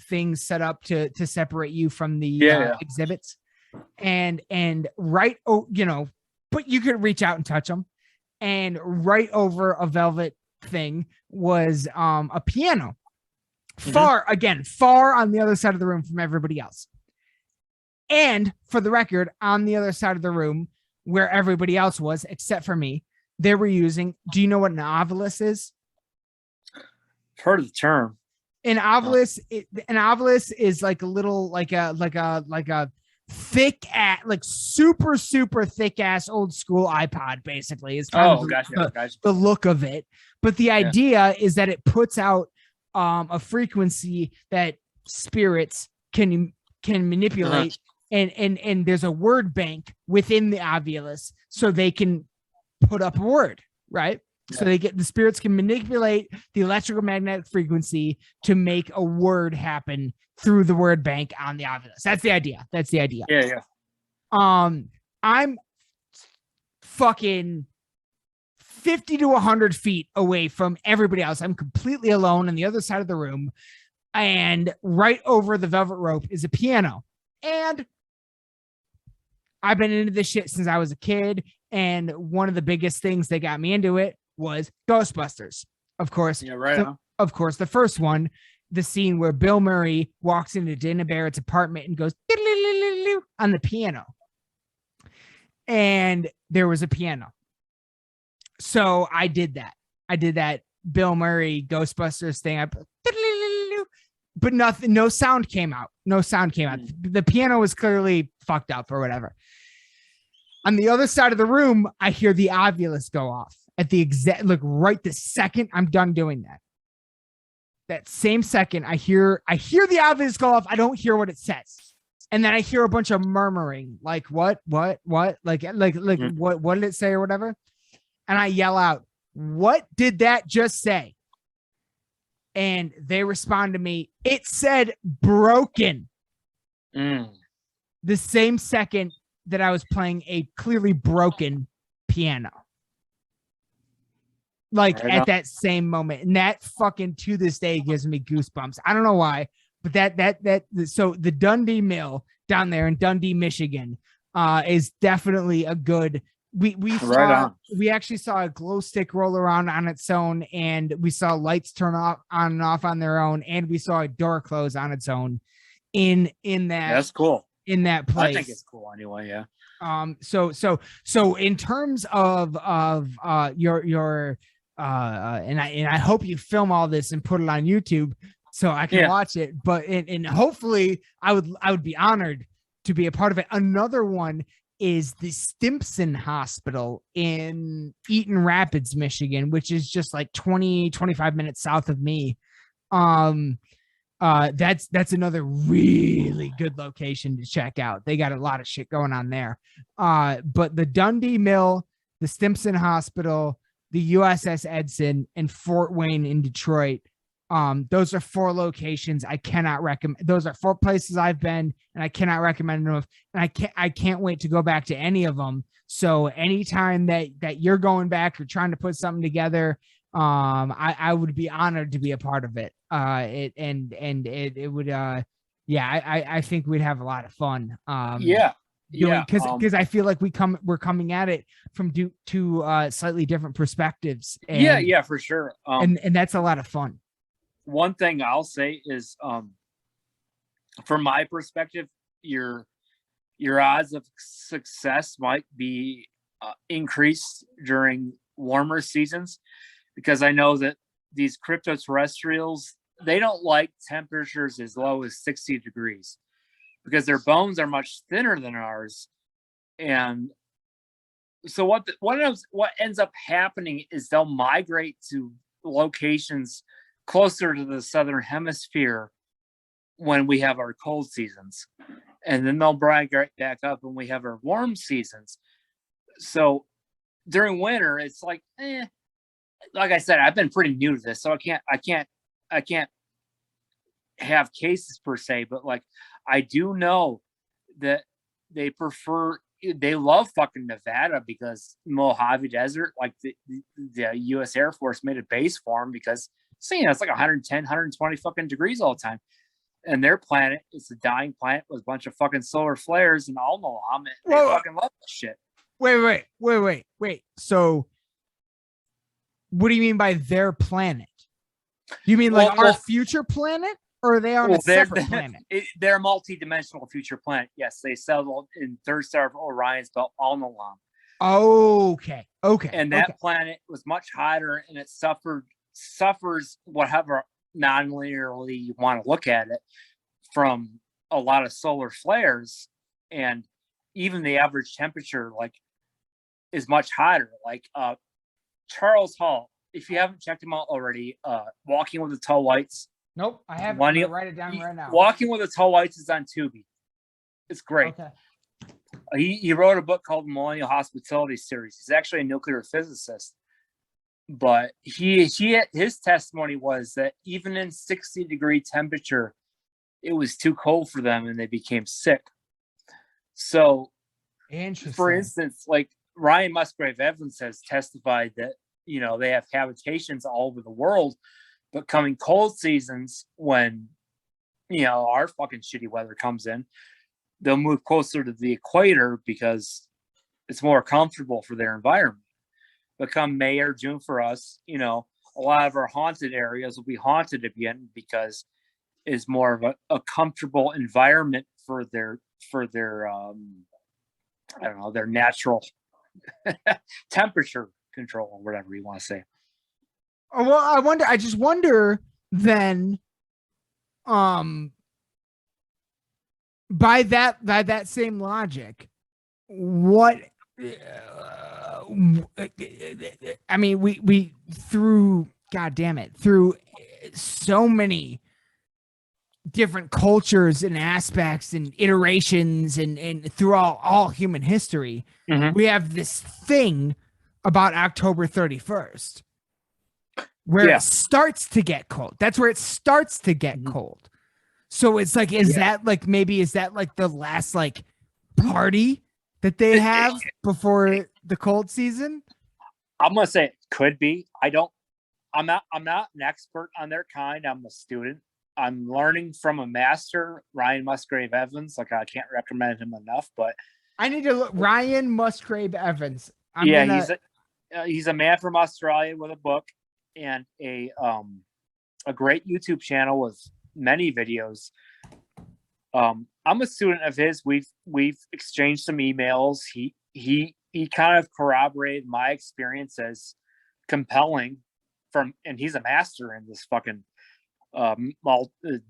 things set up to separate you from the exhibits. And but you could reach out and touch them. And right over a velvet thing was a piano. Far on the other side of the room from everybody else. And for the record, on the other side of the room where everybody else was, except for me, they were using, do you know what an ovilus is? I've heard of the term. An ovilus is like a little, like a thick super thick ass old school iPod, basically. Is kind of the look of it. But the idea is that it puts out a frequency that spirits can manipulate, and there's a word bank within the ovilus, so they can put up a word, right? So the spirits can manipulate the electrical magnetic frequency to make a word happen through the word bank on the ovilus. That's the idea. Yeah. I'm fucking 50 to 100 feet away from everybody else. I'm completely alone on the other side of the room. And right over the velvet rope is a piano. And I've been into this shit since I was a kid. And one of the biggest things that got me into it was Ghostbusters. Of course. Yeah, right. Of course, the first one, the scene where Bill Murray walks into Dana Barrett's apartment and goes on the piano. And there was a piano. So I did that Bill Murray Ghostbusters thing. But no sound came out. The piano was clearly fucked up or whatever. On the other side of the room, I hear the Ovilus go off at the exact, like right the second I'm done doing that. That same second, I hear the Ovilus go off. I don't hear what it says. And then I hear a bunch of murmuring, like, what, like, what did it say or whatever? And I yell out, what did that just say? And they respond to me, it said broken. The same second that I was playing a clearly broken piano. Like at that same moment. And that fucking to this day gives me goosebumps. I don't know why, but so the Dundee Mill down there in Dundee, Michigan, is definitely a good. We actually saw a glow stick roll around on its own, and we saw lights turn off on and off on their own, and we saw a door close on its own. In that, that's cool. In that place, I think it's cool anyway. Yeah. So in terms of your and I hope you film all this and put it on YouTube so I can watch it. But and hopefully I would be honored to be a part of it. Another one is the Stimson Hospital in Eaton Rapids, Michigan, which is just like 25 minutes south of me. That's another really good location to check out. They got a lot of shit going on there. But the Dundee Mill, the Stimson Hospital, the USS Edson, and Fort Wayne in Detroit. Those are 4 locations I cannot recommend. Those are 4 places I've been, and I cannot recommend enough. And I can't wait to go back to any of them. So anytime that you're going back or trying to put something together, I would be honored to be a part of it. I think we'd have a lot of fun. Because I feel like we're coming at it from two slightly different perspectives. And, for sure. And that's a lot of fun. One thing I'll say is, from my perspective, your odds of success might be increased during warmer seasons, because I know that these cryptoterrestrials, they don't like temperatures as low as 60 degrees because their bones are much thinner than ours. And so what ends up happening is they'll migrate to locations closer to the southern hemisphere when we have our cold seasons, and then they'll migrate back up when we have our warm seasons. So during winter, it's like, like I said, I've been pretty new to this, so I can't have cases per se, but like I do know that they love fucking Nevada because Mojave Desert, like the U.S. Air Force made a base for them because it's like 110, 120 fucking degrees all the time. And their planet is a dying planet with a bunch of fucking solar flares and all the they fucking love that shit. Wait. So what do you mean by their planet? You mean like our future planet, or are they on a separate planet? They're a multi-dimensional future planet. Yes, they settled in third star of Orion's belt on the lam. Okay. And that planet was much hotter, and it suffers whatever non-linearly you want to look at it from a lot of solar flares, and even the average temperature is much hotter. Like Charles Hall, if you haven't checked him out already, Walking with the Tall Whites. Nope, I haven't. I'm gonna write it down right now. Walking with the Tall Whites is on Tubi. It's great. Okay. He wrote a book called Millennial Hospitality Series. He's actually a nuclear physicist, but his testimony was that even in 60-degree temperature, it was too cold for them and they became sick. So, interesting. For instance, like Ryan Musgrave Evans has testified that they have habitations all over the world, but coming cold seasons, when our fucking shitty weather comes in, they'll move closer to the equator because it's more comfortable for their environment. But come May or June for us, a lot of our haunted areas will be haunted again because it's more of a comfortable environment for their their natural temperature control, or whatever you want to say. Oh, well, I just wonder then, by that same logic, what I mean, we through, God damn it, through so many different cultures and aspects and iterations and through all human history, we have this thing about October 31st where it starts to get cold. That's where it starts to get cold. So it's like, is that like the last like party that they have before the cold season? I'm gonna say it could be. I'm not an expert on their kind. I'm a student. I'm learning from a master, Ryan Musgrave Evans. Like, I can't recommend him enough, but I need to look. Ryan Musgrave Evans. He's a man from Australia with a book and a great YouTube channel with many videos. I'm a student of his. We've exchanged some emails. He kind of corroborated my experience as compelling and he's a master in this fucking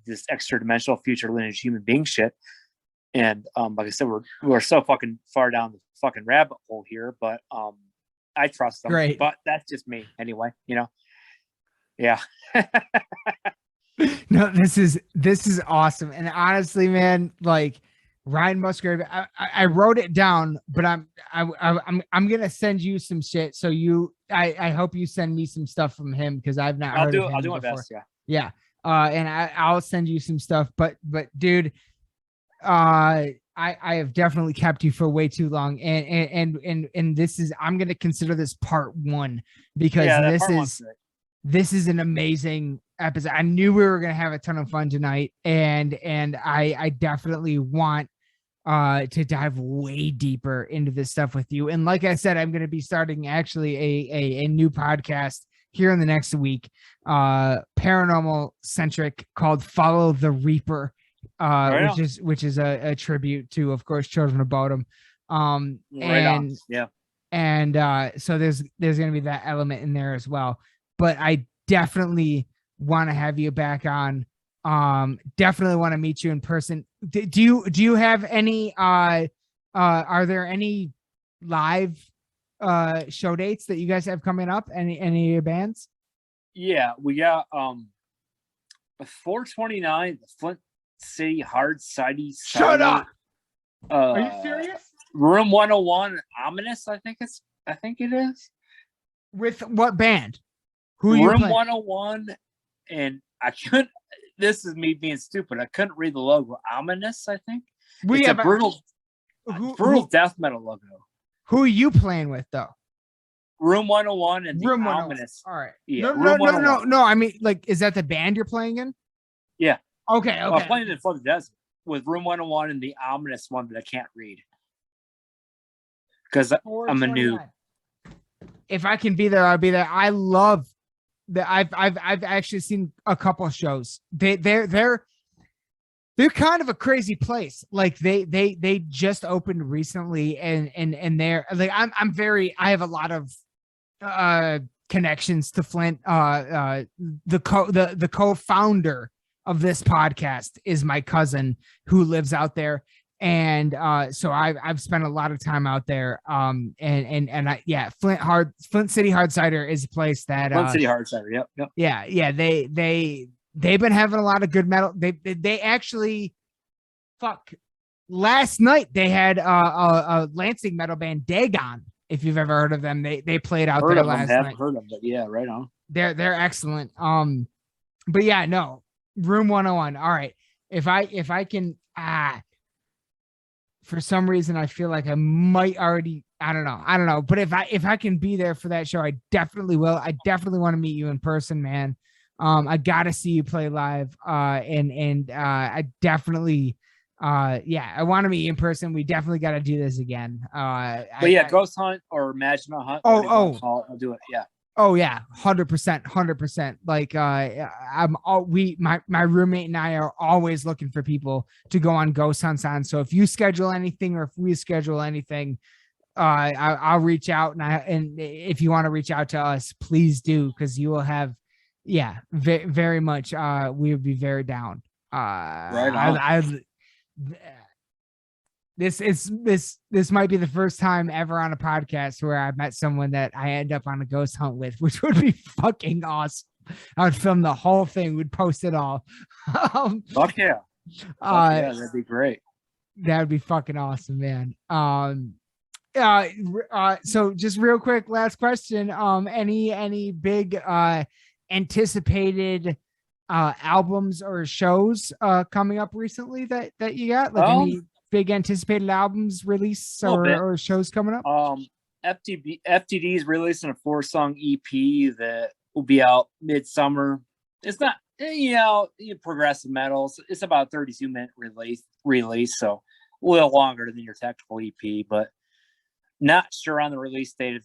this extra dimensional future lineage human being shit. And like I said, we're so fucking far down the fucking rabbit hole here, but I trust them. Great. But that's just me anyway, you know. Yeah. No, this is awesome. And honestly, man, like Ryan Musgrave, I wrote it down, but I'm gonna send you some shit. So I hope you send me some stuff from him because I've not heard of him I'll do my before. best. Yeah. Yeah. And I'll send you some stuff, but dude, I have definitely kept you for way too long. And this is, I'm going to consider this part one because this is an amazing episode. I knew we were going to have a ton of fun tonight. And I definitely want to dive way deeper into this stuff with you. And like I said, I'm going to be starting actually a new podcast here in the next week, paranormal centric, called Follow the Reaper, which is a tribute to, of course, Children of Bodom. So there's going to be that element in there as well. But I definitely want to have you back on. Definitely want to meet you in person. Do you have any are there any live show dates that you guys have coming up? Any of your bands? Yeah, we got 429, the Flint City Hard Sidey. Shut up. Are you serious? Room 101, Ominous, I think it is. With what band? Who are you Room playing? 101, and I couldn't. This is me being stupid. I couldn't read the logo. Ominous, I think. It's a brutal death metal logo. Who are you playing with though? Room 101 and Room the Ominous. All right. Yeah. No. I mean, like, is that the band you're playing in? Yeah. Okay. Well, I'm playing in For the Desert with Room 101 and the Ominous one that I can't read because I'm a noob. If I can be there, I'll be there. I love that. I've actually seen a couple of shows. They're kind of a crazy place. Like they just opened recently, and they're like, I have a lot of connections to Flint. The co-founder of this podcast is my cousin who lives out there. And so I've spent a lot of time out there. Flint City Hard Cider is a place that Flint City Hard Cider. Yep. Yeah. They've been having a lot of good metal. They actually, last night they had a Lansing metal band, Dagon. If you've ever heard of them, they played out there last night. Haven't heard of them, but yeah, right on. They're excellent. But yeah, no, Room 101. All right, if I can, for some reason I feel like I might already. I don't know. But if I can be there for that show, I definitely will. I definitely want to meet you in person, man. I gotta see you play live. I definitely. I want to meet you in person. We definitely got to do this again. Ghost Hunt or Imagine a Hunt. I'll do it. Yeah. Oh yeah, 100%. Like my roommate and I are always looking for people to go on ghost hunts on. So if you schedule anything or if we schedule anything, I'll reach out and if you want to reach out to us, please do, because you will have, very much. We would be very down. Right on. This might be the first time ever on a podcast where I met someone that I end up on a ghost hunt with, which would be fucking awesome. I would film the whole thing, would post it all. Fuck yeah. Yeah, that'd be great. That would be fucking awesome, man. So just real quick, last question. Any big anticipated albums or shows coming up recently that you got? Like any big anticipated albums release or shows coming up? FTD is releasing a 4-song EP that will be out midsummer. It's not, progressive metal. It's about a 32-minute release, so a little longer than your technical EP, but not sure on the release date of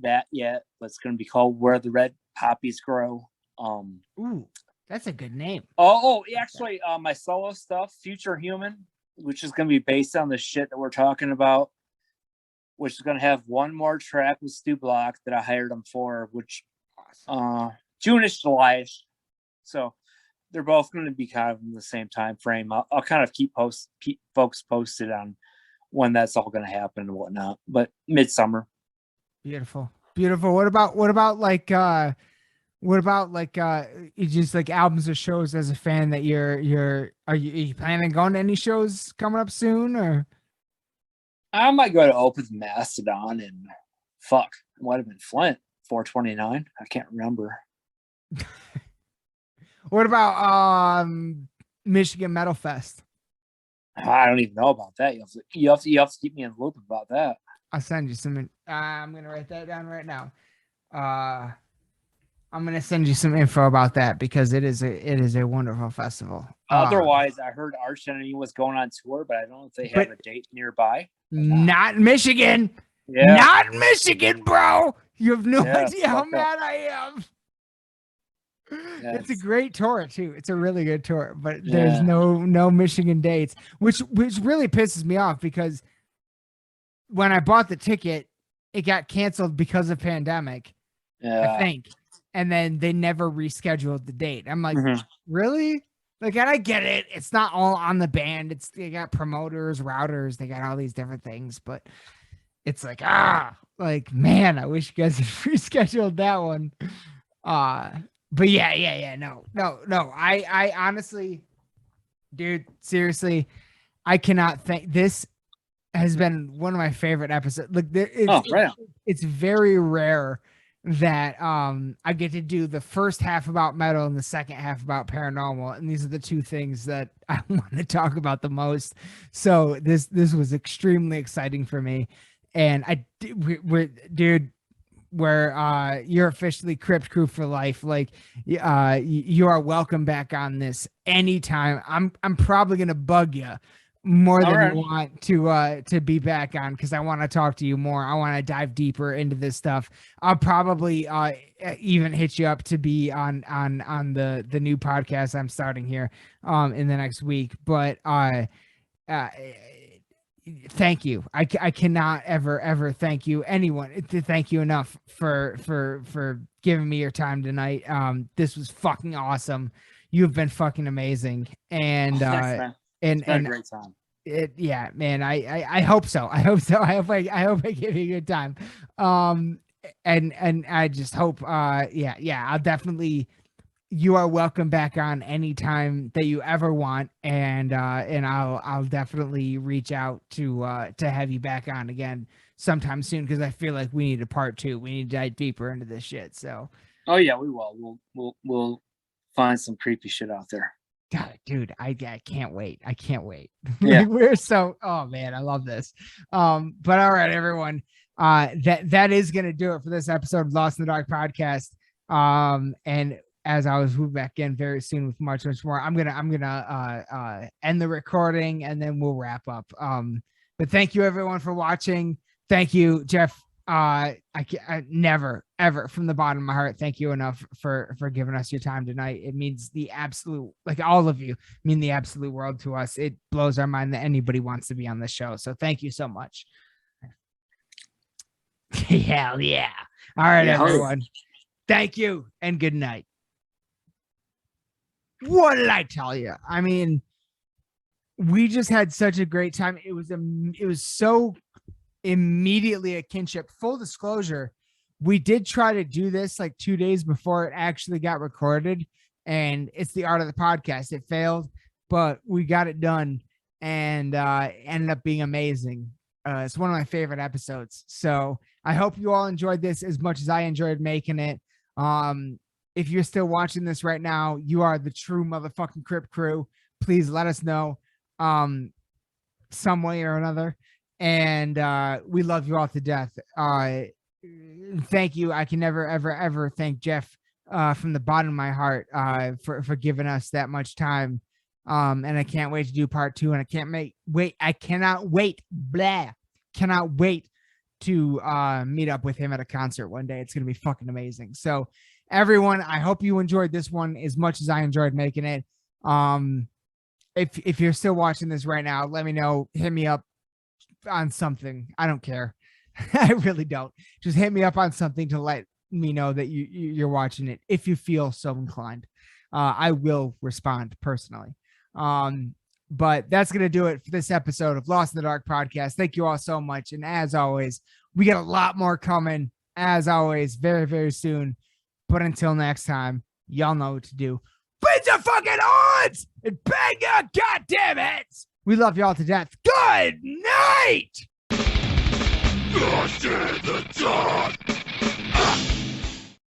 that yet. But it's going to be called Where the Red Poppies Grow. Ooh, that's a good name. Actually, my solo stuff, Future Human, which is going to be based on the shit that we're talking about, which is going to have one more track with Stu Block that I hired him for, which June-ish, July-ish. So they're both going to be kind of in the same time frame. I'll kind of keep folks posted on when that's all going to happen and whatnot. But midsummer. Beautiful. What about like just like albums or shows as a fan that are you planning on going to any shows coming up soon, or? I might go to Open Mastodon and it might have been Flint 429. I can't remember. What about Michigan Metal Fest? I don't even know about that. You have to keep me in the loop about that. I'll send you some. I'm gonna write that down right now. I'm gonna send you some info about that because it is a wonderful festival. Otherwise, I heard Arch Enemy was going on tour, but I don't know if they have a date nearby. Not in Michigan. Yeah. Not in Michigan, bro. You have no idea how mad I am. Yeah, it's a great tour too. It's a really good tour, but there's no Michigan dates, which really pisses me off because when I bought the ticket, it got canceled because of pandemic, I think, and then they never rescheduled the date. I'm like, really? Like, and I get it. It's not all on the band. They got promoters, routers, they got all these different things, but it's like, man, I wish you guys had rescheduled that one. But no. I honestly, dude, seriously, I cannot think. This has been one of my favorite episodes. Look, it's very rare that I get to do the first half about metal and the second half about paranormal, and these are the two things that I want to talk about the most. So this was extremely exciting for me, and where you're officially Crypt Crew for life. Like, you are welcome back on this anytime. I'm probably gonna bug you more than you want to be back on, because I want to talk to you more. I want to dive deeper into this stuff. I'll probably even hit you up to be on the new podcast I'm starting here in the next week. But thank you. I cannot ever thank you thank you enough for giving me your time tonight. This was fucking awesome. You've been fucking amazing, and Thanks, man. It's been a great time. Man. I hope so. I hope I give you a good time. And I just hope. I'll definitely. You are welcome back on anytime that you ever want, and I'll definitely reach out to have you back on again sometime soon, because I feel like we need a part 2. We need to dive deeper into this shit. So. Oh yeah, we will. We'll find some creepy shit out there. God, dude, I can't wait. I can't wait. Yeah. Oh man, I love this. But all right, everyone. That is gonna do it for this episode of Lost in the Dark podcast. And as I was moved back in very soon with much more, I'm gonna end the recording and then we'll wrap up. But thank you everyone for watching. Thank you, Jeff. I never ever from the bottom of my heart thank you enough for giving us your time tonight. It means the absolute, like, all of you mean the absolute world to us. It blows our mind that anybody wants to be on this show. So thank you so much. Hell yeah. All right, everyone. Thank you and good night. What did I tell you? I mean, we just had such a great time. It was so immediately a kinship. Full disclosure, we did try to do this like 2 days before it actually got recorded, and it's the art of the podcast. It failed, but we got it done, and ended up being amazing. It's one of my favorite episodes. So I hope you all enjoyed this as much as I enjoyed making it. If you're still watching this right now, you are the true motherfucking Crip crew. Please let us know some way or another. And we love you all to death. Thank you. I can never, ever, ever thank Jeff from the bottom of my heart for giving us that much time. And I can't wait to do part 2. And I cannot wait to meet up with him at a concert one day. It's going to be fucking amazing. So everyone, I hope you enjoyed this one as much as I enjoyed making it. If you're still watching this right now, let me know. Hit me up on something. I don't care. I really don't. Just hit me up on something to let me know that you're watching it. If you feel so inclined, I will respond personally. But that's going to do it for this episode of Lost in the Dark podcast. Thank you all so much. And as always, we got a lot more coming, as always, very, very soon. But until next time, y'all know what to do. Beat the fucking odds and bang your goddamn heads. We love y'all to death. Good night. Lost in the dark.